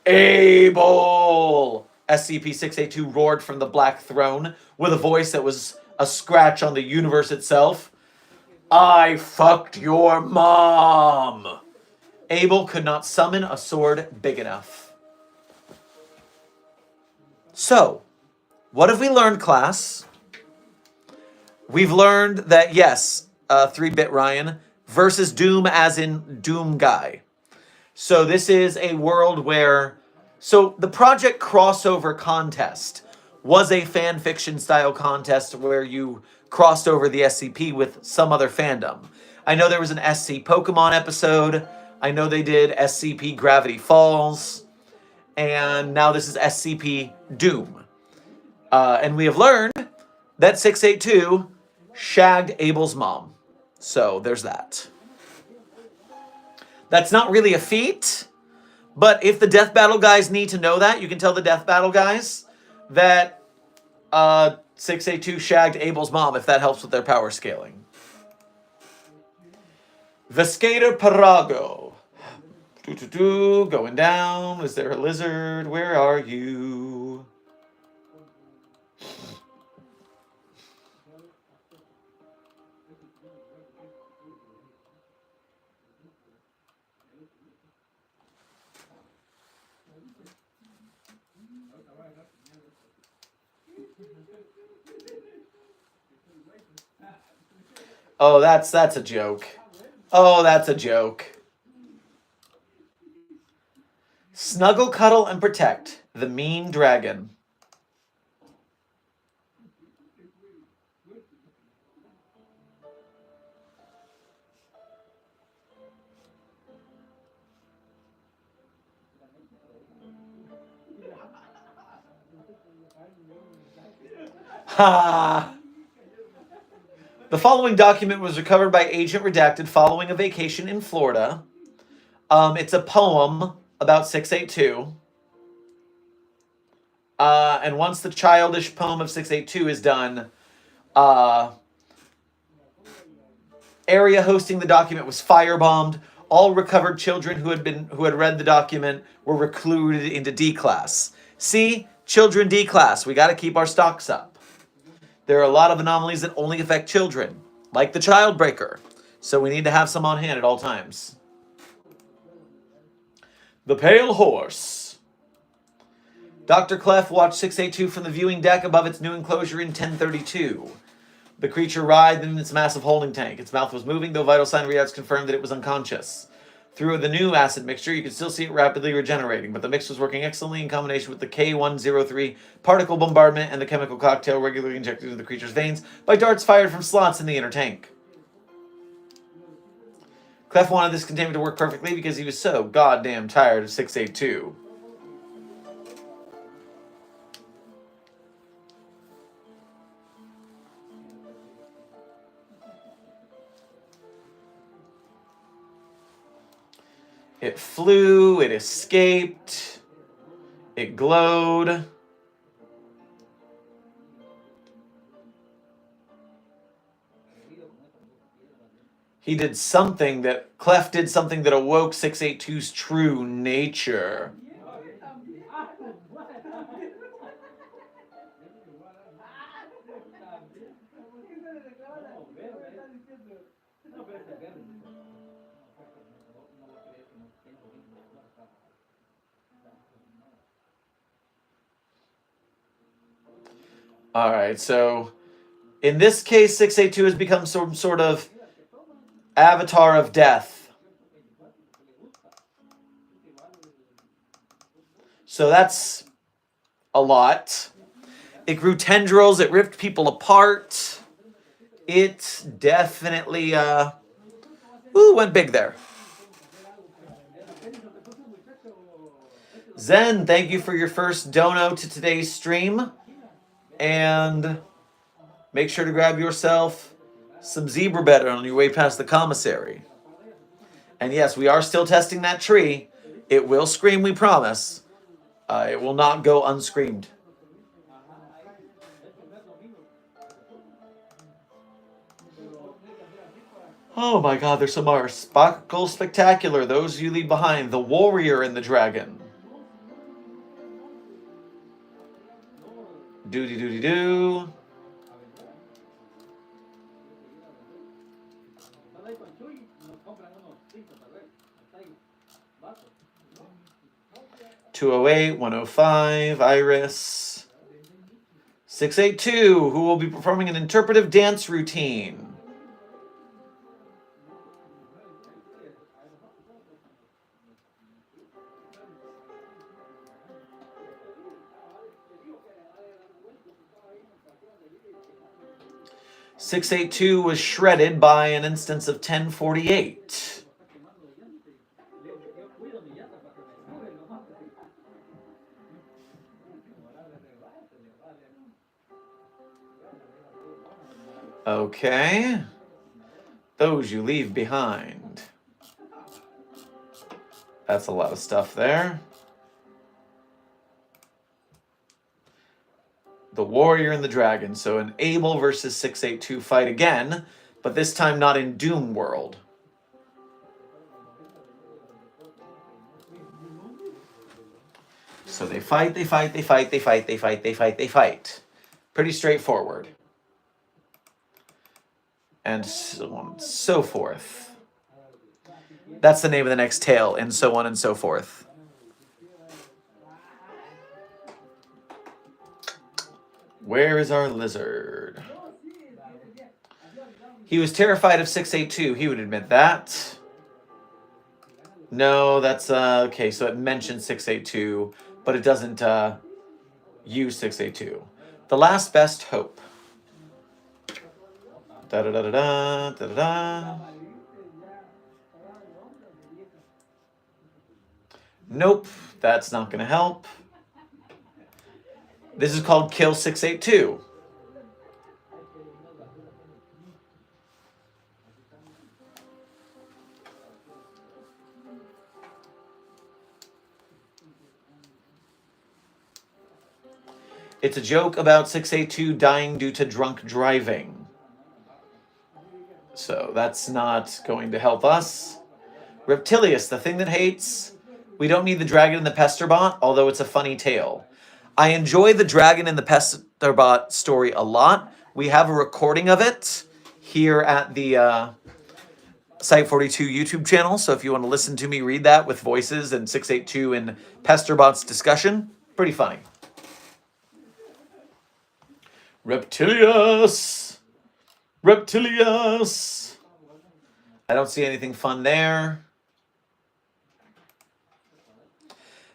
Abel! SCP-682 roared from the Black Throne with a voice that was a scratch on the universe itself. I fucked your mom! Abel could not summon a sword big enough. So, what have we learned, class? We've learned that, yes, 3-bit Ryan versus Doom as in Doom Guy. So this is a world where... So the Project Crossover contest was a fan fiction style contest where you crossed over the SCP with some other fandom. I know there was an SC Pokemon episode. I know they did SCP Gravity Falls. And now this is SCP Doom. And we have learned that 682 shagged Abel's mom. So there's that. That's not really a feat, but if the Death Battle guys need to know that, you can tell the Death Battle guys that 682 shagged Abel's mom, if that helps with their power scaling. Vescator Parago. Going down. Is there a lizard? Where are you? Oh, that's a joke. Oh, that's a joke. Snuggle, cuddle, and protect. The Mean Dragon. Ha! The following document was recovered by Agent Redacted following a vacation in Florida. It's a poem about 682. And once the childish poem of 682 is done, area hosting the document was firebombed. All recovered children who had read the document were recluded into D class. See, children D class. We got to keep our stocks up. There are a lot of anomalies that only affect children, like the child breaker. So we need to have some on hand at all times. The Pale Horse. Dr. Clef watched 682 from the viewing deck above its new enclosure in 1032. The creature writhed in its massive holding tank. Its mouth was moving, though vital sign readouts confirmed that it was unconscious. Through the new acid mixture, you could still see it rapidly regenerating, but the mix was working excellently in combination with the K103 particle bombardment and the chemical cocktail regularly injected into the creature's veins by darts fired from slots in the inner tank. Clef wanted this containment to work perfectly because he was so goddamn tired of 682. It flew, it escaped, it glowed. He did something that, Clef did something that awoke 682's true nature. All right, so in this case, 682 has become some sort of avatar of death. So that's a lot. It grew tendrils. It ripped people apart. It definitely went big there. Zen, thank you for your first dono to today's stream. And make sure to grab yourself some zebra better on your way past the commissary. And yes, we are still testing that tree. It will scream, we promise. It will not go unscreamed. Oh my god, there's some more. Sparkle Spectacular. Those you leave behind. The Warrior and the Dragon. Doody-doody-doo. (208) 105 Iris 682, who will be performing an interpretive dance routine. (682) was shredded by an instance of 1048. Okay. Those you leave behind. That's a lot of stuff there. The Warrior and the Dragon. So an Abel versus 682 fight again, but this time not in Doom World. So they fight. Pretty straightforward. And so on and so forth. That's the name of the next tale, and so on and so forth. Where is our lizard? He was terrified of 682. He would admit that. No, that's okay. So it mentioned 682, but it doesn't use 682. The last best hope. Da da da da da da da da. Nope, that's not going to help. This is called Kill 682. It's a joke about 682 dying due to drunk driving. So that's not going to help us. Reptilius, the thing that hates. We don't need the dragon and the pesterbot, although it's a funny tale. I enjoy the dragon and the pesterbot story a lot. We have a recording of it here at the Site 42 YouTube channel. So if you want to listen to me read that with voices and 682 and pesterbot's discussion, pretty funny. Reptilius! Reptilius! I don't see anything fun there.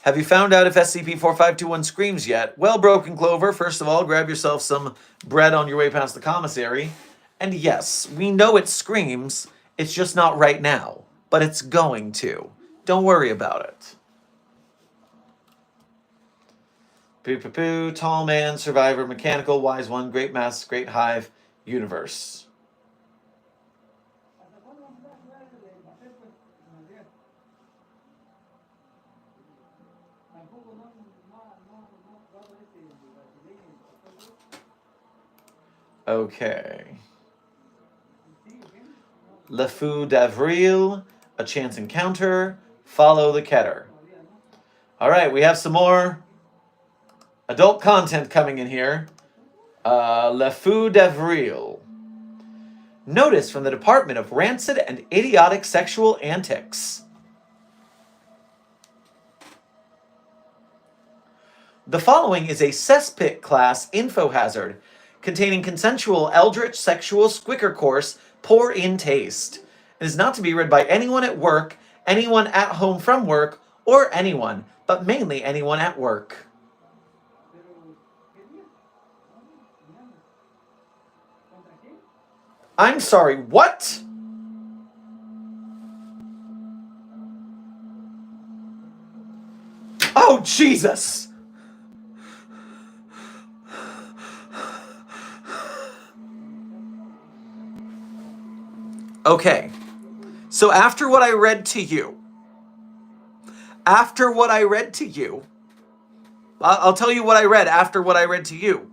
Have you found out if SCP-4521 screams yet? Well, Broken Clover, first of all, grab yourself some bread on your way past the commissary. And yes, we know it screams. It's just not right now. But it's going to. Don't worry about it. Poo-poo-poo, tall man, survivor, mechanical, wise one, great mass, great hive, universe. Okay. Le Fou d'Avril, a chance encounter, follow the Keter. All right, we have some more adult content coming in here. Le Fou d'Avril. Notice from the Department of Rancid and Idiotic Sexual Antics. The following is a cesspit class info hazard containing consensual eldritch sexual squicker course poor in taste. It is not to be read by anyone at work, anyone at home from work, or anyone, but mainly anyone at work. I'm sorry, what? Oh, Jesus! Okay, so after what I read to you, I'll tell you what I read after what I read to you,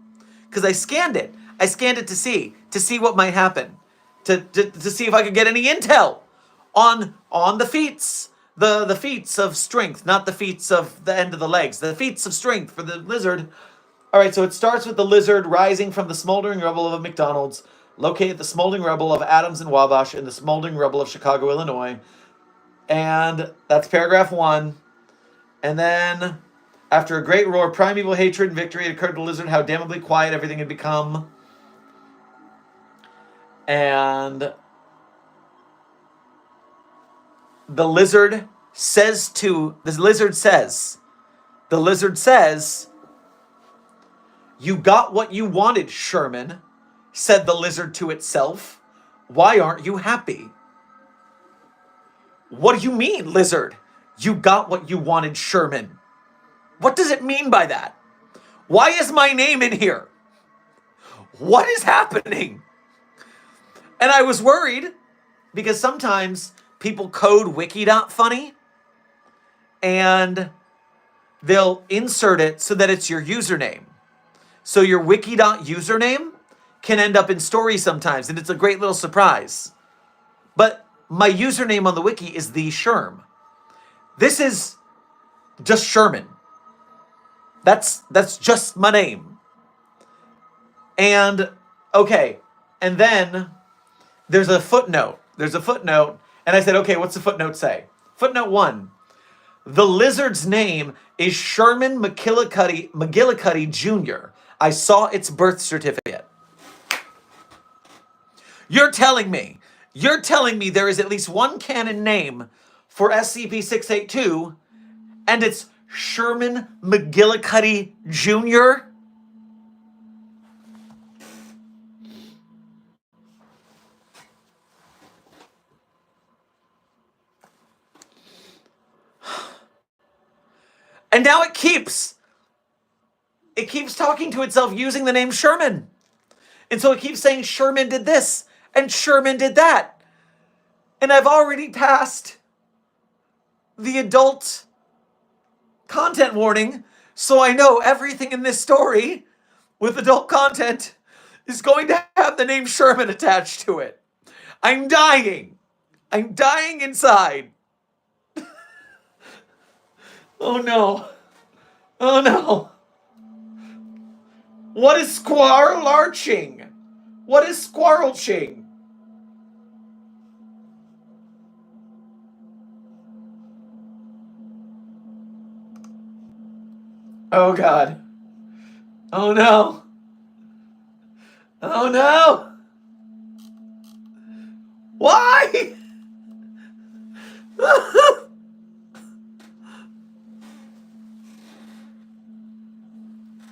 because I scanned it. I scanned it to see what might happen, to see if I could get any intel on the feats, the feats of strength, not the feats of the end of the legs, the feats of strength for the lizard. All right, so it starts with the lizard rising from the smoldering rubble of a McDonald's, located the smoldering rubble of Adams and Wabash in the smoldering rubble of Chicago, Illinois. And that's paragraph 1. And then, after a great roar, primeval hatred and victory, it occurred to the lizard how damnably quiet everything had become. And the lizard says, "You got what you wanted, Sherman," said the lizard to itself. "Why aren't you happy?" What do you mean, lizard? You got what you wanted, Sherman. What does it mean by that? Why is my name in here? What is happening? And I was worried because sometimes people code wiki.funny and they'll insert it so that it's your username. So your wiki.username can end up in stories sometimes, and it's a great little surprise. But my username on the wiki is the Sherm. This is just Sherman. That's just my name. And okay, and then there's a footnote. And I said, okay, what's the footnote say? Footnote 1. The lizard's name is Sherman McGillicuddy Jr. I saw its birth certificate. You're telling me there is at least one canon name for SCP-682, and it's Sherman McGillicuddy Jr.? And now it keeps talking to itself using the name Sherman. And so it keeps saying Sherman did this and Sherman did that. And I've already passed the adult content warning, so I know everything in this story with adult content is going to have the name Sherman attached to it. I'm dying. I'm dying inside. Oh no. Oh no. What is squarlarching? What is squarlching? Oh God. Oh no. Oh no. Why?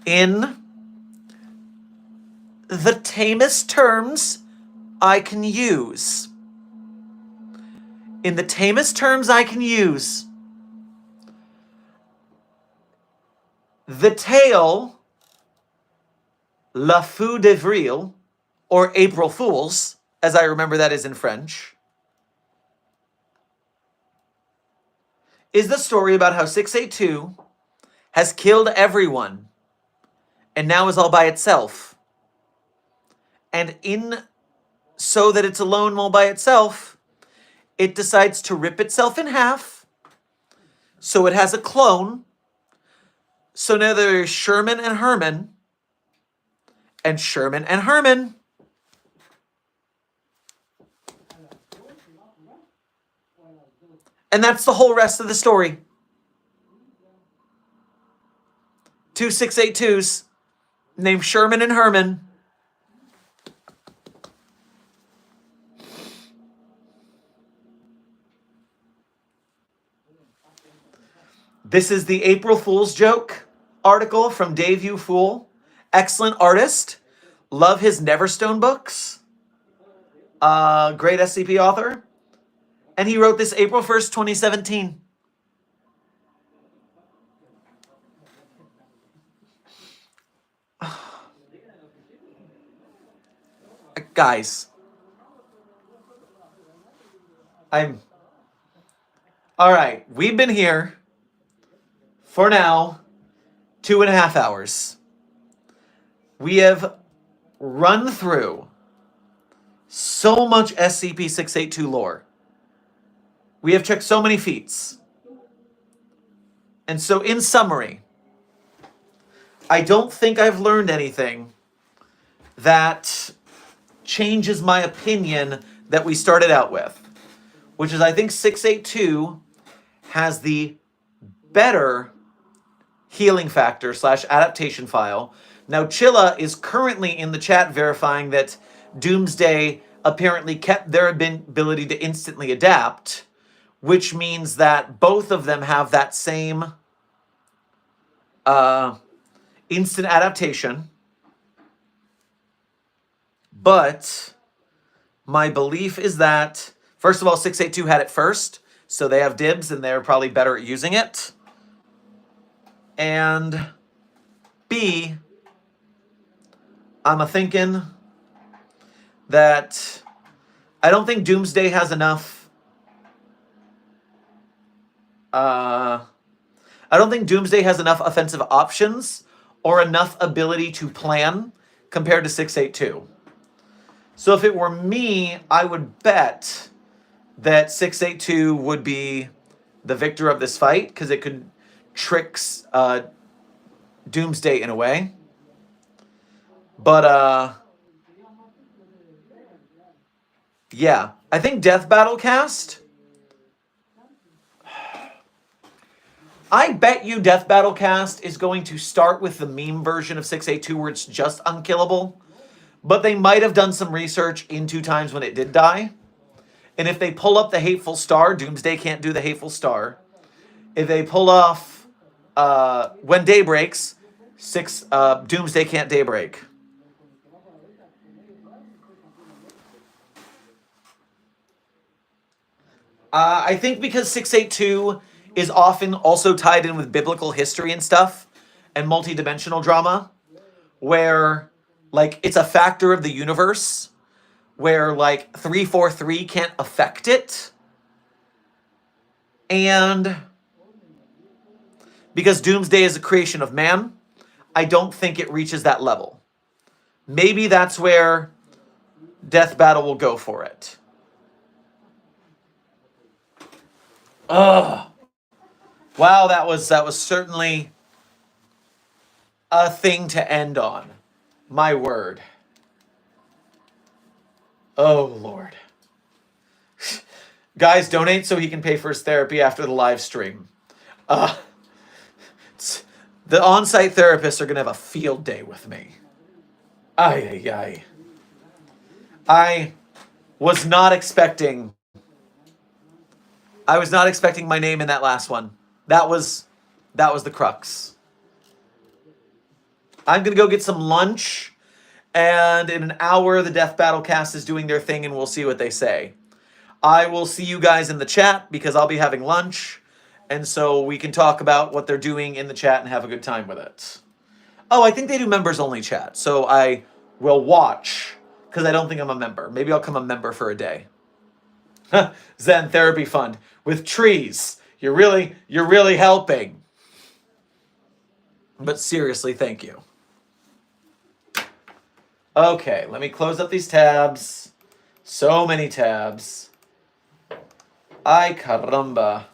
In the tamest terms I can use. In the tamest terms I can use. The tale La Fou d'Avril, or April Fools, as I remember that is in French, is the story about how 682 has killed everyone and now is all by itself. And so that it's alone all by itself, it decides to rip itself in half so it has a clone. So now there's Sherman and Herman, and Sherman and Herman. And that's the whole rest of the story. 2 682s named Sherman and Herman. This is the April Fool's joke article from Dave U. Fool. Excellent artist. Love his Neverstone books. Great SCP author. And he wrote this April 1st, 2017. Guys. All right. We've been here for now 2.5 hours. We have run through so much SCP-682 lore. We have checked so many feats. And so in summary, I don't think I've learned anything that changes my opinion that we started out with, which is I think 682 has the better healing factor / adaptation file. Now Chilla is currently in the chat verifying that Doomsday apparently kept their ability to instantly adapt, which means that both of them have that same instant adaptation. But my belief is that, first of all, 682 had it first, so they have dibs and they're probably better at using it. And B, I'm a-thinking that I don't think Doomsday has enough. I don't think Doomsday has enough offensive options or enough ability to plan compared to 682. So if it were me, I would bet that 682 would be the victor of this fight because it could trick Doomsday in a way. But yeah, I think Death Battle Cast. I bet you Death Battle Cast is going to start with the meme version of 682 where it's just unkillable. But they might have done some research in 2 times when it did die. And if they pull up the Hateful Star, Doomsday can't do the Hateful Star. If they pull off when day breaks, Doomsday can't daybreak. I think because 682 is often also tied in with biblical history and stuff, and multi-dimensional drama, where like it's a factor of the universe, where like 343 can't affect it, and because Doomsday is a creation of man, I don't think it reaches that level. Maybe that's where Death Battle will go for it. Ugh. Wow, that was certainly a thing to end on. My word. Oh, Lord. Guys, donate so he can pay for his therapy after the live stream. The on-site therapists are going to have a field day with me. Ay, ay, ay. I was not expecting my name in that last one. That was the crux. I'm going to go get some lunch, and in an hour, the Death Battle cast is doing their thing, and we'll see what they say. I will see you guys in the chat, because I'll be having lunch, and so we can talk about what they're doing in the chat and have a good time with it. Oh, I think they do members-only chat, so I will watch, because I don't think I'm a member. Maybe I'll become a member for a day. Zen Therapy Fund with trees. You're really helping. But seriously, thank you. Okay, let me close up these tabs. So many tabs. Ay caramba.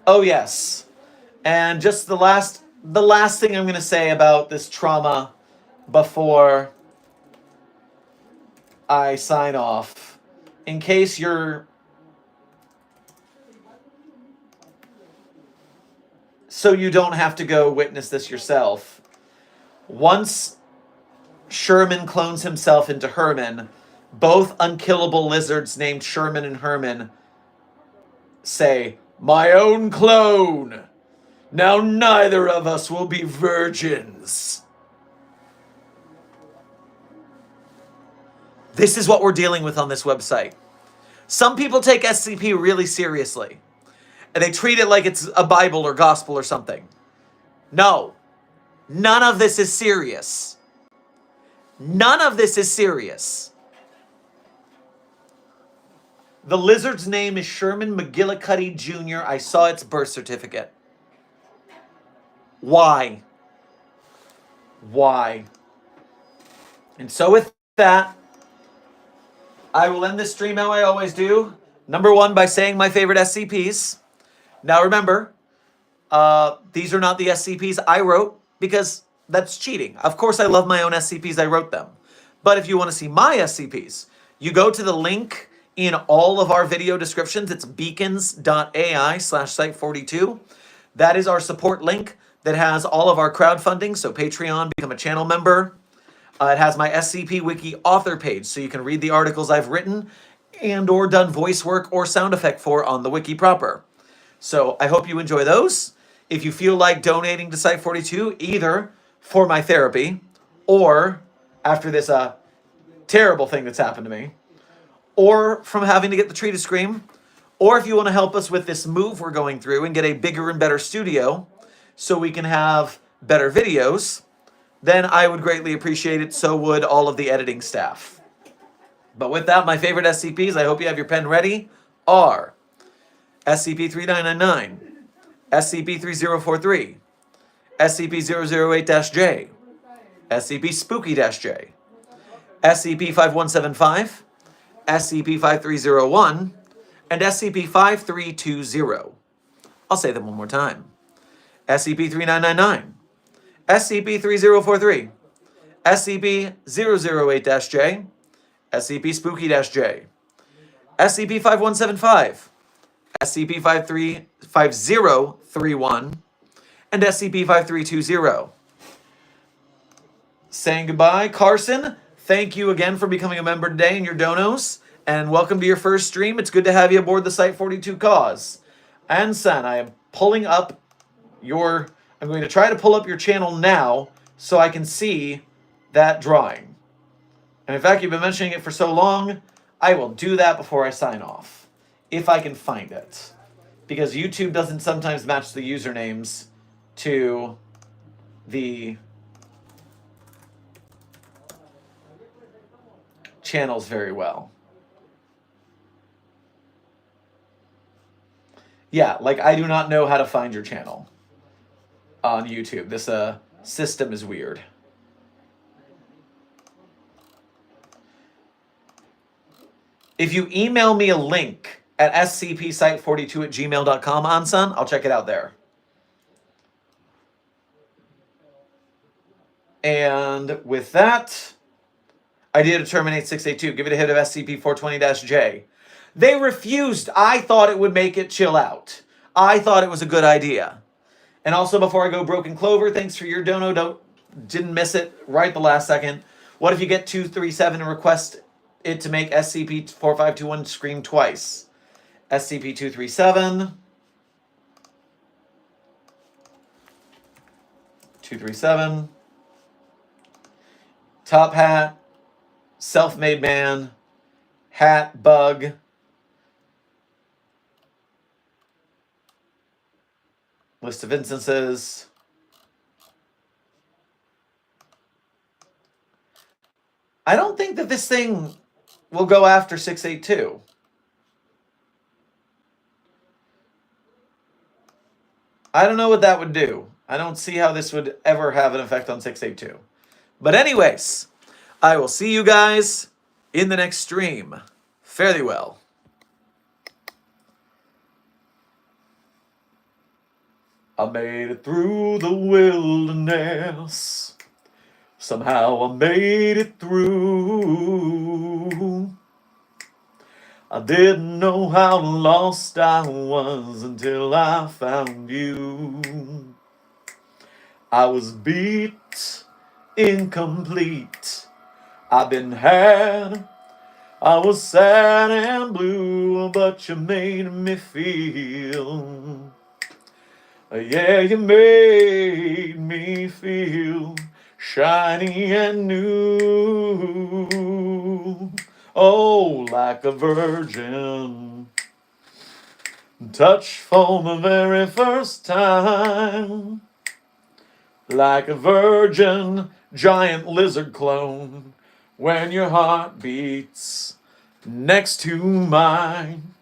Oh yes. And just the last thing I'm going to say about this trauma before I sign off, in case you're... So you don't have to go witness this yourself. Once Sherman clones himself into Herman, both unkillable lizards named Sherman and Herman say, "My own clone! Now neither of us will be virgins." This is what we're dealing with on this website. Some people take SCP really seriously, and they treat it like it's a Bible or gospel or something. No. None of this is serious. None of this is serious. The lizard's name is Sherman McGillicuddy Jr. I saw its birth certificate. Why? Why? And so with that, I will end this stream how I always do. Number one, by saying my favorite SCPs. Now remember, these are not the SCPs I wrote, because that's cheating. Of course I love my own SCPs, I wrote them. But if you want to see my SCPs, you go to the link in all of our video descriptions. It's beacons.ai/site42. That is our support link that has all of our crowdfunding, so Patreon, become a channel member. It has my SCP Wiki author page, so you can read the articles I've written and or done voice work or sound effect for on the wiki proper. So I hope you enjoy those. If you feel like donating to Site42, either for my therapy or after this terrible thing that's happened to me, or from having to get the tree to scream, or if you want to help us with this move we're going through and get a bigger and better studio so we can have better videos, then I would greatly appreciate it. So would all of the editing staff. But with that, my favorite SCPs, I hope you have your pen ready, are SCP-3999, SCP-3043, SCP-008-J, SCP-Spooky-J, SCP-5175, SCP-5301, and SCP-5320. I'll say them one more time. SCP-3999, SCP-3043, SCP-008-J, SCP-Spooky-J, SCP-5175, SCP-5031, and SCP-5320. Saying goodbye, Carson, thank you again for becoming a member today and your donos. and welcome to your first stream. It's good to have you aboard the Site-42 cause. Ansan, I am pulling up your... I'm going to try to pull up your channel now so I can see that drawing. And in fact, you've been mentioning it for so long, I will do that before I sign off. If I can find it. Because YouTube doesn't sometimes match the usernames to the channels very well. Yeah, like I do not know how to find your channel on YouTube. This system is weird. If you email me a link at scpsite42@gmail.com, Ansan, I'll check it out there. And with that, idea to terminate 682. Give it a hit of SCP-420-J. They refused. I thought it would make it chill out. I thought it was a good idea. And also, before I go, Broken Clover, thanks for your dono. Didn't miss it right at the last second. What if you get 237 and request it to make SCP-4521 scream twice? SCP-237. 237. Top hat. Self-made man. Hat. Bug. List of instances. I don't think that this thing will go after 682. I don't know what that would do. I don't see how this would ever have an effect on 682. But anyways, I will see you guys in the next stream. Fare thee well. I made it through the wilderness. Somehow I made it through. I didn't know how lost I was until I found you. I was beat, incomplete. I've been had. I was sad and blue, but you made me feel. Yeah, you made me feel shiny and new. Oh, like a virgin, touched for the very first time. Like a virgin, giant lizard clone, when your heart beats next to mine.